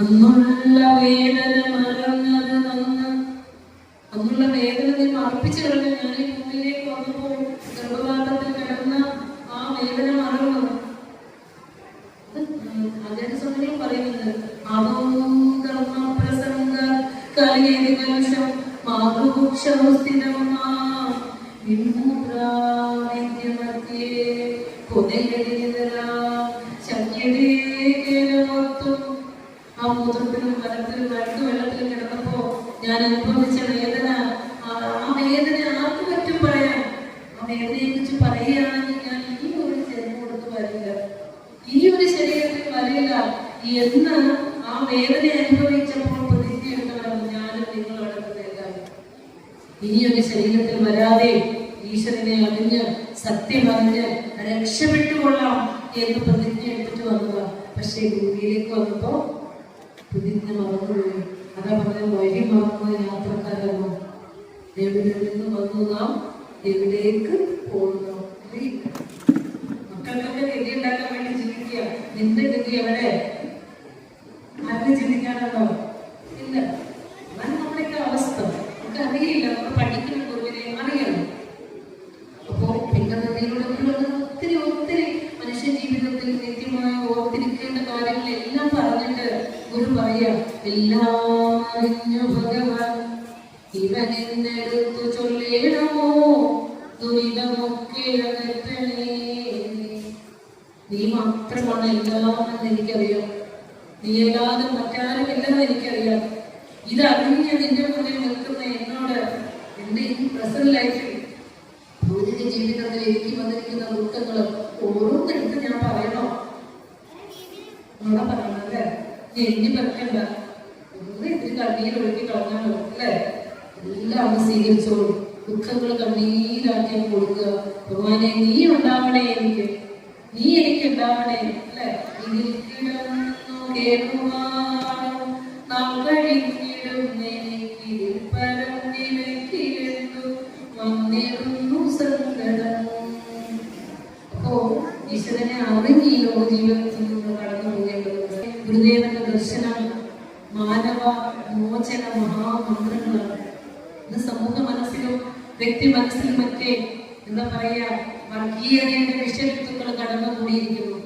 അന്നുള്ള വേദന മറന്നത് നന്ന്, അന്നുള്ള വേദന നീ മറപ്പിച്ചു കളഞ്ഞ. ഞാൻ ഈ ഭൂമിയിലേക്ക് വന്നപ്പോൾ ഗർഭപാത്രത്തിൽ കിടന്ന ആ വേദന മറന്നു. അദ്ദേഹം പറയുന്നത് പ്രസംഗ കലിയേഷം മാതൃഭുക്ഷസ്ഥിതമാ വിമുദ്രാവിദ്യമധ്യേ പൊതയടിതരാ ശക്യതേകേനമൊത്തും. ആ മൂത്രത്തിലും മലത്തിലും മരുന്ന് വെള്ളത്തിലും കിടന്നപ്പോ ഞാൻ അനുഭവിച്ച വേദന, ആ വേദന ആർക്ക് പറ്റും പറയാൻ? ആ വേദനയെ കുറിച്ച് പറയുകയാണെങ്കിൽ ഞാൻ ഈ ഒരു ജന്മം കൊടുത്ത് വരില്ല, ഈ ഒരു ശരീരത്തിൽ വരില്ല എന്ന് ആ വേദന അനുഭവിച്ചപ്പോൾ പ്രതിജ്ഞ എടുത്തവരാണ് ഞാനും നിങ്ങളടക്കുന്നത് എല്ലാവരും. ഇനിയൊരു ശരീരത്തിൽ വരാതെ ഈശ്വരനെ അറിഞ്ഞ് സത്യം അറിഞ്ഞ് രക്ഷപ്പെട്ടുകൊള്ളാം എന്ന് പ്രതിജ്ഞ എടുത്തിട്ട് വന്നതാണ്. പക്ഷേ ഭൂമിയിലേക്ക് വന്നപ്പോ പ്രതിജ്ഞ മറന്നുപോയി. അതാ പറഞ്ഞ വഴി മറന്ന യാത്രക്കാരാണോ? എവിടെ നിന്ന് വന്നു നാം, എവിടേക്ക് പോകുന്നു? മക്കൾക്കൊക്കെ ഗതി ഉണ്ടാക്കാൻ വേണ്ടി ചിന്തിക്കുക. നിന്റെ ഗതി എവിടെ? ആരും ചിന്തിക്കാനുണ്ടോ? ഇല്ല. അതാണ് നമ്മുടെയൊക്കെ അവസ്ഥ. നമുക്ക് അറിയില്ല. നമ്മൾ പഠിക്കുന്ന ഗുരുവിനെ അറിയണം. അപ്പോ പിന്നീടുള്ള ഒത്തിരി മനുഷ്യ ജീവിതത്തിൽ നിത്യമായി ഓർത്തിരിക്കേണ്ട കാര്യങ്ങളെല്ലാം പറഞ്ഞിട്ട് ഗുരു പറയാ, എല്ലാം അറിഞ്ഞു ഭഗവാൻ ഇവനെടുത്തു ചൊല്ലേണമോ ദുരിതമൊക്കെ അകറ്റണേ. നീ മാത്രമാണ് എല്ലാം എന്ന് എനിക്കറിയാം. നീ അല്ലാതെ മറ്റാരുമില്ലെന്ന് എനിക്കറിയാം. ഇതറിഞ്ഞ് നിന്റെ മുന്നിൽ നിൽക്കുന്ന എന്നോട് എന്റെ ഈ പ്രസന്റ് ലൈഫിൽ ഭൗതിക ജീവിതത്തിൽ എനിക്ക് വന്നിരിക്കുന്ന ദുഃഖങ്ങൾ ഓരോന്നെടുത്ത് ഞാൻ പറയണോ? നമ്മളെ പറയണല്ലേ? എണ്ണി പറ്റണ്ട. ഒന്ന് ഇത്തിരി കണ്ണീരൊഴുക്കി കളഞ്ഞാലോ അല്ലേ? എല്ലാം ഒന്ന് സ്വീകരിച്ചോളൂ. ദുഃഖങ്ങൾ കണ്ണീരാക്കി കൊടുക്കുക. ഭഗവാനെ നീ ഉണ്ടാവണേ, നീ എനിക്ക് ഉണ്ടാവണേ അല്ലേ? ഇതിൽ കിടന്നു കേൾക്കുവാനോ നാം കഴിഞ്ഞിടും എനിക്കിതിൽ പരന്നിരക്കിരുന്നു വന്നിരുന്നു സങ്കടം. അപ്പോ ഈശ്വരനെ അറിഞ്ഞ് ഈ ലോക ജീവിതത്തിൽ നിന്ന് കടന്നു പോകേണ്ടതുണ്ട്. ഗുരുദേവന്റെ ദർശനം മാനവ മോചന മഹാമന്ത്രങ്ങളാണ്. ഇത് സമൂഹ മനസ്സിലും വ്യക്തി മനസ്സിലുമൊക്കെ എന്താ പറയാ, വർഗീയതയുടെ വിഷവിത്തുക്കൾ കടന്നുകൂടിയിരിക്കുന്നു.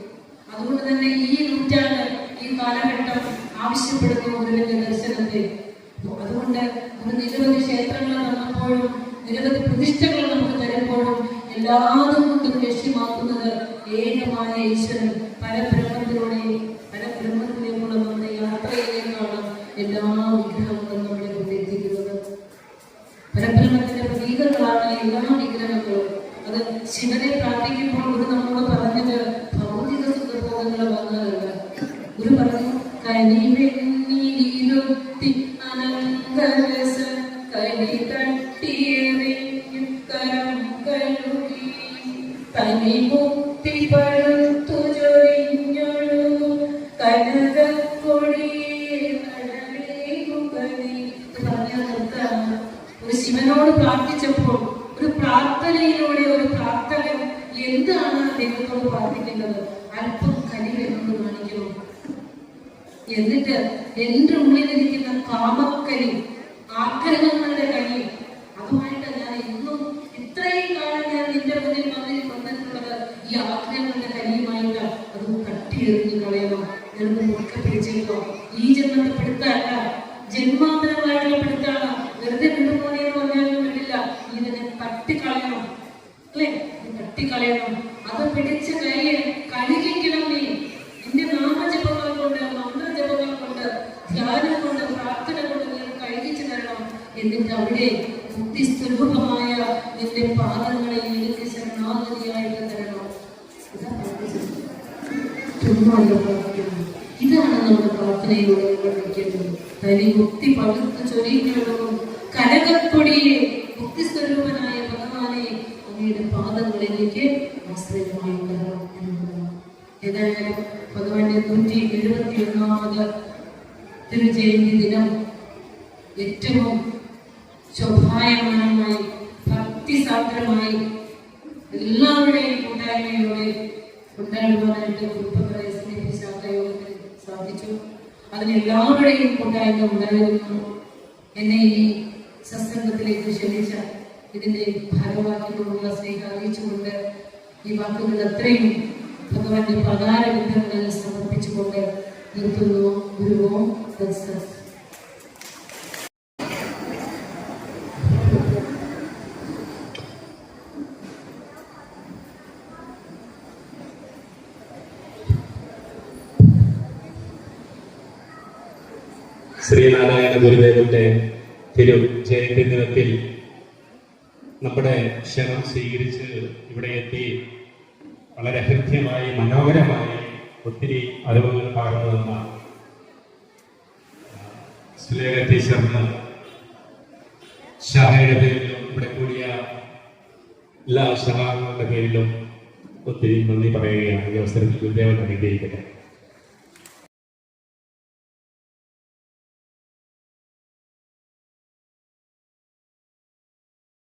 അതുകൊണ്ട് തന്നെ ഈ നൂറ്റാണ്ട്, ഈ കാലഘട്ടം ആവശ്യപ്പെടുന്ന ഗുരുവിന്റെ ദർശനത്തെ. അതുകൊണ്ട് ഒരു നിരവധി ക്ഷേത്രങ്ങൾ തന്നപ്പോഴും നിരവധി പ്രതിഷ്ഠകൾ നമുക്ക് തരുമ്പോഴും എല്ലാതും കൊണ്ടും ലക്ഷ്യമാക്കുന്നത് ഏകമായ ഈശ്വരൻ പരബ്രഹ്മത്തിലേക്കുള്ള നമ്മുടെ യാത്രയിലേക്കാണ് എല്ലാ വിഗ്രഹങ്ങളും നമ്മളെ കൊണ്ടെത്തിക്കുന്നത്. പരബ്രഹ്മത്തിന്റെ പ്രതീകങ്ങളാണ് എല്ലാ വിഗ്രഹങ്ങളും. അത് ശിവനെ പ്രാർത്ഥിക്കുമ്പോൾ ഗുരു നമ്മളോട് പറഞ്ഞത് ഭൗതിക സുഖഭോഗങ്ങൾ വാങ്ങാനല്ല. ഗുരു പറഞ്ഞു, കനിവെന്നിരുത്തി അനന്തരസ കലി തട്ടിയെറിഞ്ഞു കരം കഴുകി തനിമുക്തി പഴുത്തു ചൊരിഞ്ഞൊഴുകും കനകക്കൊടിയെ നടലേകുകനി. ഇത് പറഞ്ഞാൽ നിർത്താം. പ്രാർത്ഥിച്ചപ്പോൾ ഒരു പ്രാർത്ഥനയിലൂടെ ഒരു പ്രാർത്ഥകൻ എന്താണ് ദൈവത്തോട് പ്രാർത്ഥിക്കേണ്ടത്? അല്പം കനിവ് എന്നോട് കാണിക്കണം. എന്നിട്ട് എന്റെ ഉള്ളിലിരിക്കുന്ന കാമക്കനി, ആഗ്രഹങ്ങളുടെ കനി, അതുമായിട്ട് ഞാൻ ഇന്നും ഇത്രയും കാലം ഞാൻ നിന്റെ മുന്നിൽ വന്നിട്ടുള്ളത് ഈ ആഗ്രഹങ്ങളുടെ കനിയുമായിട്ട് അത് തട്ടിയെറിഞ്ഞ് കളയണം. ഞാനൊന്ന് മുറുക്കെ പിടിച്ചേക്കോ. ഈ ജന്മത്തെ പിടുത്തല്ല, ജന്മാന്തരമായിട്ടുള്ള പിടുത്താണ്. വെറുതെ വിടുപോലെന്ന് പറഞ്ഞാലും വിടില്ല. ഇതിനെ തട്ടിക്കളയണം, അല്ലേ? തട്ടിക്കളയണം. അത് പിടിച്ച് കയ്യെ കഴുകിക്കണം. നീ നിന്റെ നാമജപങ്ങൾ കൊണ്ട്, മന്ത്രജപങ്ങൾ കൊണ്ട്, ധ്യാനം കൊണ്ട്, പ്രാർത്ഥന കൊണ്ട് നീ കഴുകിച്ചു തരണം. എന്നിട്ട് അവിടെ ബുദ്ധിസ്വരൂപമായ നിന്റെ പാദങ്ങളെ എനിക്ക് ശരണാഗതിയായിട്ട് തരണം. ഇതാണ് നമ്മുടെ പ്രാർത്ഥനയിലൂടെ നിർവഹിക്കേണ്ടത്. തനി മുക്തി പകുത്ത് ചൊരിഞ്ഞൊഴുകും കനകപ്പൊടിയെ മുക്തിസ്വരൂപനായ ഭഗവാനെ അങ്ങയുടെ പാദങ്ങളിലേക്ക് ആശ്രയമായി തരണം എന്നുള്ളതാണ്. ഏതായാലും ഭഗവാന്റെ 171ാമത് തിരുജയന്തി ദിനം ഏറ്റവും ശോഭായമാനമായി ഭക്തിസാന്ദ്രമായി എല്ലാവരുടെയും കൂട്ടായ്മയോടെ കൊണ്ടാടുവാനായിട്ട് കുടുംബങ്ങളെ ശാഖയോഗത്തിൽ സാധിച്ചു. അതിന് എല്ലാവരുടെയും കൂട്ടായ്മ ഉണ്ടായിരുന്നു. എന്നെ ഈ സത്സംഗത്തിലേക്ക് ക്ഷണിച്ച ഇതിന്റെ ഭാരവാഹികളോടുള്ള സ്നേഹം അറിയിച്ചുകൊണ്ട് ഈ വാക്കുകൾ അത്രയും ഭഗവാന്റെ പകാര വിഗ്രഹങ്ങളിൽ സമർപ്പിച്ചുകൊണ്ട് നിർത്തുന്നു. ഗുരുവോം തത്സത്. ശ്രീനാരായണ ഗുരുദേവന്റെ തിരു ജയന്തി ദിനത്തിൽ നമ്മുടെ ക്ഷണം സ്വീകരിച്ച് ഇവിടെ എത്തി വളരെ ഹൃദ്യമായി മനോഹരമായി ഒത്തിരി അറിവുകൾ പകർന്നു തന്ന സുലേഖ ടീച്ചറിന് ഷാഹയുടെ പേരിലും ഇവിടെ കൂടിയ എല്ലാ ഷഹാങ്ങളുടെ പേരിലും ഒത്തിരി നന്ദി പറയുകയാണ്. ഈ അവസരത്തിൽ ഗുരുദേവൻ അനുഗ്രഹിക്കട്ടെ.